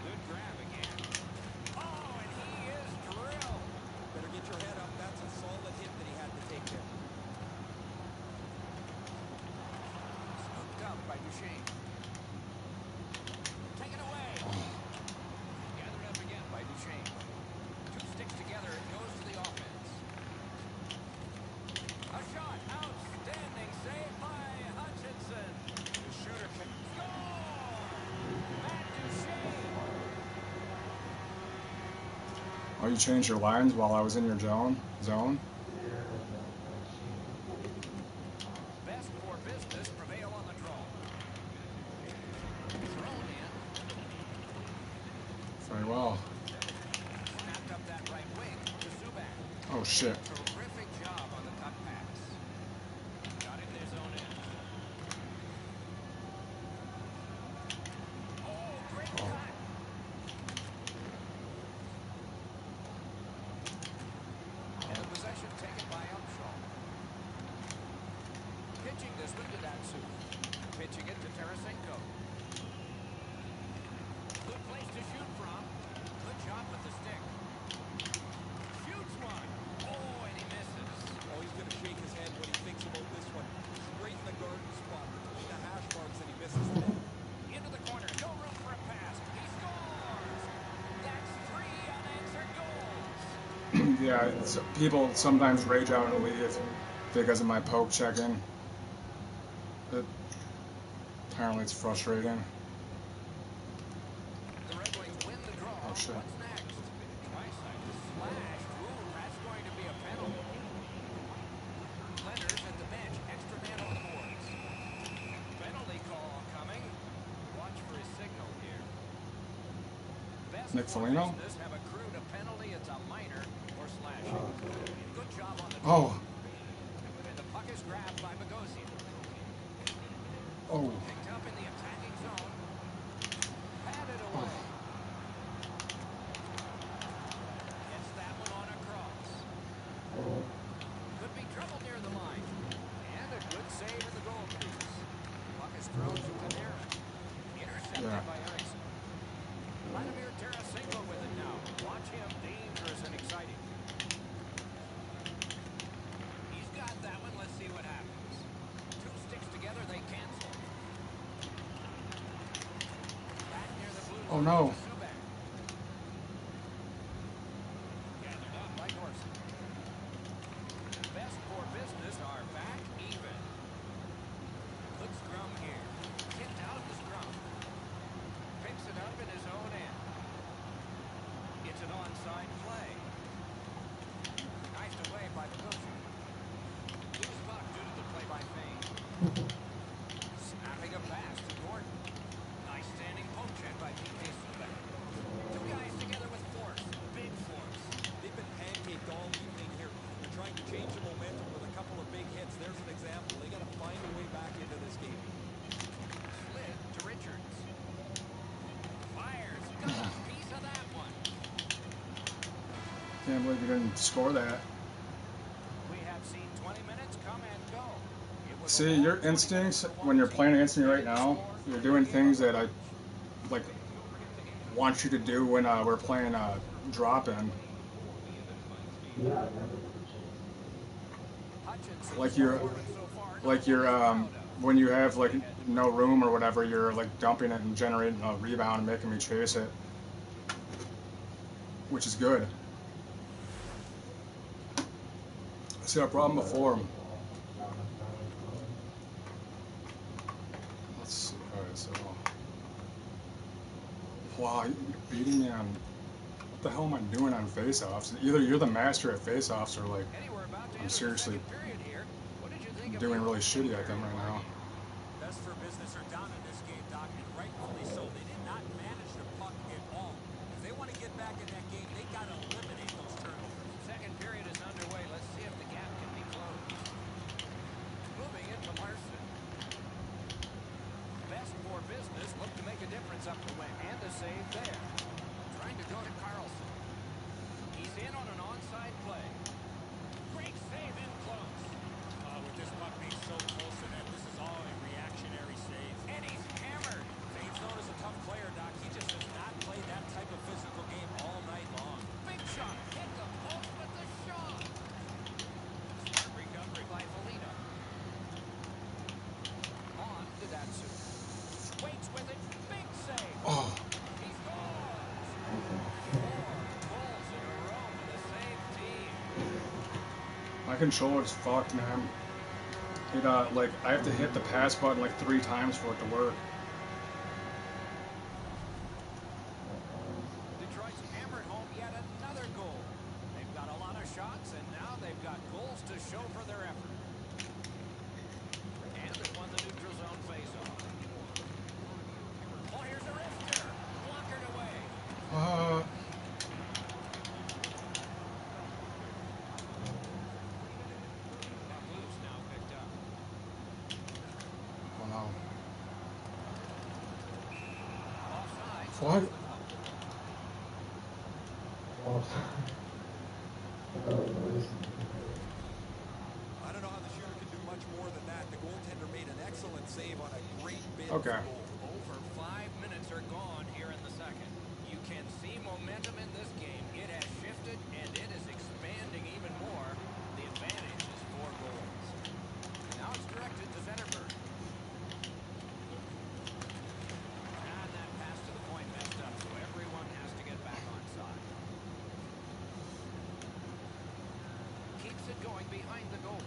Good grab again. Oh, and he is drilled. Better get your head up. That's a solid hit that he had to take there. Scooped up by Duchesne. Taken away. Gathered up again by Duchesne. Two sticks together. It goes to the offense. A shot. Outstanding save by Hutchinson. The shooter can score. Matt Duchesne. Oh, you changed your lines while I was in your zone? Best for business prevail on the draw. Thrown in. Very well. Snapped up that right wing to Subban. Oh shit. Terrific job on the cut pass. Got in his own end. Oh, great cut. And the possession taken by Upshaw. Pitching this one to Datsu. Pitching it to Tarasenko. Good place to shoot from. Good job with the stick. Shoots one. Oh, and he misses. Oh, he's going to shake his head when he thinks about this one. Straight in the garden spot between the hash marks, and he misses the net. Into the corner. No room for a pass. He scores. That's 3 unanswered goals. Yeah, people sometimes rage out and leave because of my poke checking. Apparently it's frustrating. The Red Wings win the draw. Oh, shit. What's next? Twice slashed. Ooh, that's going to be a penalty. Leonard's at the bench. Extra man on the boards. Penalty call coming. Watch for his signal here. Best Nick for Foligno? business have accrued a penalty. It's a minor or slashing. Good job on the Oh. And the puck is grabbed by Bogosian. Oh. Picked up in the attacking zone. Batted away. Gets that one on a cross. Could be trouble near the line. And a good save in the goal crease. Puck is thrown to Panarin. Intercepted by Erickson. Vladimir Tarasenko with it now. Watch him. Dangerous and exciting. He's got that one. Let's see what happens. Two sticks together. They cancel. Back near the blue Oh, line no. to Subban. Gathered up by Dorsey. Best for business are back even. Good scrum here. Kicked out the scrum. Picks it up in his own end. It's an onside play. Knifed away by the coach. Loose puck due to the play by Fane. Snapping a pass to Gordon. Nice standing poke check by P.K. Subban. Can't believe you didn't score that. We have seen 20 minutes come and go. It was a See, long your 20 minutes instincts for one when you're team. playing against me right now, you're doing things that I like want you to do when we're playing drop-in. Hutchinson's Like you're, performance so far, not like one you're, he's proud of. when you have like no room or whatever, you're like dumping it and generating a rebound and making me chase it, which is good. See, our problem before. Let's see. Alright, so. Wow, you're beating me on. What the hell am I doing on face-offs? Either you're the master at face-offs or like And we're about to I'm enter the seriously second period here. What did you think of doing the really opening shitty at them period? right now. Best for business are down in this game, Doc, and rightfully so. They did not manage the puck at all. If they want to get back in that game, they got to eliminate those turnovers. Second period is underway. Let's see if the gap can be closed. Moving it to Larson. Best for business. Look to make a difference up the wing. And a save there. Trying to go to Carlson. He's in on an onside play. Great save in close. With this puck being so close to them, this is all a reactionary save. And he's hammered. Fade's known as a tough player, Doc. He just has not played that type of physical game all night long. Big shot. Hit the post with the shot. Smart recovery by Felino. On to Datsu. Waits with it. Big save. Oh, He scores. 4 goals in a row for the same team. my controller's fucked, man. It like I have to hit the pass button like 3 times for it to work. Detroit's hammered home yet another goal. They've got a lot of shots, and now they've got goals to show for their effort. And they won the neutral zone faceoff. Oh, here's a wrister. Blockered away. Puck loose now picked up. Oh no. Offside. What? I don't know how the shooter can do much more than that. The goaltender made an excellent save on a great bid. Okay. Over 5 minutes are gone here in the second. You can see momentum in this game. It has shifted, and it is expanding even more. The advantage is 4 goals. Now it's directed to Zetterberg. And that pass to the point messed up, so everyone has to get back on side. Keeps it going behind the goal.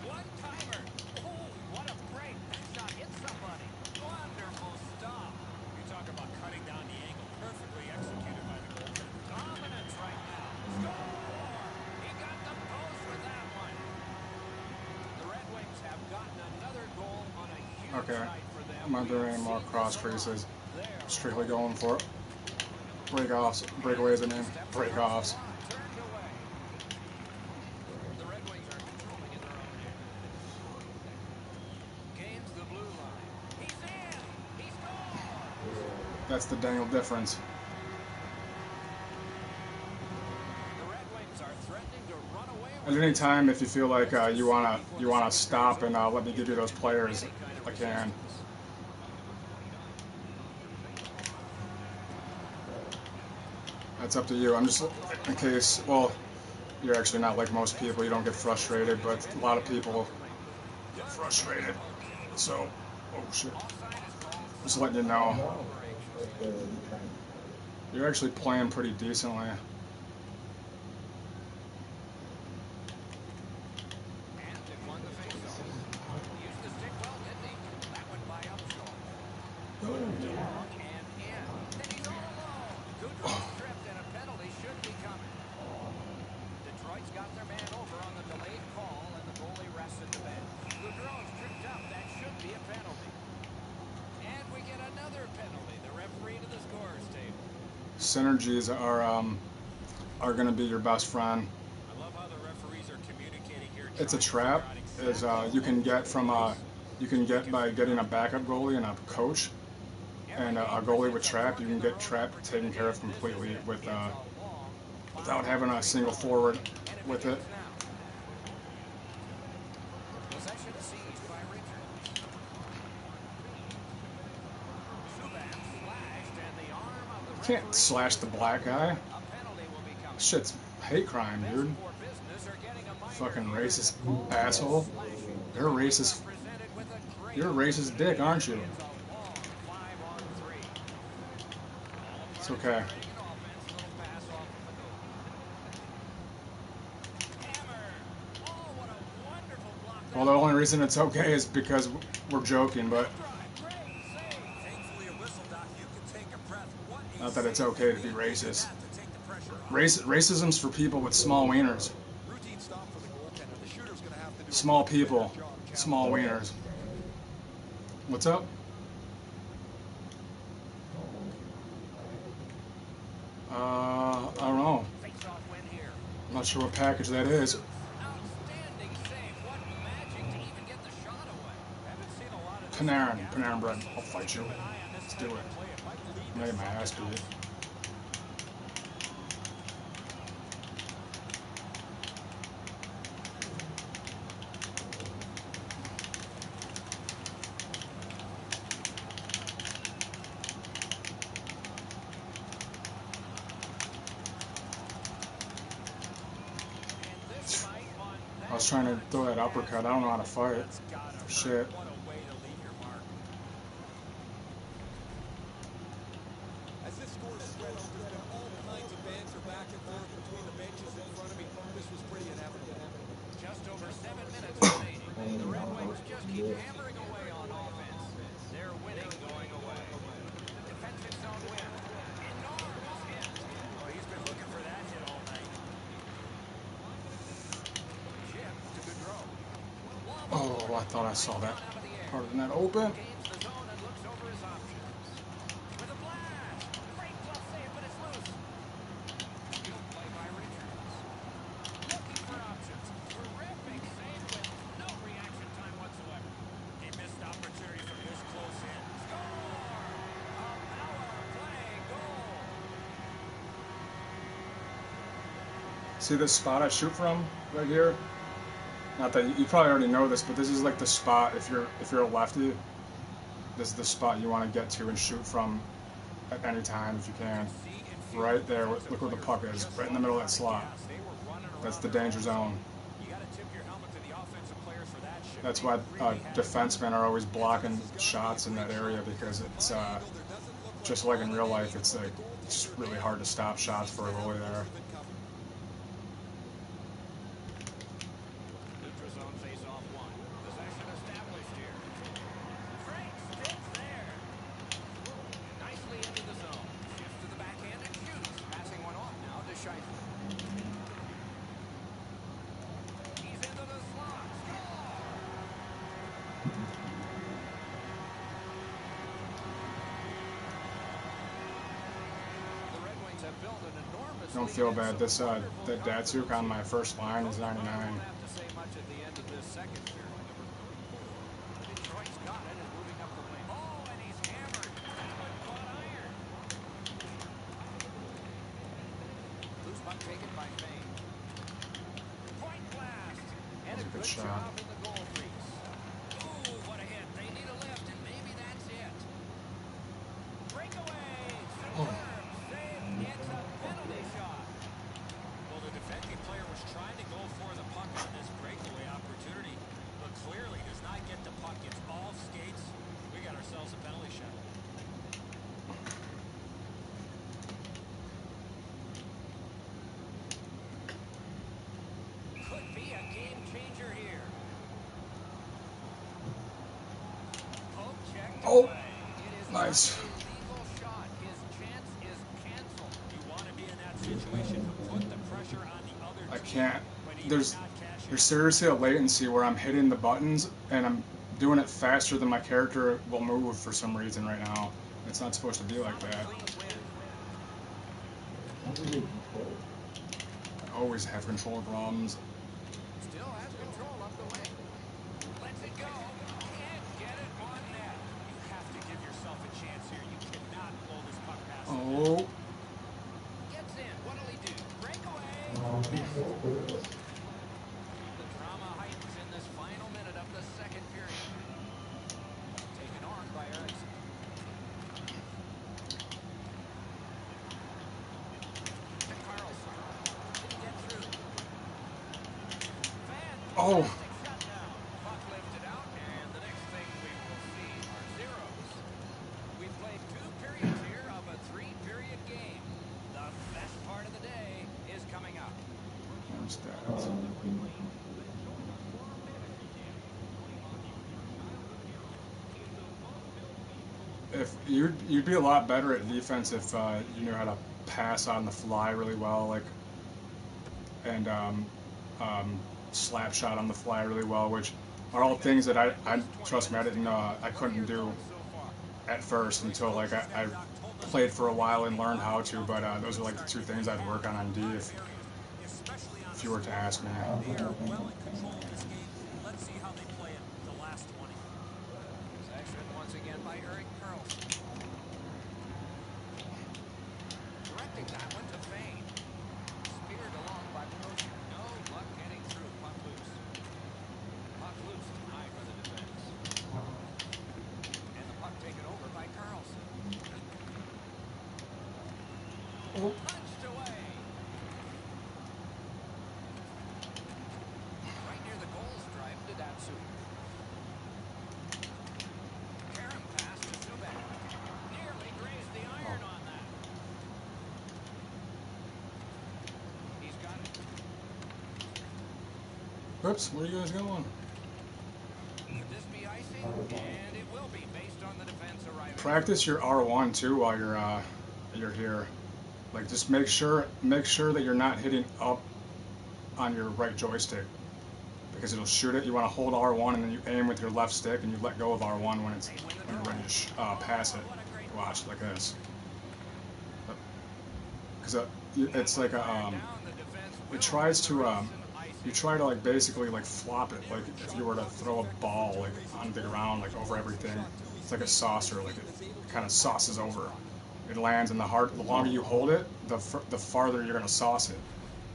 One-timer. Oh, what a break. That shot hit somebody. Wonderful stop. You talk about cutting down the angle. Perfectly executed by the goaltender. Dominance right now. Score! He got the post with that one. The Red Wings have gotten another goal on a huge Okay. night for them. I'm not We doing have any more seen cross this a lot. creases. There. Strictly going for it. Break-offs. Breakaways, I mean. Steps Break-offs. across the line, turned away. The Red Wings are controlling in their own end. Gains the blue line. He's in. He scores. That's the Daniel difference. The Red Wings are threatening to run away At with any it. time, if you feel like you wanna stop and let me give you those players, I can. That's up to you. I'm just in case. Well, you're actually not like most people. You don't get frustrated, but a lot of people get frustrated. So, oh shit. Just letting you know. You're actually playing pretty decently. And they've won the faceoff. Used the stick well, didn't he? That one by Upshaw. Long and in. And he's all alone. Goodrow stripped, and a penalty should be coming. Detroit's got their man over on the delayed call, and the goalie rests at the bench. Goodrow's tripped up. That should be a penalty. And we get another penalty. The referee to the scorer's table. Synergies are going to be your best friend. I love how the referees are communicating here. It's a trying to trap. figure out Is exactly you can what get the from play is. you can get by getting a backup goalie and a coach, and a goalie with trap. You can get trap taken care of completely with without having a single forward with it. Possession seized by Richards. Subban slashed, and the arm of the Can't slash the black guy. a penalty will be coming. Shit's hate crime, dude. For business are getting a minor Fucking here. racist The call asshole. is slashing. You're a racist. Presented with a great You're a racist dick, aren't you? It's a long 5-on-3. It's okay. Well, the only reason it's okay is because we're joking, but Thankfully, a whistle, Doc. You can take a breath. What a not that it's okay to be racist. to take the pressure off. Racism's for people with small wieners. Routine stop for the goaltender. The shooter's going to have to do Small a better people, job small wieners. What's up? I don't know. Face-off win here. I'm not sure what package that is. Outstanding save. What magic to even get the shot away. Haven't seen a lot of this. Panarin bread. I'll fight you. Let's do it. I made my ass beat. I was trying to throw that uppercut. I don't know how to fight. Shit. What a way to leave your mark. As this score spread out, there's been all kinds of banter back and forth between the benches in front of me. This was pretty inevitable. Just over 7 minutes remaining. The Red Wings just keep hammering away on offense. They're winning going away. Defensive zone win. Enormous hit. Well, he's been looking for that hit all night. Chip to Gaudreau. Oh, I thought I saw that part of the net open. Gains the zone and looks over his options. With a blast. Great glove save, but it's loose. Good play by Richards. Looking for options. Terrific save with no reaction time whatsoever. He missed opportunity from this close in. Score! A power play goal. See this spot I shoot from right here? Not that you probably already know this, but this is like the spot if you're a lefty. This is the spot you want to get to and shoot from at any time if you can. Right there, look where the puck is, right in the middle of that slot. That's the danger zone. You got to tip your helmet to the offensive players for that shit. That's why defensemen are always blocking shots in that area, because it's just like in real life, it's like it's really hard to stop shots for a goalie there. Neutral zone face-off one. Possession established here. Frank sticks there. Nicely into the zone. Shifts to the backhand and shoots. Passing one off now to Scheifele. He's into the slot. Score! The Red Wings have built an enormous Don't lead feel and bad. some This wonderful that coverage. Datsuk on my first line is 99. Won't have to say much at the end of this second period. Detroit's got it and moving up the wing. Oh, and he's hammered. That one caught iron. Loose puck taken by Maine. Point blast. And That was a a good good shot. job in the goal crease. Ooh, what a hit. They need a lift, and maybe that's it. Breakaway. Superb save. It's a penalty shot. Well, the defending player was trying to go for the puck on this breakaway opportunity, but clearly does not get the puck. It's all skates. We got ourselves a penalty shot. Could be a game changer here. Poke checked Oh, away. It is nice. not a legal shot. His chance is canceled. You want to be in that situation to put the pressure on the other I team, can't. but he did There's not cash in. there's seriously a latency where I'm hitting the buttons and I'm doing it faster than my character will move for some reason right now. It's not supposed to be like that. Clean win. I always have control problems. Still has control up the wing. Lets it go. Can't get it on net. You have to give yourself a chance here. You cannot blow this puck past him. Oh, Gets in. What'll he do? Breakaway Oh. Fantastic shutdown. Puck lifted out, and the next thing we will see are zeros. We've played 2 periods here of a 3-period game. The best part of the day is coming up. There's that. If you'd be a lot better at defense if you knew how to pass on the fly really well, like, and slap shot on the fly really well, which are all things that I trust me, I couldn't do at first until like I played for a while and learned how to. But those are like the 2 things I'd work on D if you were to ask me. They are well in control of this game. Let's see how they play it the last 20. Possession once again by Eric Carlson. Directing that one to Fane. Speared along by Mosher. No luck getting through. Puck loose. Puck loose tonight by the defense. And the puck taken over by Carlson. Oh. Punched away. Right near the goal stripe to Datsu. Karam pass to Subban. Nearly grazed the iron on that. He's got it. Oops, where are you guys going? Could this be icing? And it will be based on the defense arriving. Practice your R1 too while you're here. Like, just make sure that you're not hitting up on your right joystick, because it'll shoot it. You want to hold R1 and then you aim with your left stick and you let go of R1 when you're ready to pass it. Watch, like this. Because it's like a it tries to you try to like basically like flop it, like if you were to throw a ball like on the ground, like over everything. It's like a saucer, like it kind of sauces over. It lands, and the longer you hold it, the farther you're gonna sauce it.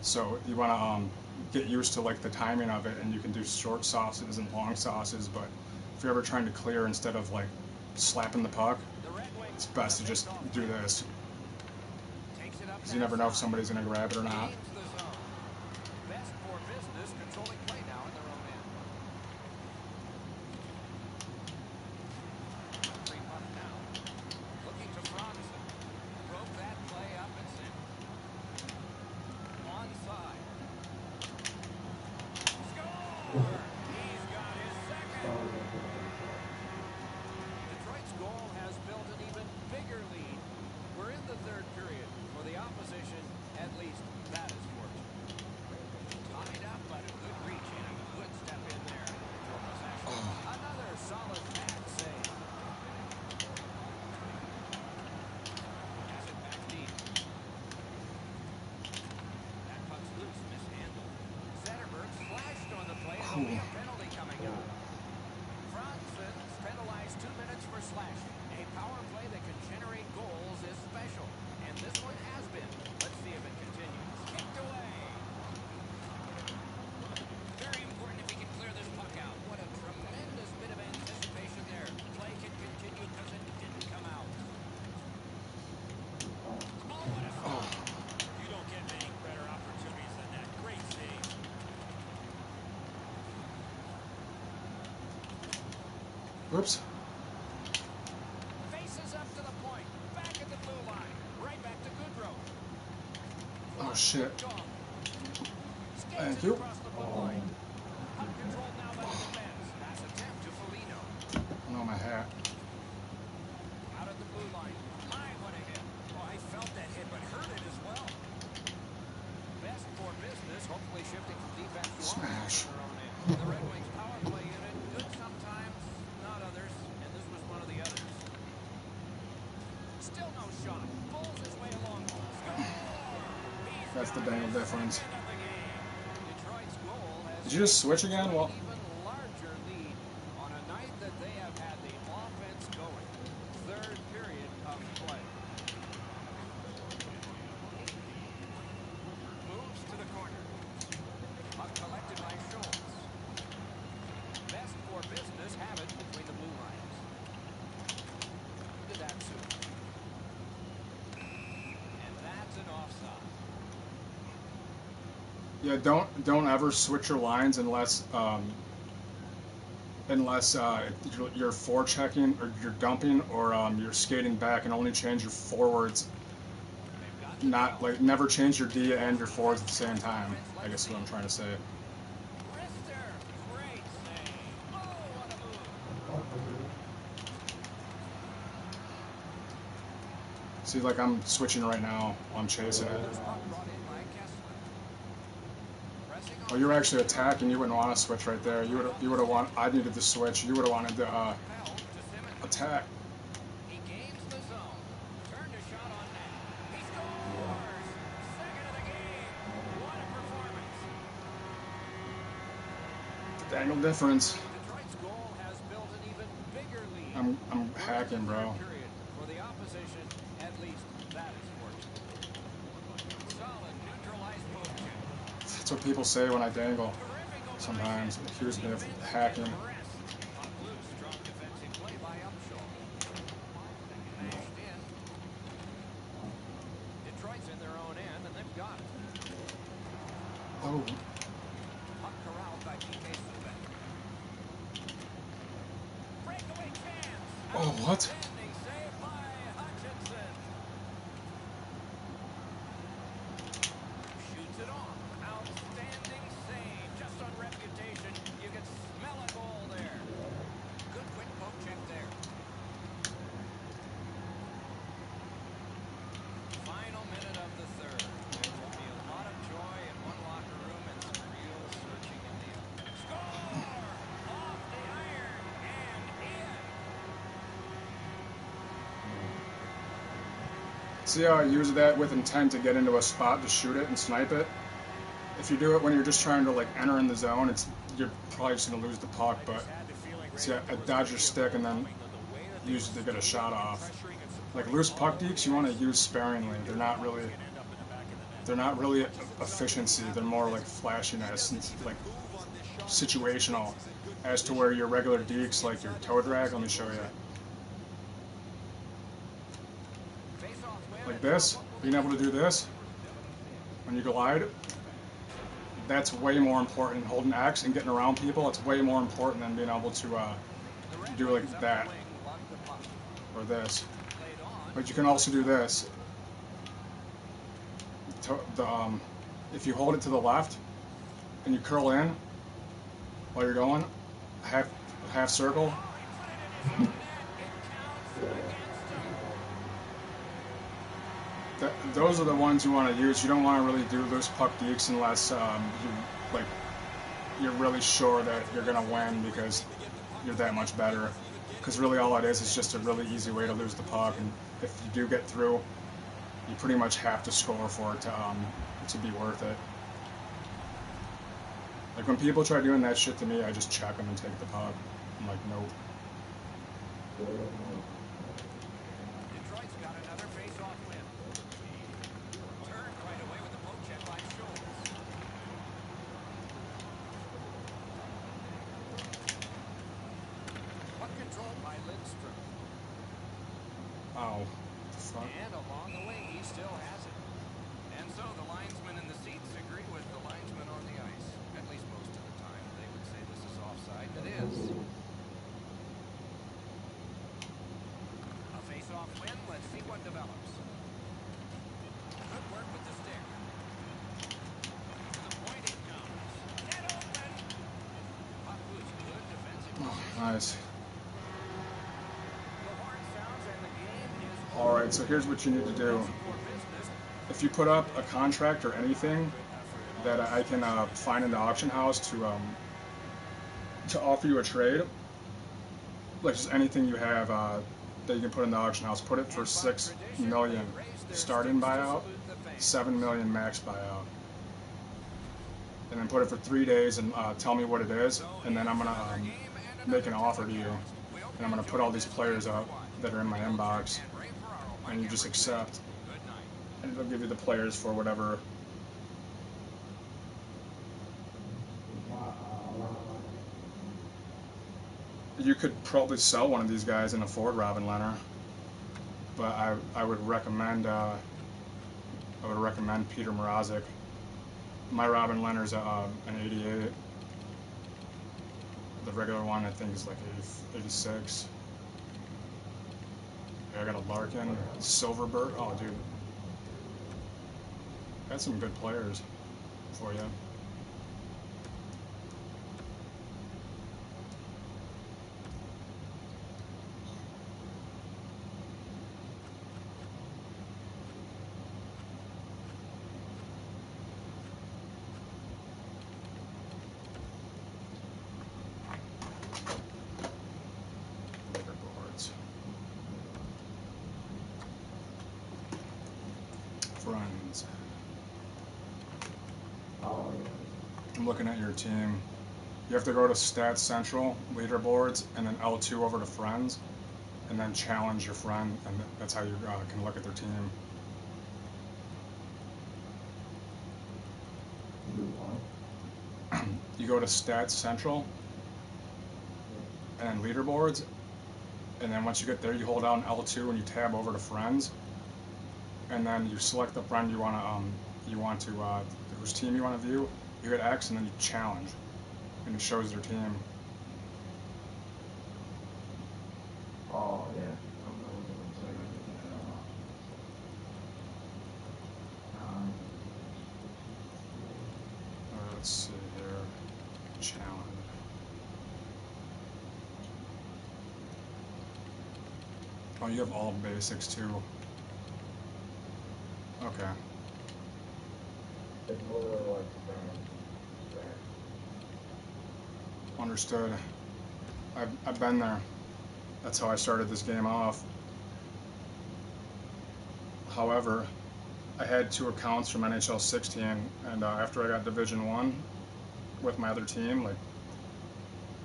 So you want to get used to like the timing of it, and you can do short sauces and long sauces. But if you're ever trying to clear instead of like slapping the puck, it's best to just do this, because you never know if somebody's gonna grab it or not. Best for business, controlling play now in their own end. Free puck now. Looking to Franzen. Broke that play up and sent. Onside. Score! He's got his second. Detroit's goal has built an even bigger lead. We're in the 3rd period. For the opposition, at least that is fortunate. Tied up, but a good reach and a good step in there for possession. Another solid pad save. Has it back deep. That puck's loose, mishandled. Zetterberg slashed on the play, and there'll be a penalty coming up. Franzen's penalized 2 minutes for slashing. A power play that can generate goals is special, and this one has been. Let's see if it continues. Kicked away. Very important if he can clear this puck out. What a tremendous bit of anticipation there. Play can continue because it didn't come out. Oh, what a save. You don't get many better opportunities than that. Great save. Whoops. Faces up to the point. Back at the blue line. Right back to Goodrow. Oh shit. Gone. Thank Skates you. across the blue line. Puck controlled now by the defense. Pass attempt to Foligno. Oh, my hat. Out at the blue line. My, what a hit. Oh, I felt that hit, but heard it as well. Best for business. Hopefully shifting from defense to Smash. offense on their own end. The Red Wings power play unit. Good sometimes, not others. And this was one of the others. Still no shot. Pulls his way along. Score! That's the bang of difference. Detroit's goal has Did you just switch again? Well, even larger lead on a night that they have had the offense going. 3rd period of play. Moves to the corner. Puck collected by Schultz. Best for business have it between the blue lines. To Datsu. And that's an offside. Yeah, don't ever switch your lines unless you're forechecking or you're dumping or you're skating back, and only change your forwards. Not like never change your D and your forwards at the same time. I guess is what I'm trying to say. Wrister, great save. Oh, what a move. See, like I'm switching right now while I'm chasing it. Oh, you're actually attacking. You wouldn't want to switch right there. You would have want. I needed to switch. You would have wanted to attack. He gains the zone. Turned a shot on net. He scores! Second of the game. What a performance. The angle difference. Detroit's goal has built an even bigger lead. I'm hacking, bro. For the opposition, at least that is fortunate. Solid neutralized poke check. That's what people say when I dangle. Sometimes they accuse me of hacking. Strong defensive play by Upshaw. Mashed in. Detroit's in their own end, and they've got it. Oh, Puck corralled by PK Subban. Breakaway chance. oh, what? Outstanding save by Hutchinson. Shoots it off. Outstanding save. Just on reputation, you can smell a goal there. Good quick poke check there. Final minute of the third. There'll be a lot of joy in one locker room and some real searching in the other. Score! Off the iron and in. See how I use that with intent to get into a spot to shoot it and snipe it? If you do it when you're just trying to like enter in the zone, you're probably just gonna lose the puck. But see, I dodge your stick and then use it to get a shot off. Like loose puck deeks, you want to use sparingly. They're not really efficiency. They're more like flashiness and like situational. As to where your regular deeks, like your toe drag, let me show you. Like this, being able to do this when you glide, that's way more important. Holding X and getting around people, it's way more important than being able to do like that or this. But you can also do this. If you hold it to the left and you curl in while you're going, half circle. Those are the ones you want to use. You don't want to really do loose puck deeks unless you're really sure that you're gonna win because you're that much better. Because really all it is just a really easy way to lose the puck, and if you do get through, you pretty much have to score for it to be worth it. Like when people try doing that shit to me, I just check them and take the puck. I'm like, nope. Detroit's got another face-off win. Turned right away with the poke check by Schultz. Puck control by Lindstrom. Ow. Fuck. And along the way, he still has it. And so the linesmen in the seats agree with the linesmen on the ice. At least most of the time. They would say this is offside, and it is. A face-off win. Let's see what develops. Good work with the stick. To the point it comes. Net open. Puck was good defensive. Oh, nice. The horn sounds and the game is All right, so here's what you need to do. If you put up a contract or anything that I can find in the auction house to offer you a trade, like just anything you have that you can put in the auction house, put it for $6 million starting buyout, $7 million max buyout, and then put it for 3 days and tell me what it is, and then I'm gonna make an offer to you, and I'm gonna put all these players up that are in my inbox, and you just accept. And they'll give you the players for whatever. You could probably sell one of these guys in a Ford Robin Leonard, but I would recommend Peter Mrazek. My Robin Leonard's an 88. The regular one I think is like 86. Yeah, I got a Larkin, Silverbird. Oh, dude. Got some good players for you. Leaderboards. Friends. I'm looking at your team. You have to go to Stats Central, Leaderboards, and then L2 over to Friends, and then challenge your friend, and that's how you can look at their team. You go to Stats Central, and then Leaderboards, and then once you get there, you hold down L2 and you tab over to Friends, and then you select the friend you want to whose team you want to view. You hit X, and then you challenge, and it shows their team. Oh, yeah. Let's see here. Challenge. Oh, you have all basics too. Okay. It's literally like there. Understood. I've been there. That's how I started this game off. However, I had 2 accounts from NHL 16, and after I got Division 1 with my other team,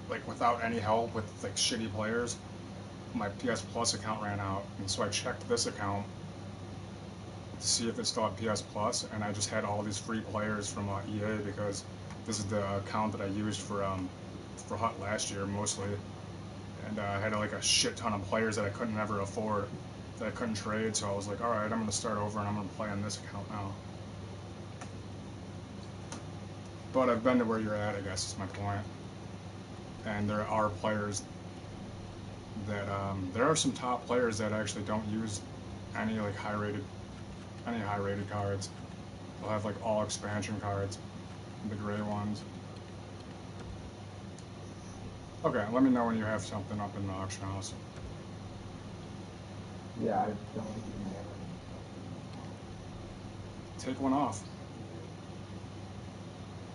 like without any help with like shitty players, my PS Plus account ran out, and so I checked this account to see if it still had PS Plus, and I just had all these free players from EA because this is the account that I used for Hut last year mostly, and I had like a shit ton of players that I couldn't ever afford, that I couldn't trade. So I was like, all right, I'm gonna start over and I'm gonna play on this account now. But I've been to where you're at, I guess is my point. And there are players that there are some top players that actually don't use any like high rated cards. They'll have like all expansion cards, the gray ones. Okay, let me know when you have something up in the auction house. Yeah, I don't even have Take one off.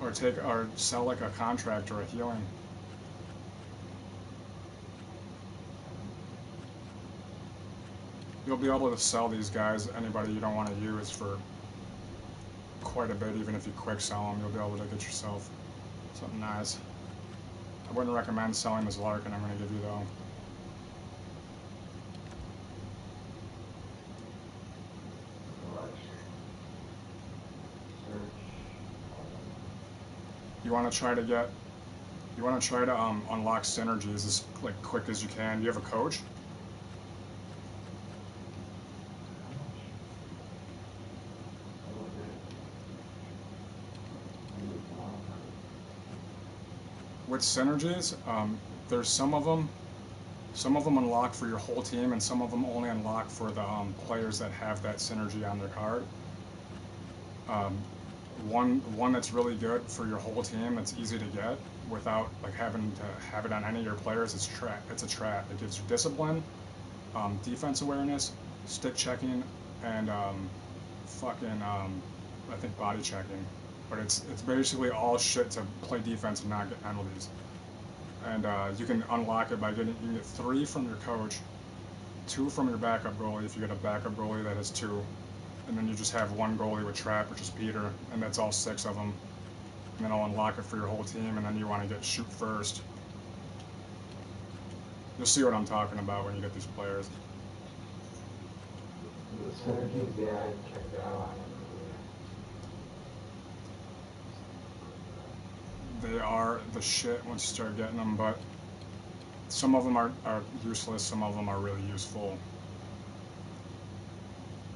Or sell like a contract or a healing. You'll be able to sell these guys, anybody you don't want to use, for quite a bit. Even if you quick sell them, you'll be able to get yourself something nice. I wouldn't recommend selling this Larkin I'm going to give you though. You want to try to unlock synergies as like quick as you can. Do you have a coach? With synergies, there's some of them unlock for your whole team, and some of them only unlock for the players that have that synergy on their card. One that's really good for your whole team, that's easy to get without like having to have it on any of your players. It's a trap. It gives you discipline, defense awareness, stick checking, and I think body checking. But it's basically all shit to play defense and not get penalties. And you can unlock it by you can get 3 from your coach, 2 from your backup goalie if you get a backup goalie that has 2, and then you just have 1 goalie with trap, which is Peter, and that's all 6 of them. And then I'll unlock it for your whole team, and then you want to get shoot first. You'll see what I'm talking about when you get these players. the synergies. Yeah, I checked it out. They are the shit once you start getting them, but some of them are useless, some of them are really useful.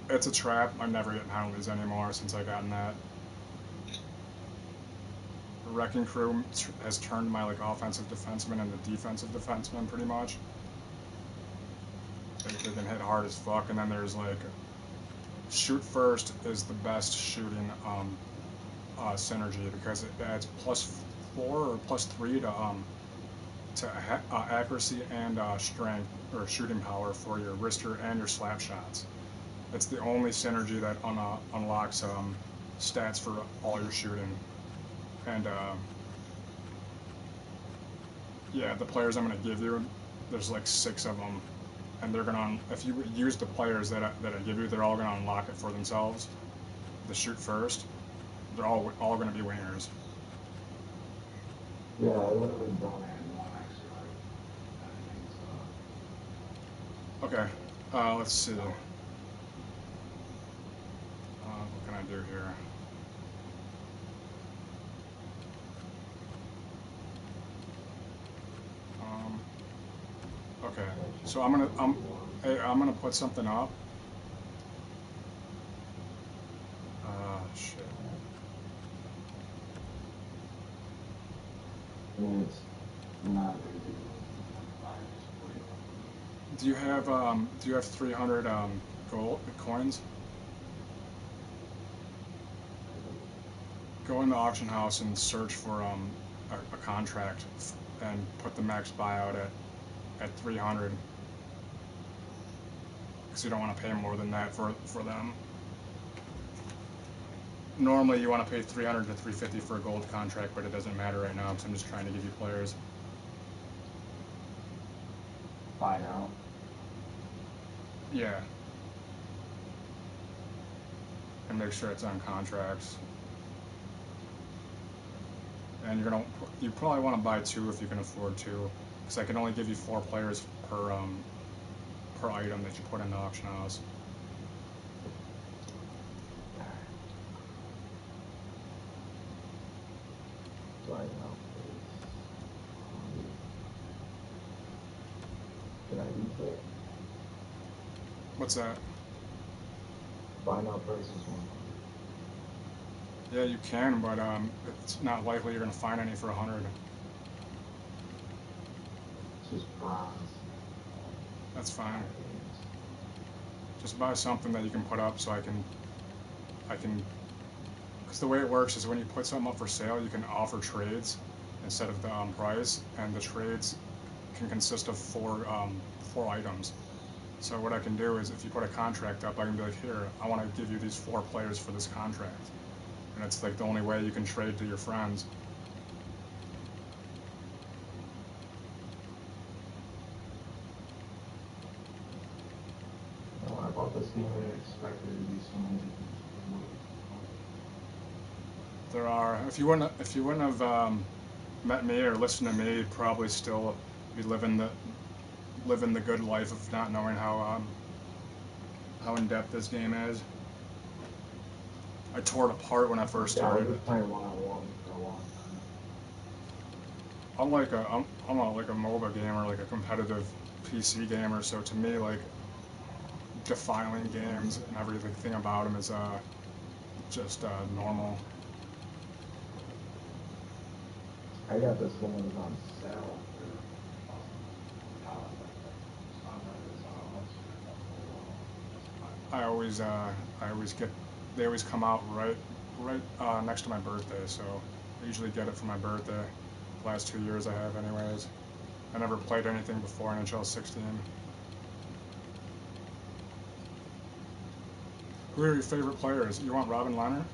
It's a trap. I'm never getting penalties anymore since I gotten that. Wrecking Crew has turned my like offensive defenseman into defensive defenseman pretty much. They can hit hard as fuck, and then there's like Shoot First is the best shooting synergy because it adds +4 or +3 to accuracy and strength or shooting power for your wrister and your slap shots. It's the only synergy that unlocks stats for all your shooting. And yeah, the players I'm gonna give you, there's like 6 of them, and they're gonna, if you use the players that I give you, they're all gonna unlock it for themselves. The Shoot First, they're all gonna be wingers. Yeah, I literally don't have one actually. Okay, let's see. What can I do here? Okay, so I'm gonna put something up. Shit. It's not Do you have 300 gold coins? Go in the auction house and search for a contract and put the max buyout at 300, because you don't want to pay more than that for them. Normally you want to pay 300 to 350 for a gold contract, but it doesn't matter right now because I'm just trying to give you players. buy now. Yeah. And make sure it's on contracts. And you probably want to buy 2 if you can afford to, because I can only give you 4 players per item that you put in the auction house. Buy now, please. Can I use it? What's that? Buy now purchase one. Yeah, you can, but it's not likely you're gonna find any for 100. It's just bronze. That's fine. Just buy something that you can put up so I can, because the way it works is when you put something up for sale, you can offer trades instead of the price, and the trades can consist of 4 items. So what I can do is, if you put a contract up, I can be like, here, I want to give you these 4 players for this contract, and it's like the only way you can trade to your friends. No, I bought this game and expected it to be so many. There are, if you wouldn't have met me or listened to me, you'd probably still be living the good life of not knowing how in depth this game is. I tore it apart when I first Yeah, I was started. just playing one-on-one for a long time. I'm like a MOBA gamer, like a competitive PC gamer. So to me, like, defiling games and everything about them is just normal. I got this one that was on sale I always get, they always come out right next to my birthday, so I usually get it for my birthday. The last 2 years I have anyways. I never played anything before NHL 16. Who are your favorite players? You want Robin Leonard?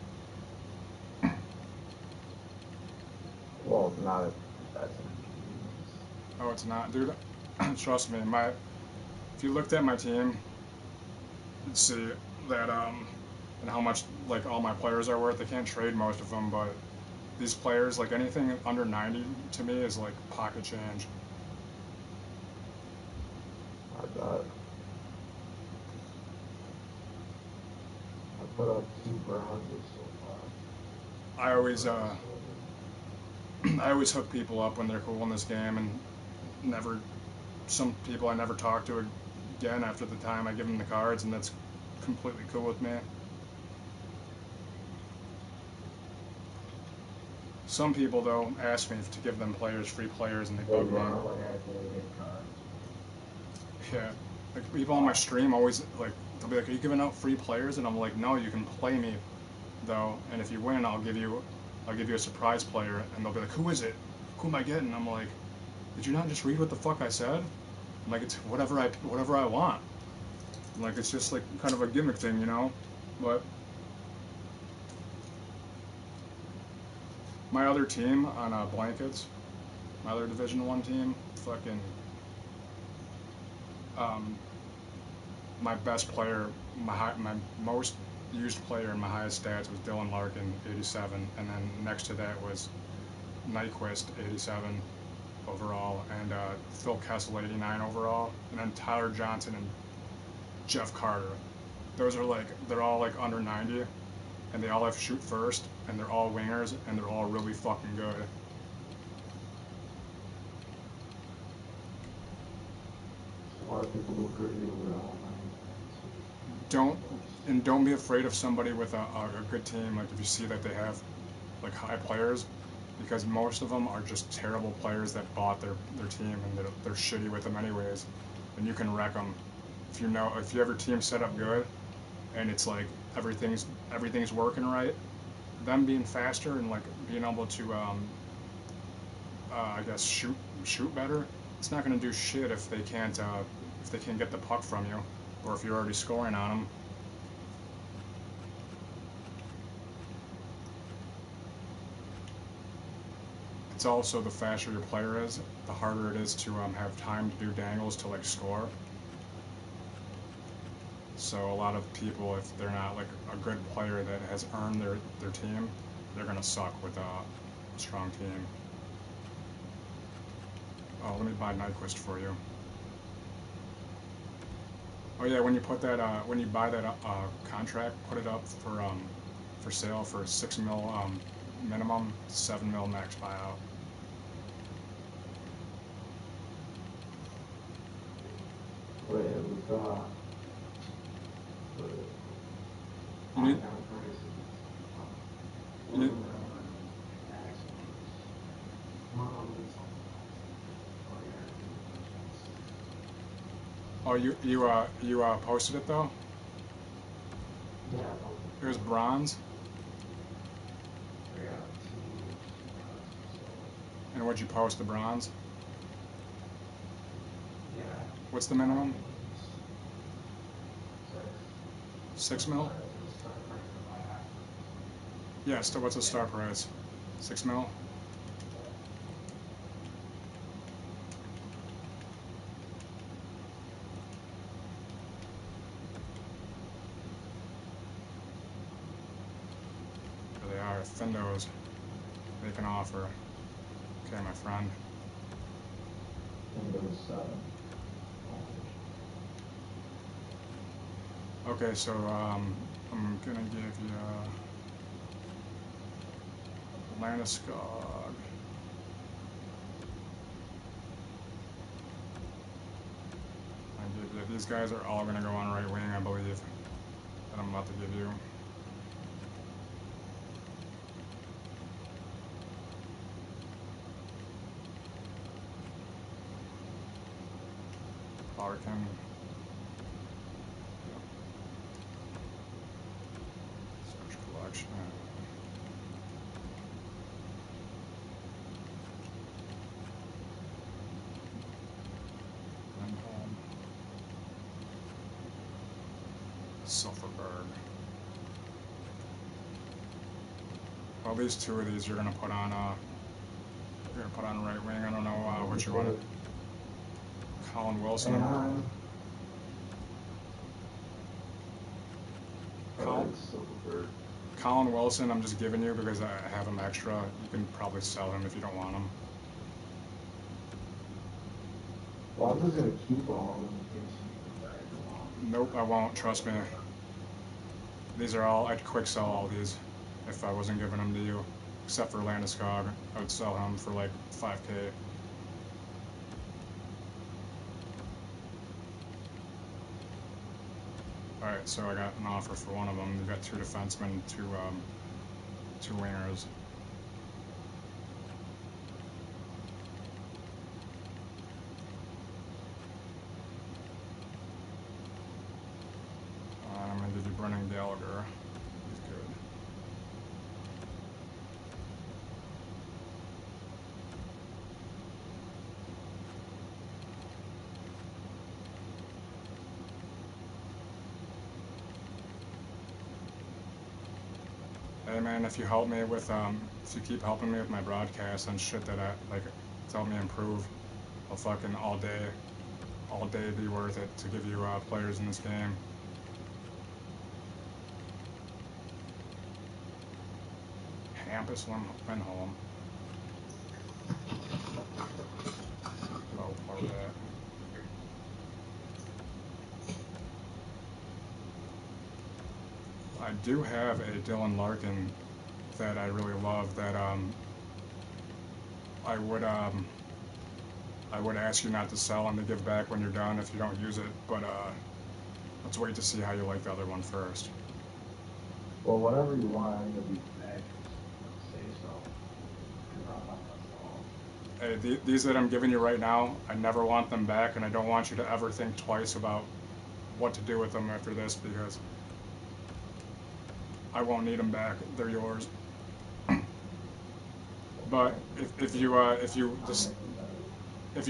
Well, not that's Oh, it's not, dude. Trust me, if you looked at my team, you'd see that and how much like all my players are worth. I can't trade most of them, but these players, like anything under 90 to me is like pocket change. I got. I put up 2 bronzes so far. I always hook people up when they're cool in this game, and some people I never talk to again after the time I give them the cards, and that's completely cool with me. Some people though ask me to give them players, free players, and they bug me. Yeah, like people on my stream always like they'll be like, "Are you giving out free players?" And I'm like, "No, you can play me, though, and if you win, I'll give you a surprise player." And they'll be like, "Who is it? Who am I getting?" I'm like, "Did you not just read what the fuck I said?" I'm like, "It's whatever I want." I'm like, it's just like kind of a gimmick thing, you know. But my other team on blankets, my other Division 1 team, fucking. My best player, my most used player and my highest stats was DylanLarkin, 87, and then next to that was Nyquist, 87 overall, and Phil Kessel, 89 overall, and then Tyler Johnson and Jeff Carter. Those are like, they're all like under 90, and they all have shoot first, and they're all wingers, and they're all really fucking good. A lot of people go crazy over all Don't be afraid of somebody with a good team. Like if you see that they have like high players, because most of them are just terrible players that bought their team and they're shitty with them anyways, and you can wreck them. If you have your team set up good, and it's like everything's working right, them being faster and like being able to I guess shoot better, it's not going to do shit if they can't get the puck from you, or if you're already scoring on them. It's also the faster your player is, the harder it is to have time to do dangles to like score. So a lot of people, if they're not like a good player that has earned their team, they're gonna suck with a strong team. Oh, let me buy Nyquist for you. Oh yeah, when you buy that contract, put it up for sale for 6 mil minimum, 7 mil max buyout. But it was, You need, you need, oh, you posted it though? It was bronze. And what'd you post, the bronze? What's the minimum? 6 mil? Yeah, still, what's the start price? 6 mil? There they are, Findos. Make an offer. Okay, my friend. Okay, so I'm gonna give you Landeskog. These guys are all gonna go on right wing, I believe, that I'm about to give you. Larkin. Search collection. Lindholm. Silverberg. Well, at least 2 of these you're gonna put on right wing. I don't know what you want to. Colin Wilson. Colin Wilson, I'm just giving you because I have him extra. You can probably sell him if you don't want him. Well, I'm just gonna keep all of them in case you. Nope, I won't. Trust me. These are all. I'd quick sell all these if I wasn't giving them to you, except for Landeskog. I would sell him for like 5K. Alright, so I got an offer for one of them. You got 2 defensemen, two wingers. Brennan Gallagher. He's good. Hey man, if you help me with if you keep helping me with my broadcast and shit that I like to help me improve, I'll fucking all day be worth it to give you players in this game. Hampus went home. Oh, part of that. I do have a Dylan Larkin that I really love that I would ask you not to sell and to give back when you're done if you don't use it, but let's wait to see how you like the other one first. Well, whatever you want, I'm gonna be back. Say so. Hey, these that I'm giving you right now, I never want them back, and I don't want you to ever think twice about what to do with them after this, because I won't need them back. They're yours. But if you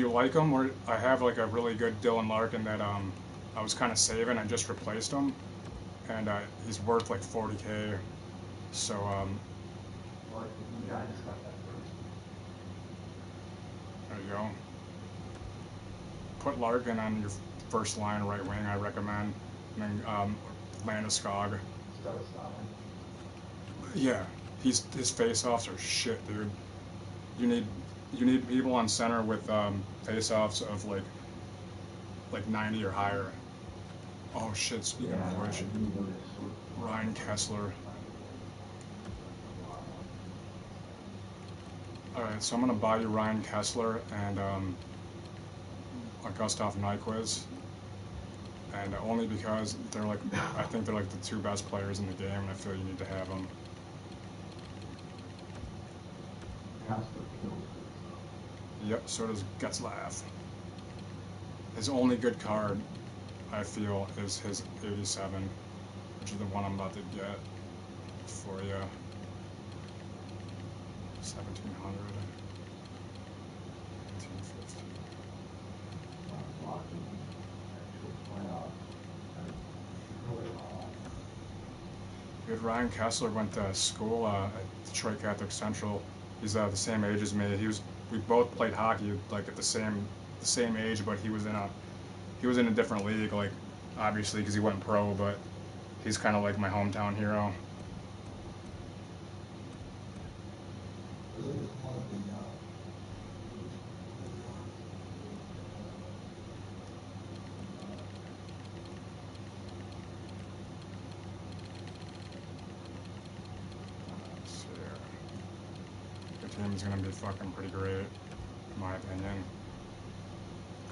like them, or I have like a really good Dylan Larkin that I was kind of saving. I just replaced him, and he's worth like 40K. So there you go. Put Larkin on your first line right wing, I recommend. And then Landeskog. Yeah, his face-offs are shit, dude. You need people on center with face-offs of like 90 or higher. Oh shit! Speaking of which, Ryan Kessler. All right, so I'm gonna buy you Ryan Kessler and Gustav Nyquist, and only because they're like I think they're like the two best players in the game, and I feel you need to have them. Yep, so does Getzlaff. His only good card, I feel, is his 87, which is the one I'm about to get for you. 1700. 1850. Good. Ryan Kessler went to school at Detroit Catholic Central. He's the same age as me. We both played hockey like at the same age, but he was in a different league, like obviously because he went pro, but he's kind of like my hometown hero. Team's gonna be fucking pretty great, in my opinion,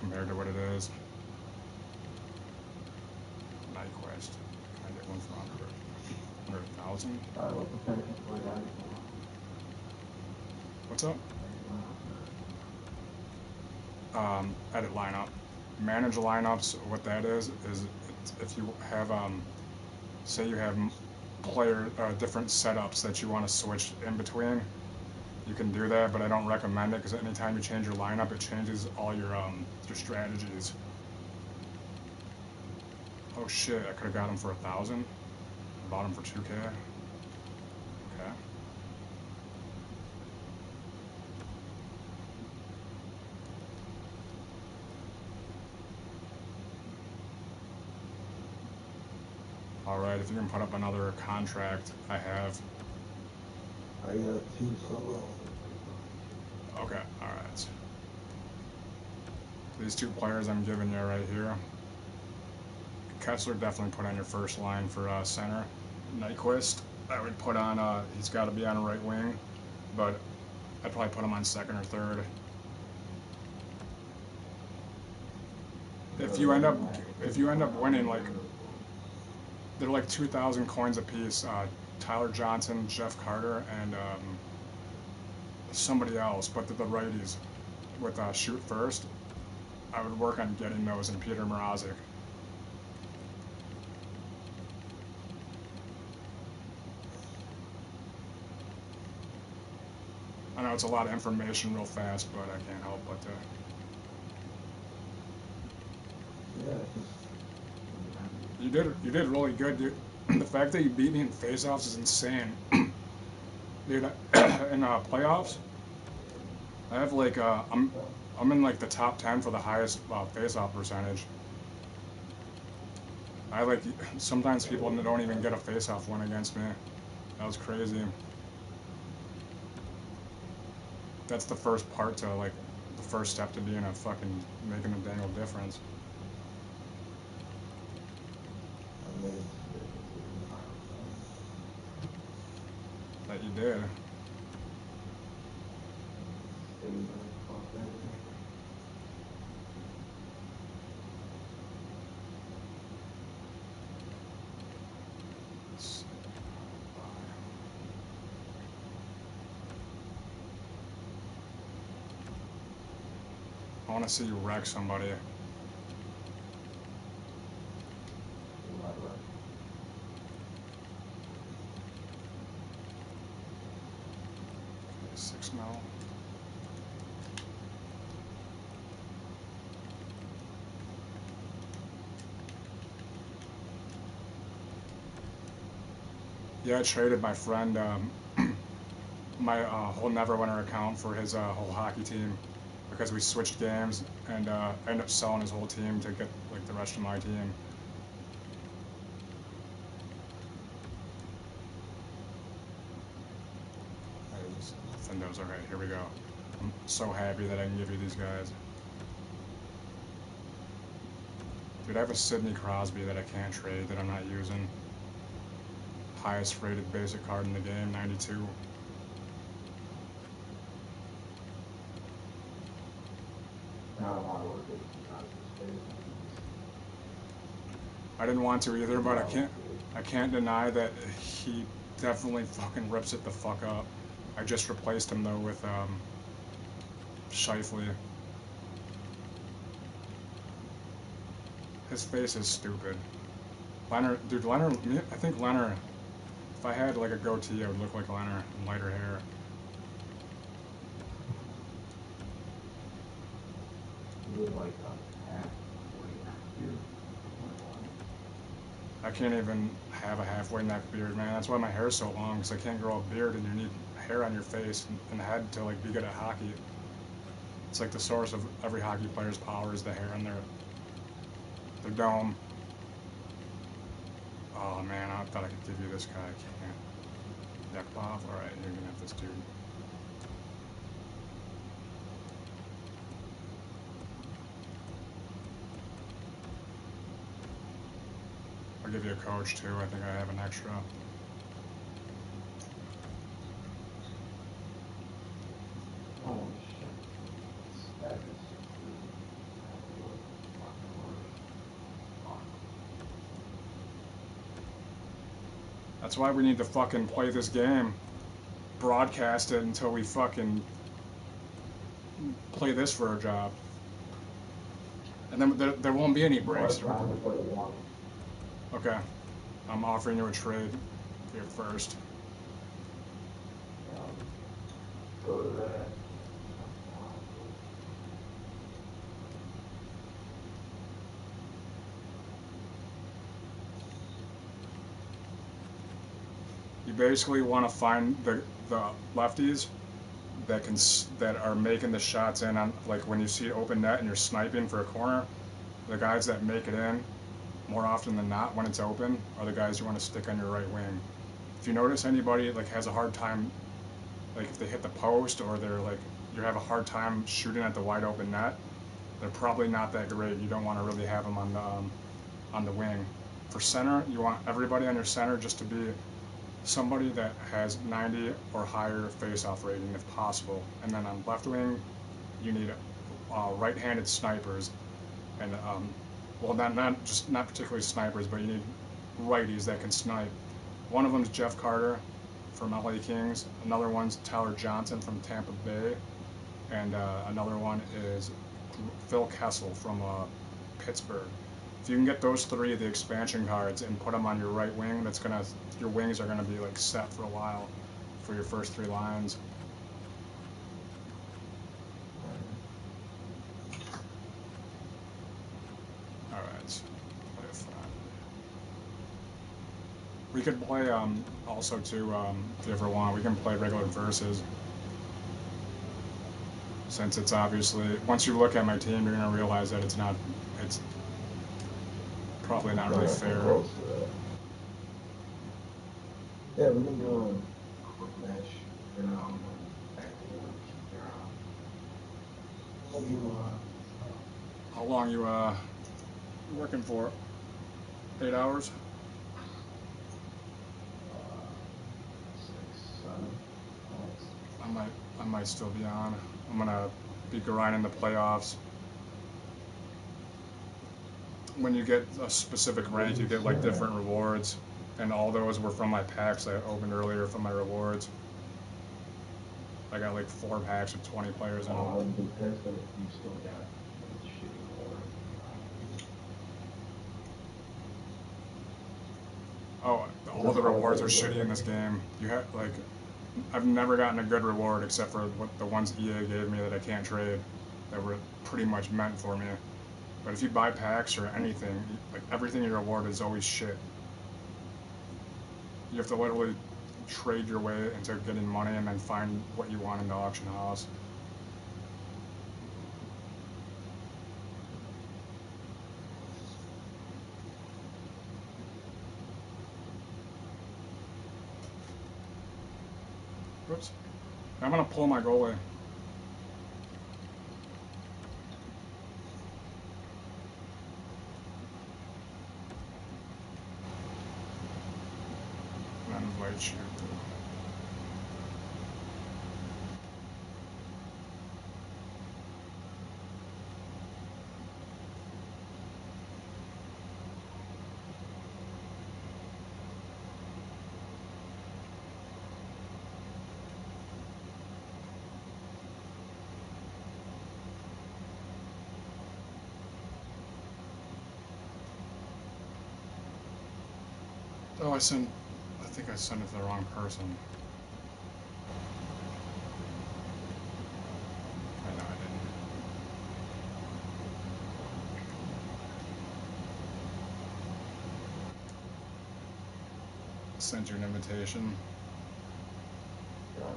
compared to what it is. Nyquist. Can I get one for 100,000? What's up? Edit lineup. Manage lineups. What that is if you have say you have different setups that you want to switch in between. You can do that, but I don't recommend it because anytime you change your lineup, it changes all your strategies. Oh shit! I could have got him for 1,000. Bought him for 2K. Okay. All right, if you can put up another contract, I have. I got 2 solo. Okay, all right. These two players I'm giving you right here. Kessler definitely put on your first line for center. Nyquist, I would put on. He's got to be on a right wing, but I'd probably put him on second or third. If you end up winning, like they're like 2,000 coins apiece. Tyler Johnson, Jeff Carter, and somebody else, but the righties with shoot first. I would work on getting those, and Peter Mrazek. know it's a lot of information real fast, but I can't help but to. Yeah, it's just. You did really good, dude. The fact that you beat me in face-offs is insane. Dude, in playoffs, I have like I'm in like the top 10 for the highest face-off percentage. I like sometimes people don't even get a face-off win against me. That was crazy. That's the first part to like the first step to being a fucking making a dang old difference. That you did. I want to see you wreck somebody. 6 now. Yeah, I traded my friend my whole Neverwinter account for his whole hockey team because we switched games, and I ended up selling his whole team to get like the rest of my team. Windows. Okay, here we go. I'm so happy that I can give you these guys. Dude, I have a Sidney Crosby that I can't trade that I'm not using. Highest rated basic card in the game, 92. I didn't want to either, but I can't deny that he definitely fucking rips it the fuck up. I just replaced him though with Shifley. His face is stupid. Leonard, dude, Leonard, I think Leonard, if I had like a goatee, I would look like Leonard and lighter hair. I can't even have a halfway neck beard, man. That's why my hair's so long, because I can't grow a beard, and you need hair on your face and head to like be good at hockey. It's like the source of every hockey player's power is the hair on their dome. Oh man, I thought I could give you this guy. I can't. Yakupov? Alright, you're gonna have this dude. I'll give you a coach too. I think I have an extra. Oh shit. That is That's why we need to fucking play this game. Broadcast it until we fucking play this for a job. And then there won't be any breaks. Okay. I'm offering you a trade here first. go to that. You basically want to find the lefties that are making the shots in on, like when you see open net and you're sniping for a corner. The guys that make it in more often than not when it's open are the guys you want to stick on your right wing. If you notice anybody like has a hard time, like if they hit the post or they're like you have a hard time shooting at the wide open net, they're probably not that great. You don't want to really have them on the wing. For center, you want everybody on your center just to be somebody that has 90 or higher face-off rating if possible. And then on left wing, you need right-handed snipers, and well, not particularly snipers, but you need righties that can snipe. One of them is Jeff Carter from LA Kings. Another one's Tyler Johnson from Tampa Bay, and another one is Phil Kessel from Pittsburgh. If you can get those three, the expansion cards, and put them on your right wing, your wings are gonna be like set for a while for your first three lines. We could play also too if you ever want. We can play regular versus. Since it's obviously once you look at my team, you're gonna realize that it's probably not really fair. Close to that. Yeah, we can do a quick match for now. How long you working for? 8 hours? 6, 7. I might still be on. I'm gonna be grinding the playoffs. When you get a specific rank, you get like different rewards, and all those were from my packs I opened earlier from my rewards. I got like 4 packs with 20 players in them. Depends on if you still got shitty Oh, all the rewards are shitty in this game. You have like, I've never gotten a good reward except for what the ones EA gave me that I can't trade, that were pretty much meant for me. But if you buy packs or anything, like everything you reward is always shit. You have to literally trade your way into getting money and then find what you want in the auction house. Oops. I'm gonna pull my goalie. And then invite you. Oh, I think I sent it to the wrong person. I know I didn't. Sent you an invitation. Got it.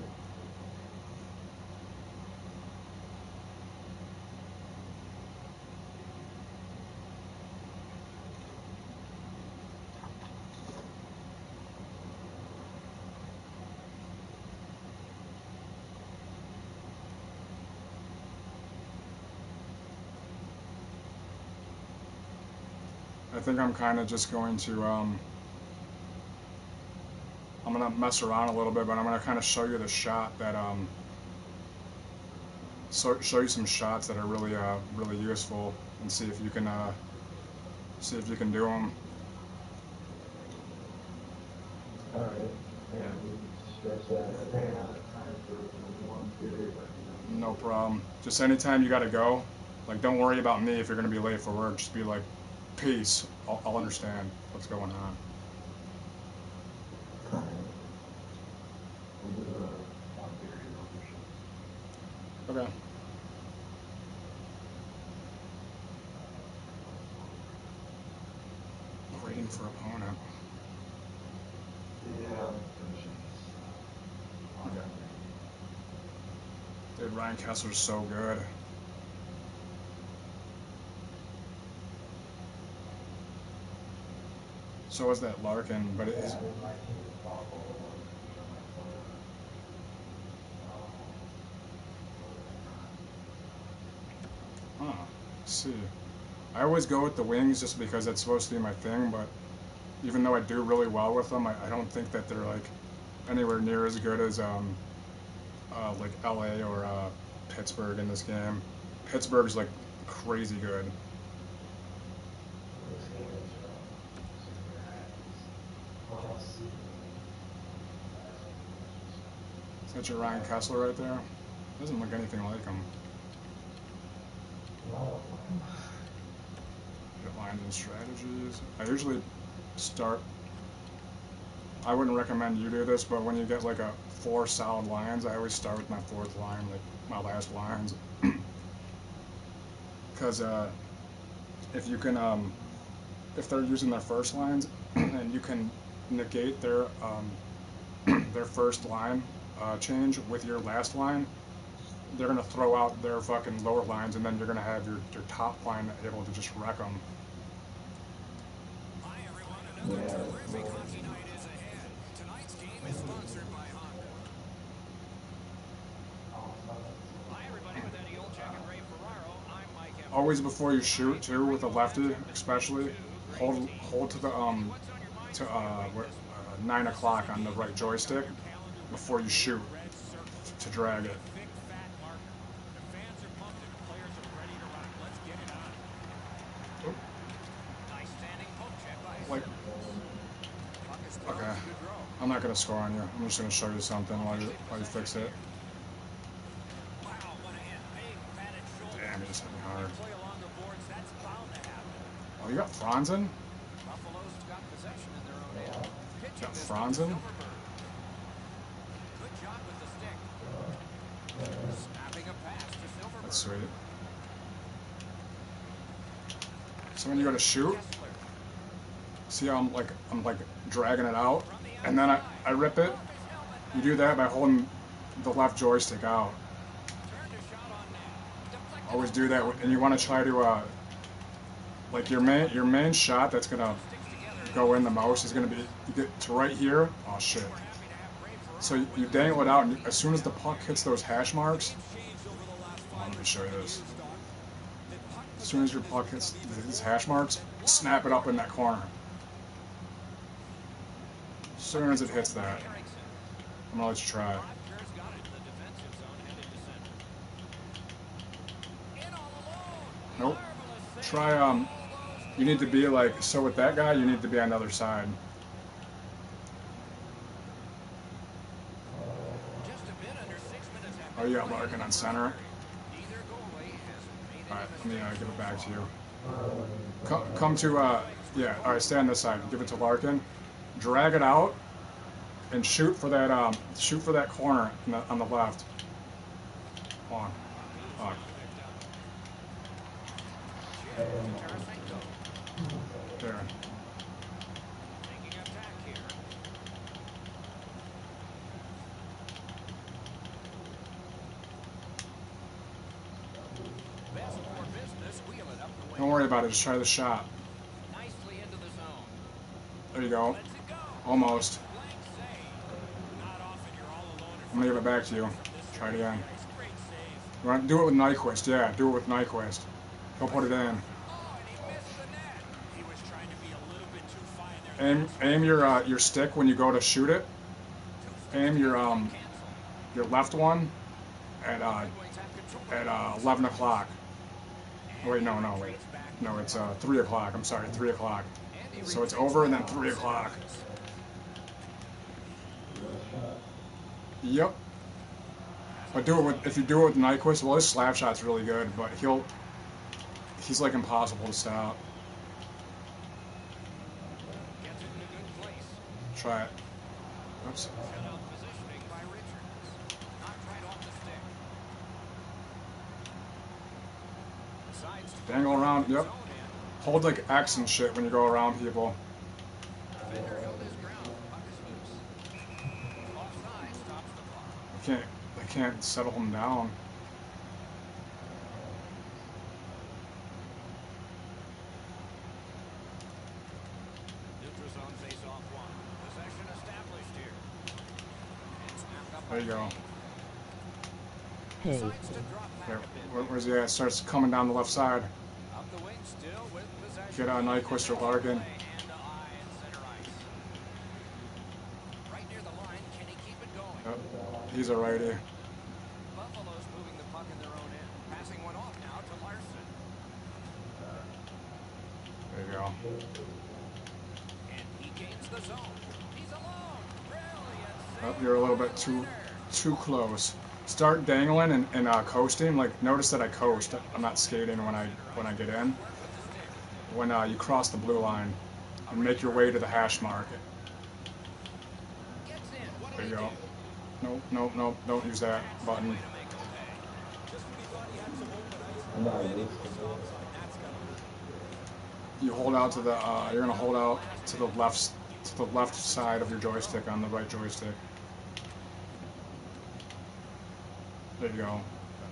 I think I'm kind of just going to, I'm going to mess around a little bit, but I'm going to kind of show you the shot that, show you some shots that are really, really useful and see if you can do them. Alright. Yeah, we stretch that. I ran out of time for one period. No problem. Just anytime you got to go, like don't worry about me if you're going to be late for work. Just be like, peace. I'll understand what's going on. We'll do one period. Okay. Waiting for opponent. Yeah, I'm finishing this. Okay. Dude, Ryan Kessler's so good. So is that Larkin, but it is. Huh. Let's see. I always go with the wings just because it's supposed to be my thing, but even though I do really well with them, I don't think that they're like anywhere near as good as like LA or Pittsburgh in this game. Pittsburgh's like crazy good. Is that your Ryan Kessler right there? Doesn't look anything like him. Hit lines and strategies. I usually start. I wouldn't recommend you do this, but when you get like 4 solid lines, I always start with my 4th line, like my last lines. Because if you can, if they're using their first lines, and you can negate their their first line change with your last line, they're gonna throw out their fucking lower lines, and then you're gonna have your top line able to just wreck them. Hi everyone, another terrific hockey night is ahead. Tonight's game is sponsored by Honda. Hi everybody, with Eddie Olczyk and Ray Ferraro, I'm Mike Evans. Always before you shoot too, with a lefty especially, hold to the 9 o'clock on the right joystick before you shoot to drag it. Big fat marker. The fans are pumped and the players are ready to rock. Let's get it on. Oop. Nice standing poke check by Like, Puck is thrown. okay, Good draw. I'm not gonna score on you. I'm just gonna show you something while you fix it. Wow, what a hit. Big padded shoulder. Damn, you just hit me hard. Play along the boards, that's bound to happen. Oh, you got Franzen? Buffalo's got possession in their own end. Pitching Got this to Franzen? Silverberg. Good job with the stick. Snapping a pass to Silverberg. That's sweet. So when you go to shoot, Kessler. see how I'm like dragging it out, and then I rip it. You do that by holding the left joystick out. Turned a shot on net. Deflected Always do that, and you want to try to like your main shot that's gonna go in the most is gonna be you get to right here. Oh shit! happy to have Ray Ferraro. So you dangle it out, and as soon as the puck hits those hash marks, Changed over the last let me show you this. years, Doc. That puck As soon as your puck hits these hash marks, snap it up in that corner. As soon as it hits that, I'm gonna let you try it. Rodgers got it in the defensive zone, headed to center. In all alone. Nope. Marvelous save. Try you need to be like, so with that guy, you need to be on the other side. Just a bit under 6 minutes after Oh, you got Larkin on center. Neither goalie has made Alright, any let me give it back to you. Oh, Come to, yeah, alright, stay on this side. Give it to Larkin. Drag it out and shoot for that corner on the left. On. Tarasenko There. making attack here. Best for business, wheel it up the wing. Don't worry about it, just try the shot. Nicely into the zone. There you go. Lets it go. Almost. Blank save. Not often you're all alone in I'm gonna give it back to you. Try it again. Great save. You want to do it with Nyquist, yeah, do it with Nyquist. He'll put it in. Oh, and he missed the net. He was trying to be a little bit too fine there. Aim your stick when you go to shoot it. Aim your left one at 11 o'clock. Wait, no, it's 3 o'clock. I'm sorry, 3 o'clock. So it's over and then 3 o'clock. Yep. But if you do it with Nyquist, well, his slap shot's really good, but he's like impossible to stop. Gets it in a good place. Try it. Oops. Shutout positioning by Richards. Knocked right off the stick. Decides to Dangle around, yep. zone in. Hold like X and shit when you go around people. Defender held his ground. Puck is loose. Offside stops the clock. I can't settle him down. Neutral zone face-off one. Possession established here. And snapped up There you by go. Hey. Decides to drop back There, a bit. where's he at? Starts coming down the left side. Up the wing still with possession. Get Nyquist or Larkin. Hand to eye in center ice. Right near the line, can he keep it going? Yep. He's a righty. Buffalo's moving the puck in their own end. Passing one off now to Larson. There you go. And he gains the zone. He's alone. Brilliant Oh, save. you're a little bit too close. Start dangling and coasting. Like, notice that I coast. I'm not skating when I get in. When you cross the blue line and make your way to the hash mark. Gets in. What'll There he you go. do? Nope. Don't use that button. Way to make him pay. Just when he thought he had some open ice, No, then he it's- goes stops on. That's gotta hurt. You hold out to the. You're gonna hold out to the left the left side of your joystick on the right joystick. There you go.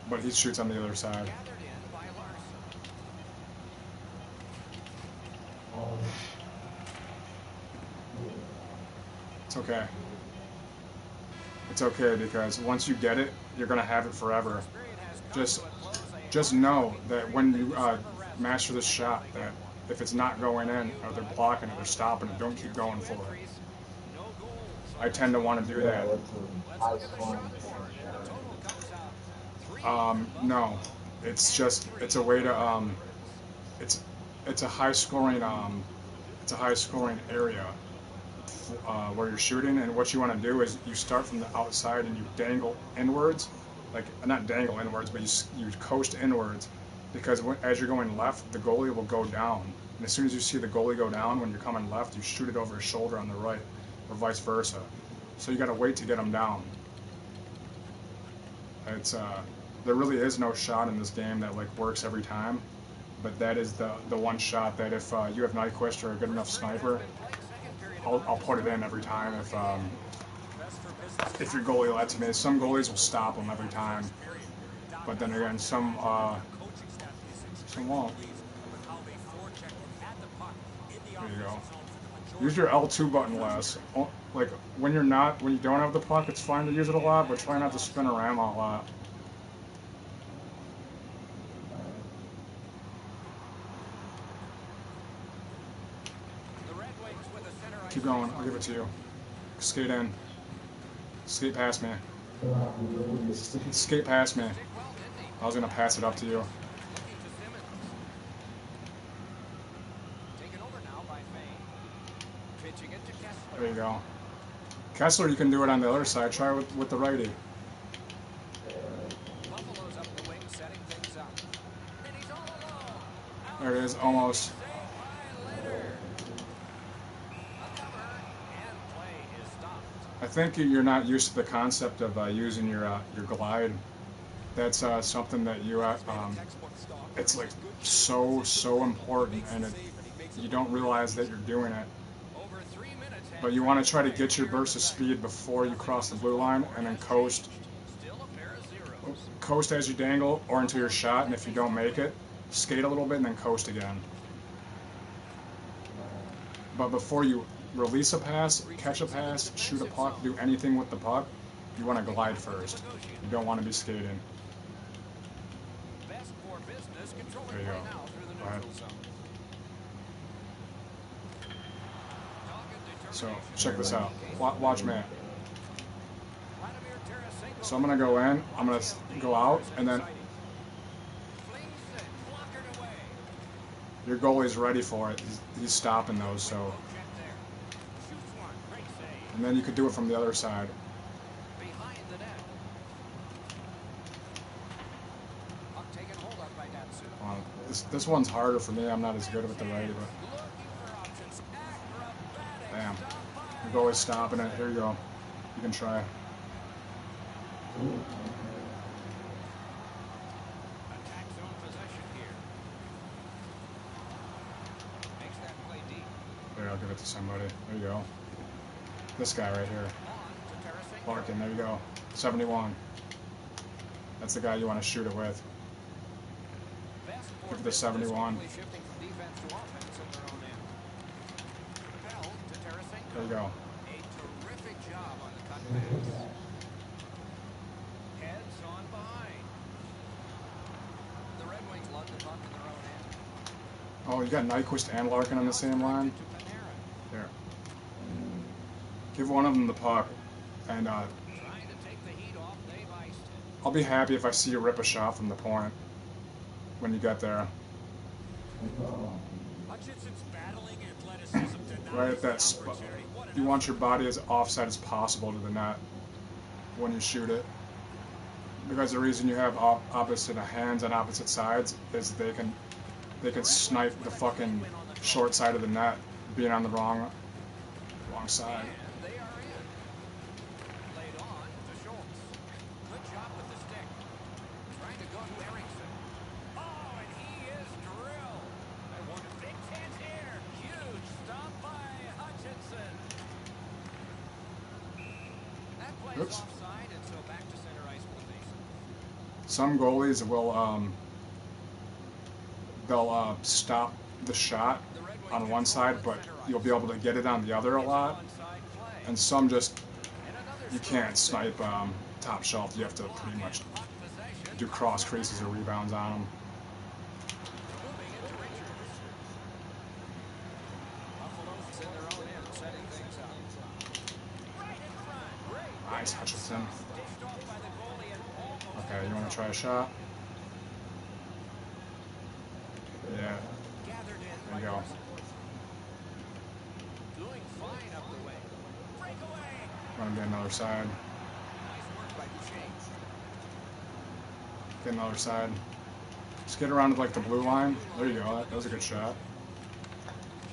But he shoots on the other side. Gathered in by Larson. It's okay. It's okay because once you get it, you're gonna have it forever. Just know that when you master this shot, that if it's not going in or they're blocking it, they're stopping it, don't keep going for it. I tend to want to do that. No, it's a way to it's a high scoring area where you're shooting, and what you want to do is you start from the outside and you dangle inwards, like not dangle inwards, but you coast inwards, because as you're going left, the goalie will go down, and as soon as you see the goalie go down when you're coming left, you shoot it over his shoulder on the right, or vice versa. So you got to wait to get him down. It's there really is no shot in this game that like works every time, but that is the one shot that if you have Nyquist or a good enough sniper, I'll put it in every time if your goalie lets me. Some goalies will stop them every time, but then again, some won't. There you go. Use your L2 button less. Like when you don't have the puck, it's fine to use it a lot, but try not to spin around a lot. Keep going. I'll give it to you. Skate in. Skate past me. Skate past me. I was gonna pass it up to you. There you go. Kessler, you can do it on the other side. Try it with the righty. There it is, almost. I think you're not used to the concept of using your glide. That's something that you it's like so important, and you don't realize that you're doing it. But you want to try to get your burst of speed before you cross the blue line, and then coast as you dangle or into your shot, and if you don't make it, skate a little bit and then coast again. But before you release a pass, catch a pass, shoot a puck, do anything with the puck, you want to glide first. You don't want to be skating. There you go. Go ahead. So, check this out. Watch me. So I'm going to go in, I'm going to go out, and then your goalie's ready for it. He's stopping those, so. And then you could do it from the other side. This one's harder for me. I'm not as good with the righty, but. Damn. Your goalie's stopping it. Here you go. You can try. There, I'll give it to somebody. There you go. This guy right here. Larkin, there you go. 71. That's the guy you want to shoot it with. Give it to 71. There you go. Oh, you got Nyquist and Larkin on the same line? There. Give one of them the puck, and I'll be happy if I see you rip a shot from the point when you get there. Right at that spot. You want your body as offside as possible to the net when you shoot it. Because the reason you have opposite hands on opposite sides is they can snipe the fucking short side of the net being on the wrong side. play is Oops. offside, and so back to center ice for the face. Some goalies will they'll stop the shot on one side, but you'll be able to get it on the other a lot. And some just, you can't snipe top shelf. You have to pretty much do cross creases or rebounds on them. Nice, Hutchinson. Okay, you want to try a shot? Yeah. There you go. Doing fine up the way. Breakaway. Want to get another side. Nice work by Duchesne. Get another side. Just get around to like the blue line. There you go. That was a good shot.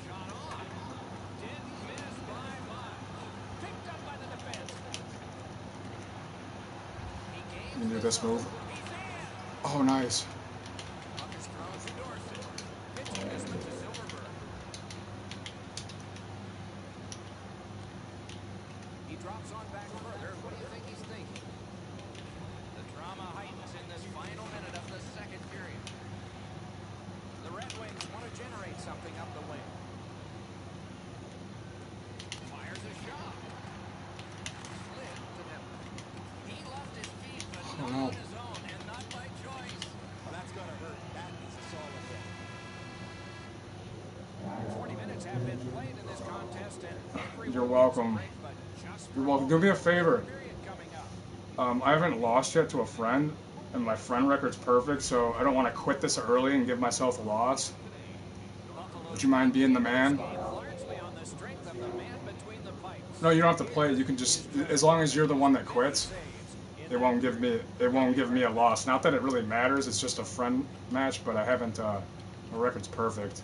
Shot on. Didn't miss by much. Picked up by the defense. He You gains can do the this zone. move. He's in. Oh, nice. Puck is thrown to Dorsett. Pitching this one to Silverberg. He drops on back further. What do you think he's thinking? The drama heightens in this final minute of the second period. The Red Wings want to generate something up the wing. Fires a shot. Slid to net. He left his feet, but Oh, not no. on his own, and not by choice. Well, that's going to hurt. That is a solid hit. 40 minutes have been played in this contest, and everyone You're needs a welcome. break, but just for You're a welcome. moment. Do me a favor. Period coming up. I haven't lost yet to a friend, and my friend record's perfect, so I don't want to quit this early and give myself a loss. Would you mind being the man? Largely on the strength of the man between the pipes. No, you don't have to play. You can just, as long as you're the one that quits, it won't give me a loss. Not that it really matters. It's just a friend match, but I haven't. My record's perfect.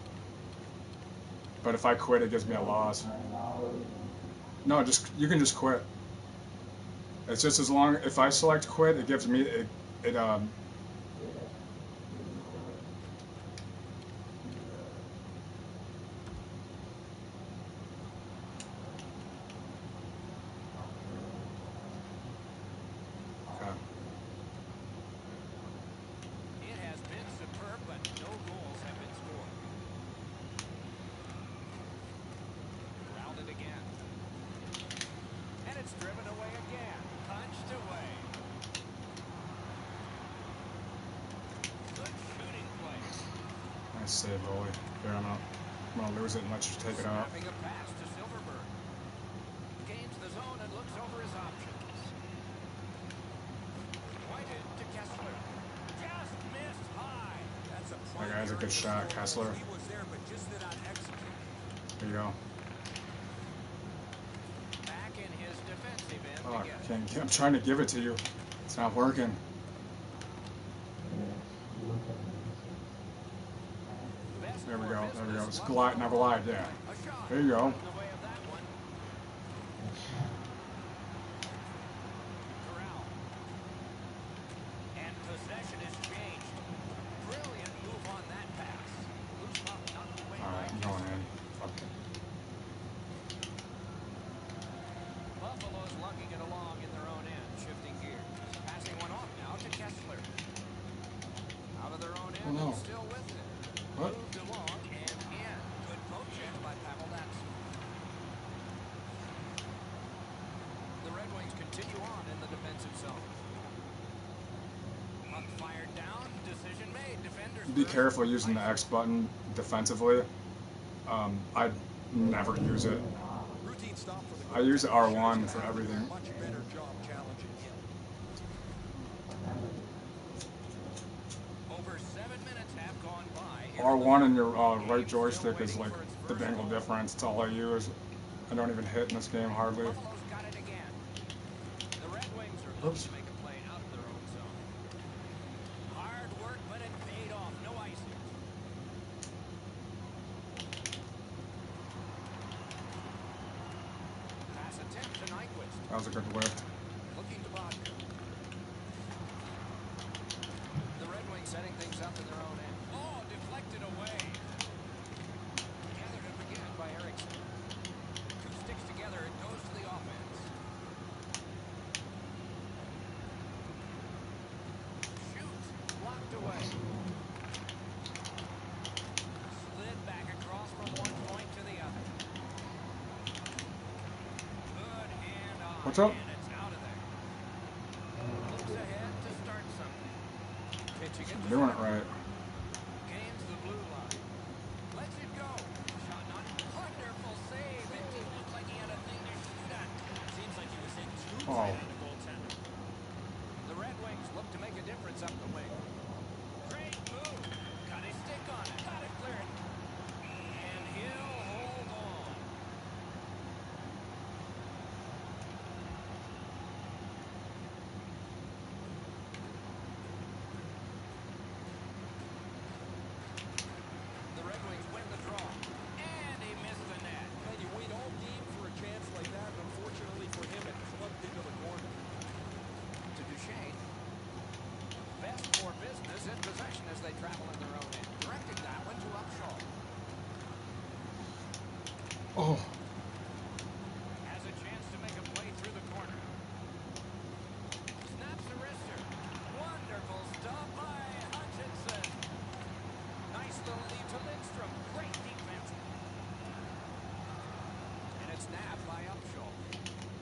But if I quit, it gives me a loss. No, you can just quit. It's just as long, if I select quit, it gives me okay. It has been superb, but no goals have been scored. Grounded again. And it's driven away again. Punched away. Good shooting play. Nice save, goalie. Here, I'm gonna lose it and let you take it out. Snapping a pass to Silverberg. Gains the zone and looks over his options. Pointed to Kessler. Just missed high. That's a That guy's a good shot, Kessler. He was there, but just did not execute. There you go. Back in his defensive end Oh, again. I'm trying to give it to you. It's not working. Best There we for go. There we go. business. It's glide. Now glide. Yeah. A shot There you go. in the way of that one. Corral. And possession is changed. Brilliant move on that pass. Loose puck knocked away All right, by I'm going in. Fuck. Buffalo's lugging it along in their own end, shifting gears. Passing one off now to Kessler. Out of their own end, Oh, no. and still with it. What? Moved along and in. Good poke check by Pavel Datsyuk. The Red Wings continue on in the defensive zone. Puck fired down. Decision made. Defenders. Be first. careful using the X button defensively. I'd never use it. Routine stop for the I use R1 for everything. Much better job challenging him. Over 7 minutes have gone by. R1 and your right joystick is like the dangle difference. It's all I use. I don't even hit in this game hardly. Buffalo's got it again. The Red Wings are looking Oops. to make a play out of their own zone. Hard work, but it paid off. No icing. Pass attempt to Nyquist. That was a good lift. Looking to Bodker. The Red Wings setting things up in their own end. Oh, deflected away. Gathered up again by Erickson. Two sticks together, it goes to the offense. What's up? And it's out of there. Looks ahead to start something. Pitching it to Doing it center. right. Gains the blue line. Lets it go. Shot not. Wonderful save. It just looked like he had a thing to shoot at. Seems like he was in too tight on the goaltender. The Red Wings look to make a difference up the wing. Great move. Got his stick on it. Got it cleared. And he'll hold on. The Red Wings win the draw. And he missed the net. And you wait all game for a chance like that, and unfortunately for him, it plugged into the corner. To Duchesne. Best for business in possession as they travel in their own end. Directing that one to Upshaw. Oh, Has a chance to make a play through the corner. Snaps a wrister. Wonderful stop by Hutchinson. Nice little lead to Lindstrom. Great defense. And it's nabbed by Upshaw.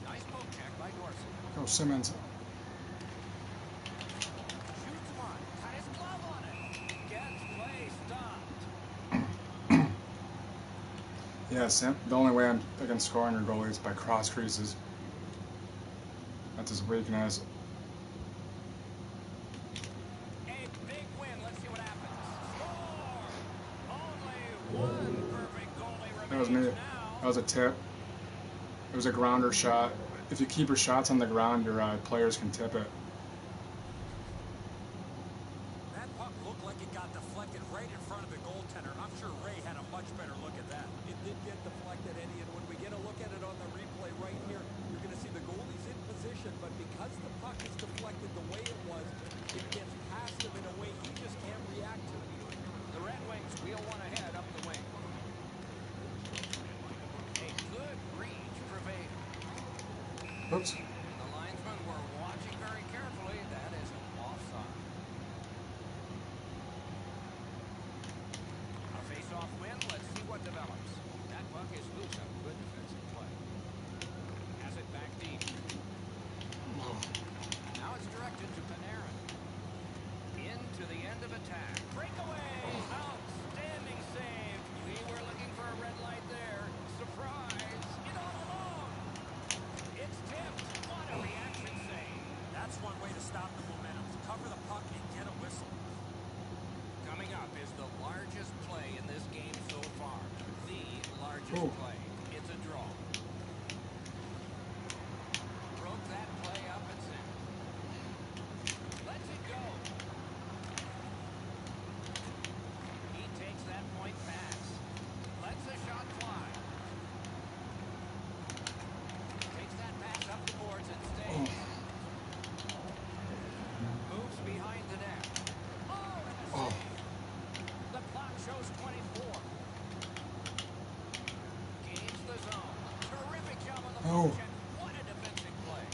Nice poke check by Dorsey. go Simmons. Shoots one. Got his glove on it. Gets play stopped. Yeah, Sam. The only way I can score on your goalie is by cross creases. That's his weakness. A big win. Let's see what happens. Score! Only one perfect goalie That was me. remains That now. was a tip. It was a grounder shot. If you keep your shots on the ground, your players can tip it. That puck looked like it got deflected right in front of the goaltender. I'm sure Ray had a much better look at that. It did get deflected, Eddie, and when we get a look at it on the replay right here, you're going to see the goalie's in position, but because the puck is deflected the way it was, it gets past him in a way he just can't react to it. The Red Wings wheel one ahead up the wing. A good reach prevailed. Oops. The linesmen were watching very carefully. That is an offside. A face-off win. Let's see what develops. That puck is loose. A good defensive play. Has it back deep. Now it's directed to Panarin. Into the end of attack. Breakaway! Outstanding save. We were looking for a red light there. Surprise! It all along. It's tipped. What a reaction save. That's one way to stop the momentum. Cover the puck and get a whistle. Coming up is the largest play in this game so far. The largest Ooh. play. It's a draw. Broke that play up and center. Lets it go. He takes that point pass. Lets the shot fly. Takes that pass up the boards and stays. Moves behind the net. Oh, and a Oh. save. The clock shows 24. Gains the zone. Terrific job on the Oh. poke check. What a defensive play.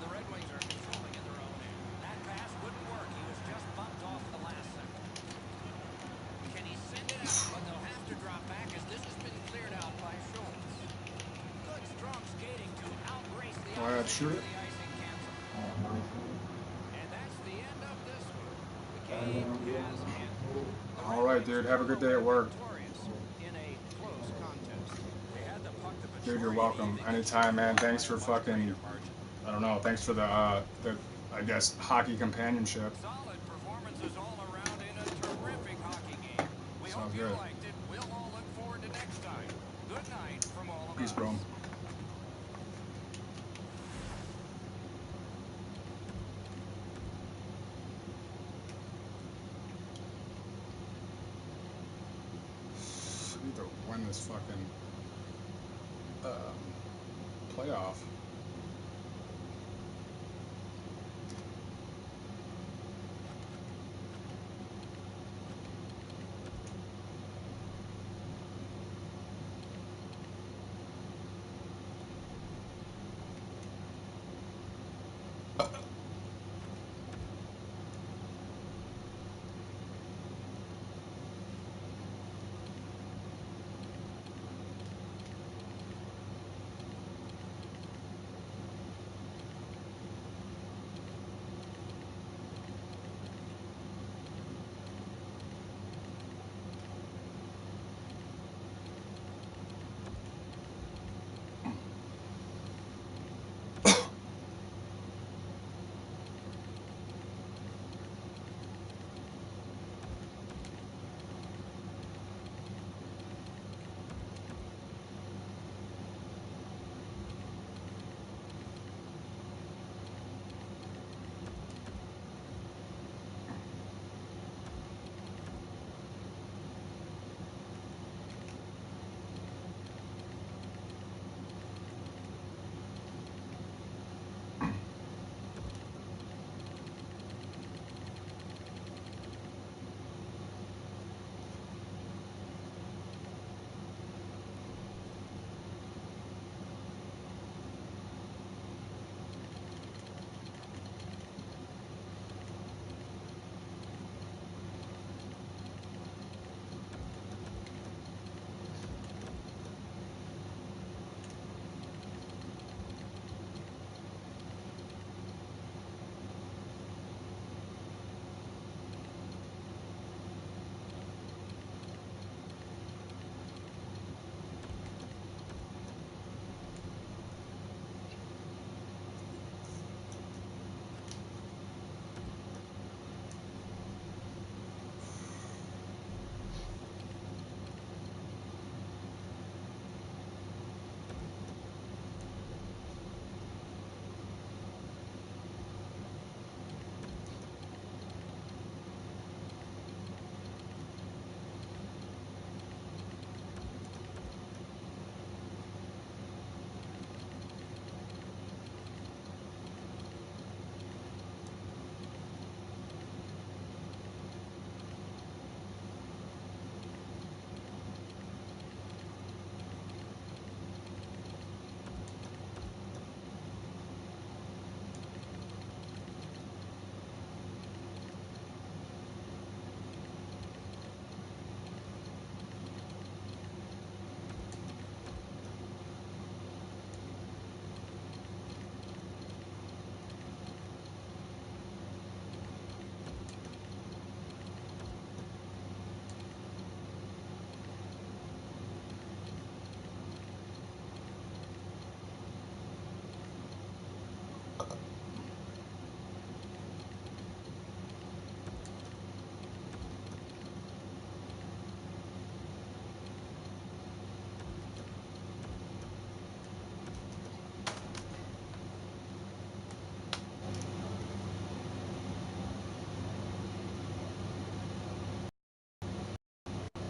The Red Wings are controlling in their own end. That pass wouldn't work. He was just bumped off the last second. Can he send it out? But they'll have to drop back as this has been cleared out by Schultz. Good strong skating to outrace the All right, opposition shoot for it. the icing cancel. And that's the end of this one. The game has ended. The All Red right, Wings dude. Have a good day at were work. victorious in a close contest. They had the puck the Dude, you're majority welcome. of the game. Anytime, man. Thanks for By a much fucking, greater margin. I don't know. Thanks for the I guess, hockey companionship. Solid performances all around in a terrific hockey game. We Sounds hope you good. liked it. We'll all look forward to next time. Good night from all of Peace, us. bro. We need to win this fucking playoff.